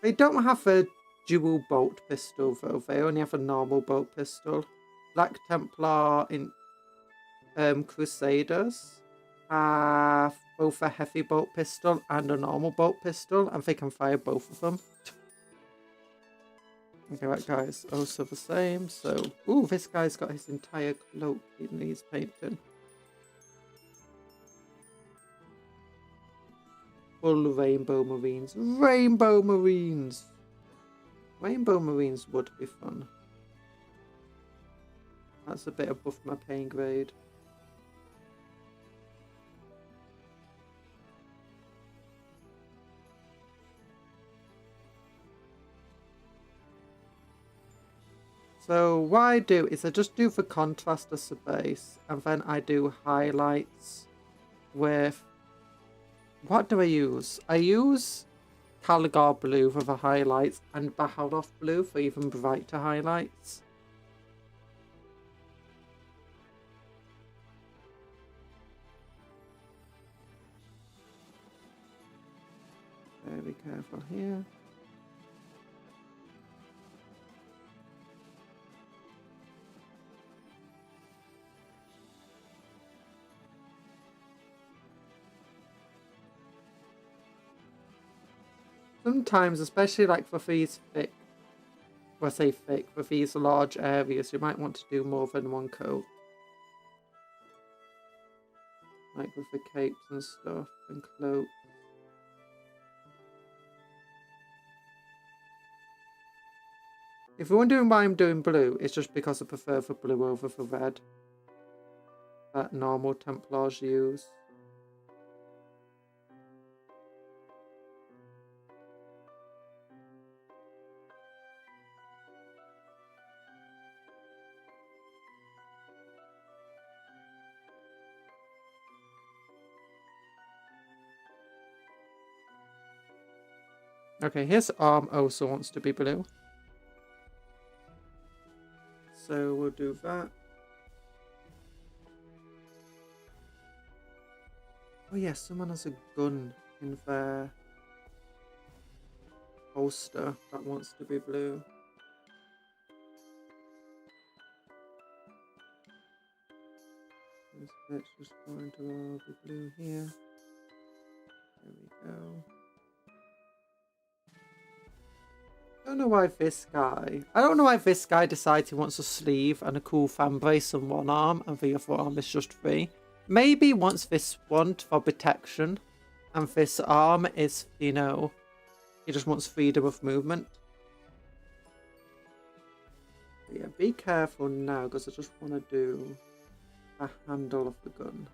Speaker 1: They don't have a dual bolt pistol though, they only have a normal bolt pistol. Black Templar in Crusaders have both a heavy bolt pistol and a normal bolt pistol, and they can fire both of them. Okay, that guy's also the same. So, ooh, this guy's got his entire cloak he needs painting. Full Rainbow Marines. Rainbow Marines! Rainbow Marines would be fun. That's a bit above my paying grade. So what I do is I just do the contrast as the base, and then I do highlights with... What do I use? I use Caligar Blue for the highlights and Baharoff Blue for even brighter highlights. Very careful here. Sometimes, especially like for these thick, well, I say thick, for these large areas, you might want to do more than one coat. Like with the capes and stuff, and cloaks. If you're wondering why I'm doing blue, it's just because I prefer the blue over the red that normal Templars use. Okay, his arm also wants to be blue. So we'll do that. Oh yeah, someone has a gun in their holster that wants to be blue. Let's just going to all be blue here. There we go. I don't know why this guy decides he wants a sleeve and a cool fan brace on one arm and the other arm is just free. Maybe he wants this one for protection and this arm is, you know, he just wants freedom of movement. But yeah, be careful now because I just want to do a handle of the gun.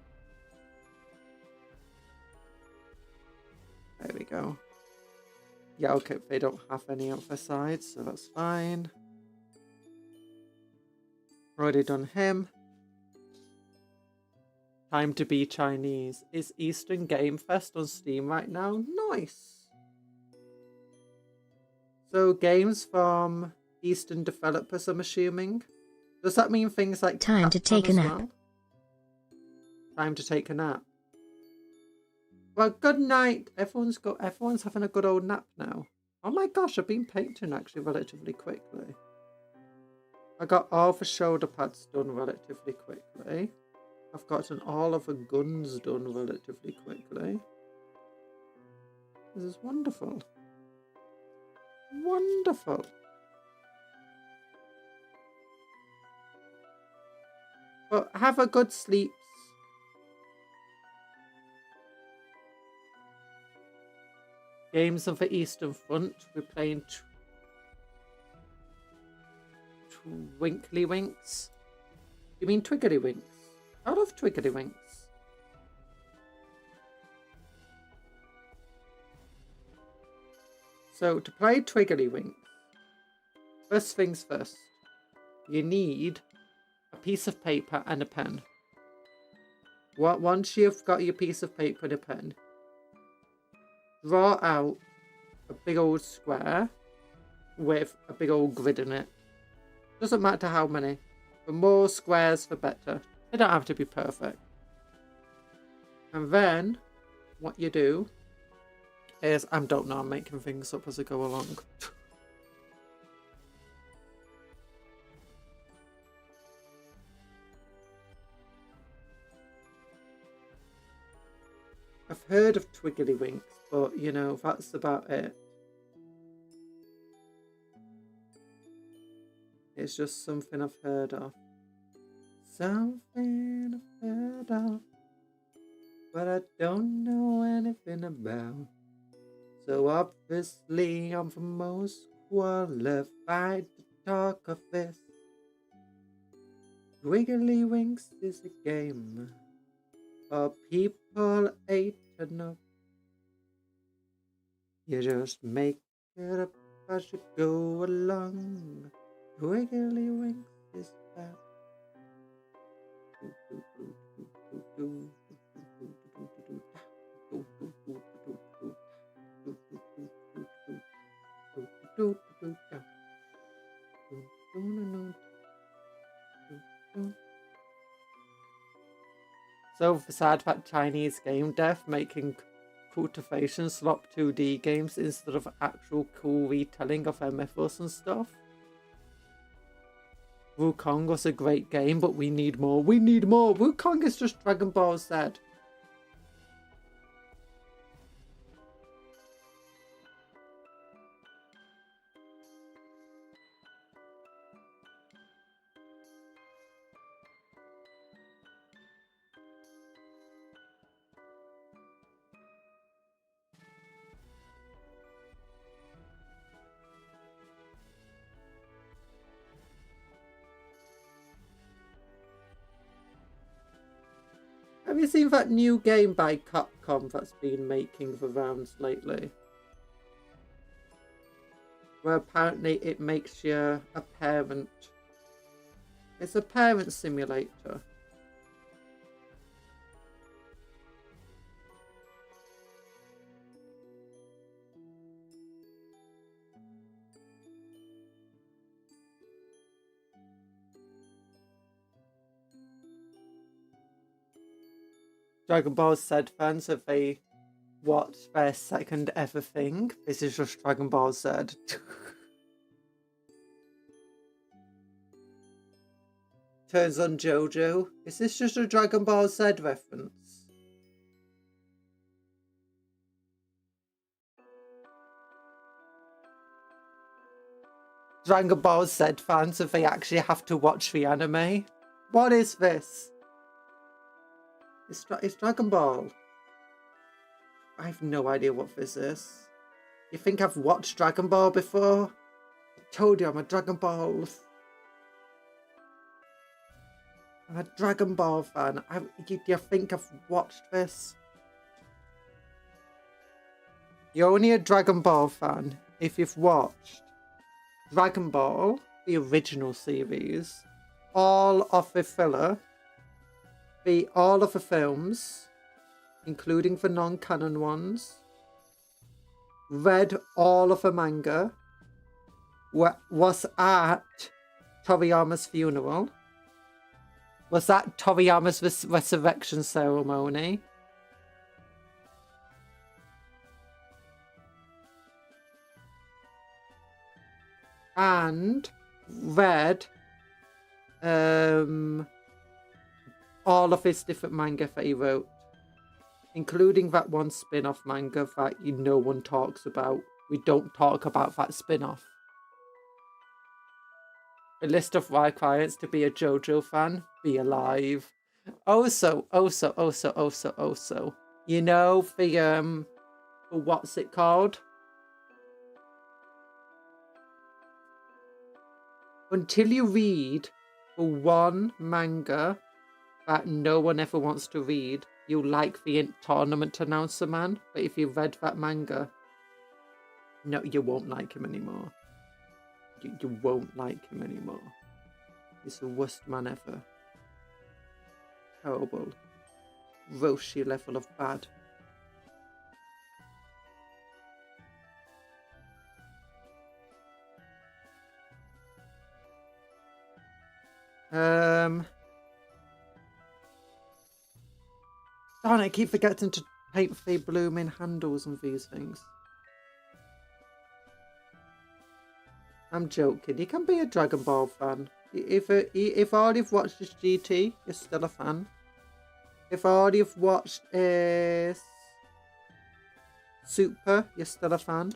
Speaker 1: There we go. Yeah, okay, they don't have any other sides, so that's fine. Already done him. Time to be Chinese. Is Eastern Game Fest on Steam right now? Nice! So, games from Eastern developers, I'm assuming? Does that mean things like
Speaker 2: Time to take a nap.
Speaker 1: Well? Time to take a nap. Well, good night. Everyone's having a good old nap now. Oh my gosh, I've been painting actually relatively quickly. I got all the shoulder pads done relatively quickly. I've gotten all of the guns done relatively quickly. This is wonderful. Wonderful. But have a good sleep. Games of the Eastern Front. We're playing Twinkly Winks. You mean Twiggly Winks? I love Twiggly Winks. So to play Twiggly Winks, first things first, you need a piece of paper and a pen. Once you've got your piece of paper and a pen, draw out a big old square with a big old grid in it. Doesn't matter how many. The more squares, the better. They don't have to be perfect. And then, what you do is, I don't know, I'm making things up as I go along. I've heard of Twiggly Winks, but you know, that's about it. It's just something I've heard of. Something I've heard of, but I don't know anything about. So obviously I'm the most qualified to talk of this. Twiggly Winks is a game for people 8 and up. You just make it up as you go along. Twiggly Winks is that. So the sad fact, Chinese game dev making cultivation slop 2D games instead of actual cool retelling of their mythos and stuff. Wukong was a great game, but we need more. We need more. Wukong is just Dragon Ball Z. Have you seen that new game by Capcom that's been making the rounds lately? Where apparently it makes you a parent. It's a parent simulator. Dragon Ball Z fans, if they watched their second ever thing, this is just Dragon Ball Z. Turns on JoJo. Is this just a Dragon Ball Z reference? Dragon Ball Z fans if they actually have to watch the anime. What is this? It's Dragon Ball. I have no idea what this is. You think I've watched Dragon Ball before? I told you I'm a Dragon Ball. I'm a Dragon Ball fan. Do you think I've watched this? You're only a Dragon Ball fan if you've watched Dragon Ball, the original series, all of the filler, all of the films, including the non-canon ones, read all of the manga, was at Toriyama's funeral, was at Toriyama's resurrection ceremony, and read all of his different manga that he wrote, including that one spin-off manga that no one talks about. We don't talk about that spin-off. A list of requirements to be a JoJo fan: be alive. Also, you know the what's it called? Until you read the one manga that no one ever wants to read, you like the tournament announcer man. But if you read that manga, no, you won't like him anymore. You won't like him anymore. He's the worst man ever. Terrible. Roshi level of bad. Darn, I keep forgetting to paint the blooming handles on these things. I'm joking. You can be a Dragon Ball fan. If all you've watched is GT, you're still a fan. If all you've watched is Super, you're still a fan.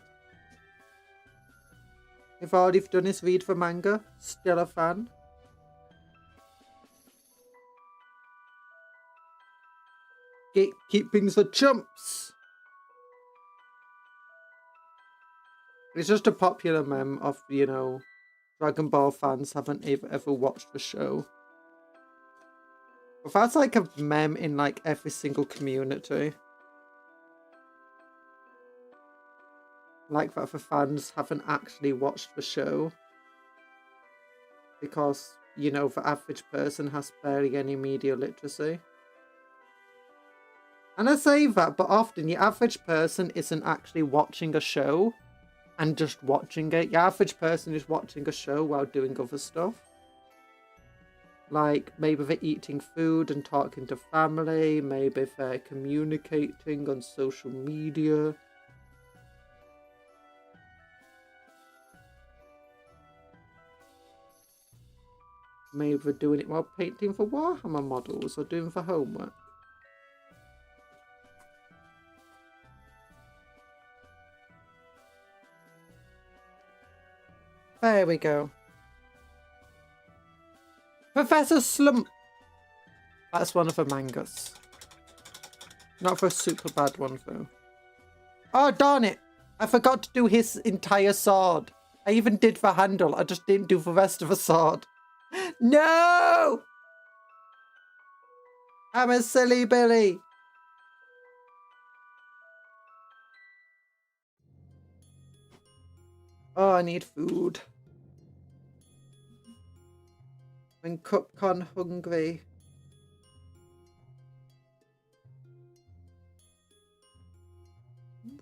Speaker 1: If all you've done is read the manga, still a fan. Gatekeeping's for chumps. It's just a popular meme of, Dragon Ball fans haven't ever watched the show. But that's like a meme in like every single community. Like that the fans haven't actually watched the show. Because, the average person has barely any media literacy. And I say that, but often the average person isn't actually watching a show and just watching it. The average person is watching a show while doing other stuff. Like, maybe they're eating food and talking to family. Maybe they're communicating on social media. Maybe they're doing it while painting for Warhammer models or doing for homework. There we go. Professor Slump. That's one of the mangas. Not for a super bad one, though. Oh, darn it. I forgot to do his entire sword. I even did the handle. I just didn't do the rest of the sword. No! I'm a silly Billy. Oh, I need food. When Cupcon hungry.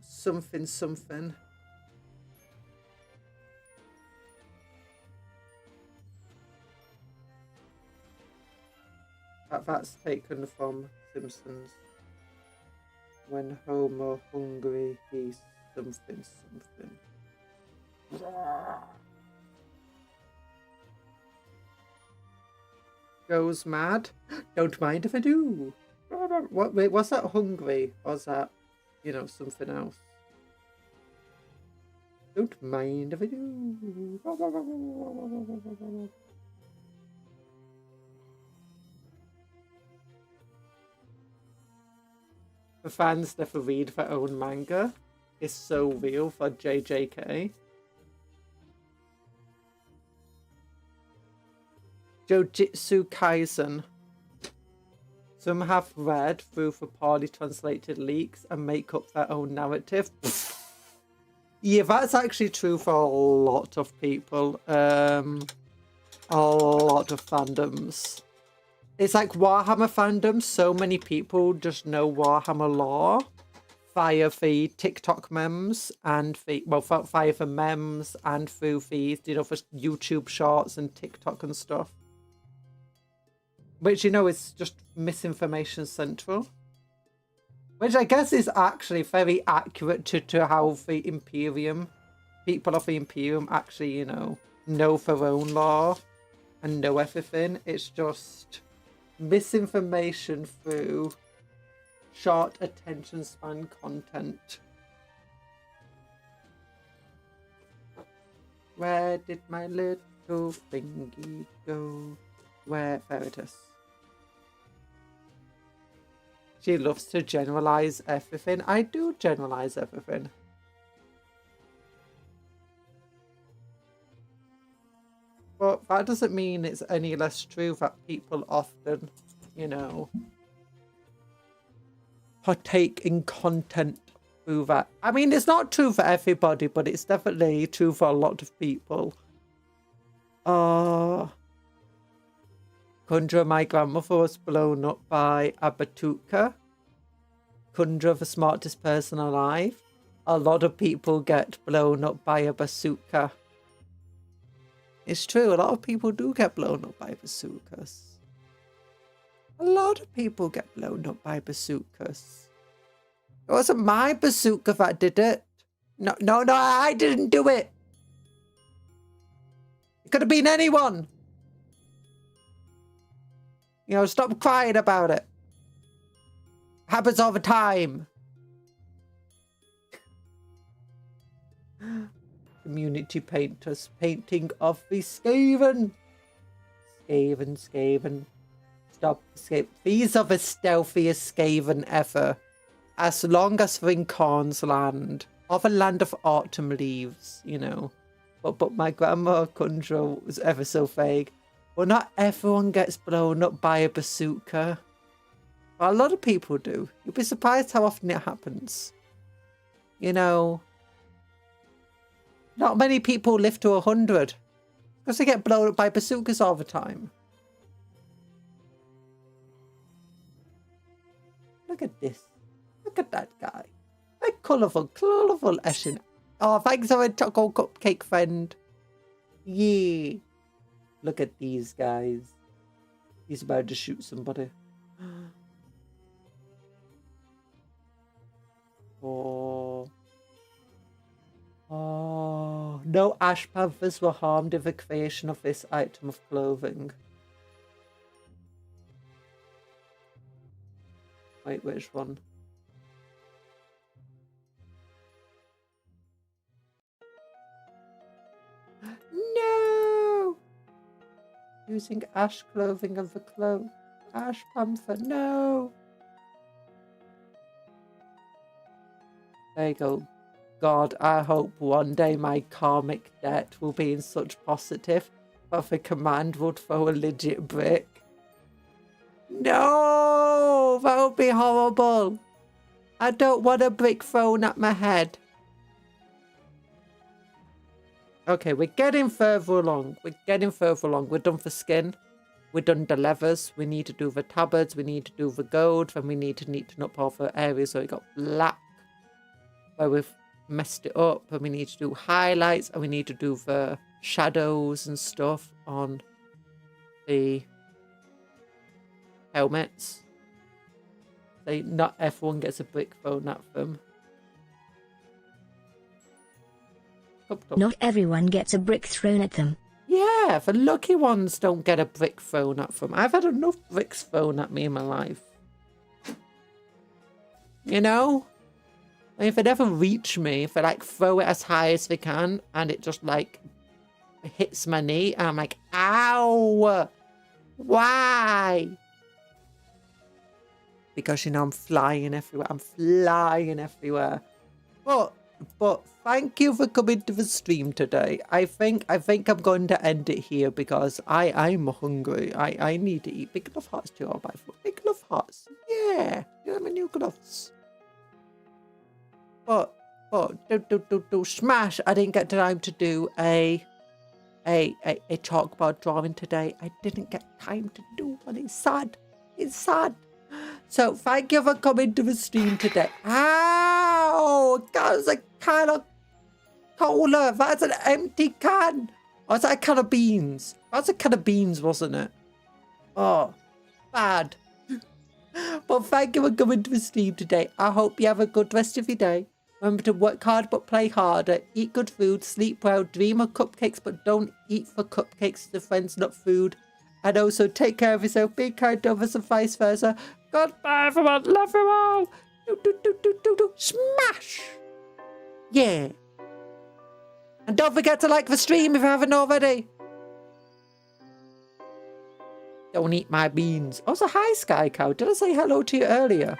Speaker 1: Something. That's taken from Simpsons. When Homer hungry, he's something. Goes mad. Don't mind if I do. Wait, was that hungry? Or was that, something else? Don't mind if I do. The fans never read their own manga is so real for JJK. Jujutsu Kaisen. Some have read through the poorly translated leaks and make up their own narrative. Yeah, that's actually true for a lot of people. A lot of fandoms. It's like Warhammer fandom. So many people just know Warhammer lore via the TikTok memes and the, well, via the memes and through the, you know, for YouTube shorts and TikTok and stuff. Which, you know, is just misinformation central. Which I guess is actually very accurate to how the Imperium, people of the Imperium actually, you know their own lore and know everything. It's just misinformation through short attention span content. Where did my little thingy go? There it is. She loves to generalize everything. I do generalize everything. But that doesn't mean it's any less true that people often, you know, partake in content through that. I mean, it's not true for everybody, but it's definitely true for a lot of people. Kundra, my grandmother, was blown up by a bazooka. Kundra, the smartest person alive. A lot of people get blown up by a bazooka. It's true, a lot of people do get blown up by bazookas. A lot of people get blown up by bazookas. It wasn't my bazooka that did it. No, I didn't do it. It could have been anyone. You know, stop crying about it. Happens all the time. Community painters painting of the Skaven. Skaven. Stop Skaven. These are the stealthiest Skaven ever. As long as they're in Korn's land. Or the land of autumn leaves, you know. But my grandma Kundra was ever so vague. Well, not everyone gets blown up by a bazooka. Well, a lot of people do. You'll be surprised how often it happens. You know, not many people live to 100 because they get blown up by bazookas all the time. Look at this. Look at that guy. A colourful Eshin. Oh, thanks for a choco cupcake friend. Yeah. Look at these guys. He's about to shoot somebody. Oh. No ash panthers were harmed in the creation of this item of clothing. Wait, which one? No! Using ash clothing of the cloak. Ash panther, no! There you go. God, I hope one day my karmic debt will be in such positive that the command would throw a legit brick. No! That would be horrible. I don't want a brick thrown at my head. Okay, we're getting further along. We're done for skin. We're done the leathers. We need to do the tabards. We need to do the gold. Then we need to neaten up all the areas so we got black where we've messed it up. And we need to do highlights. And we need to do the shadows and stuff on the helmets. So not everyone gets a brick thrown at them.
Speaker 2: Not everyone gets a brick thrown at them.
Speaker 1: Yeah, the lucky ones don't get a brick thrown at them. I've had enough bricks thrown at me in my life. You know? I mean, if they never reach me, if I like throw it as high as they can and it just like hits my knee, and I'm like, ow! Why? Because, you know, I'm flying everywhere. I'm flying everywhere. But thank you for coming to the stream today. I think I'm going to end it here because I'm hungry. I need to eat. Big glove hearts too. I'll buy food. Big glove hearts. Yeah. You know my new gloves. But do smash. I didn't get time to do a chalkboard drawing today. I didn't get time to do one. It's sad. It's sad. So thank you for coming to the stream today. Ow! That was a can of cola. That's an empty can. Or was that a can of beans? That was a can of beans, wasn't it? Oh, bad. But thank you for coming to the stream today. I hope you have a good rest of your day. Remember to work hard but play harder. Eat good food, sleep well, dream of cupcakes but don't eat for cupcakes. The friends, not food. And also take care of yourself. Be kind to others and vice versa. Goodbye everyone. Love you all. Smash. Yeah. And don't forget to like the stream if you haven't already. Don't eat my beans. Also, hi Sky Cow. Did I say hello to you earlier?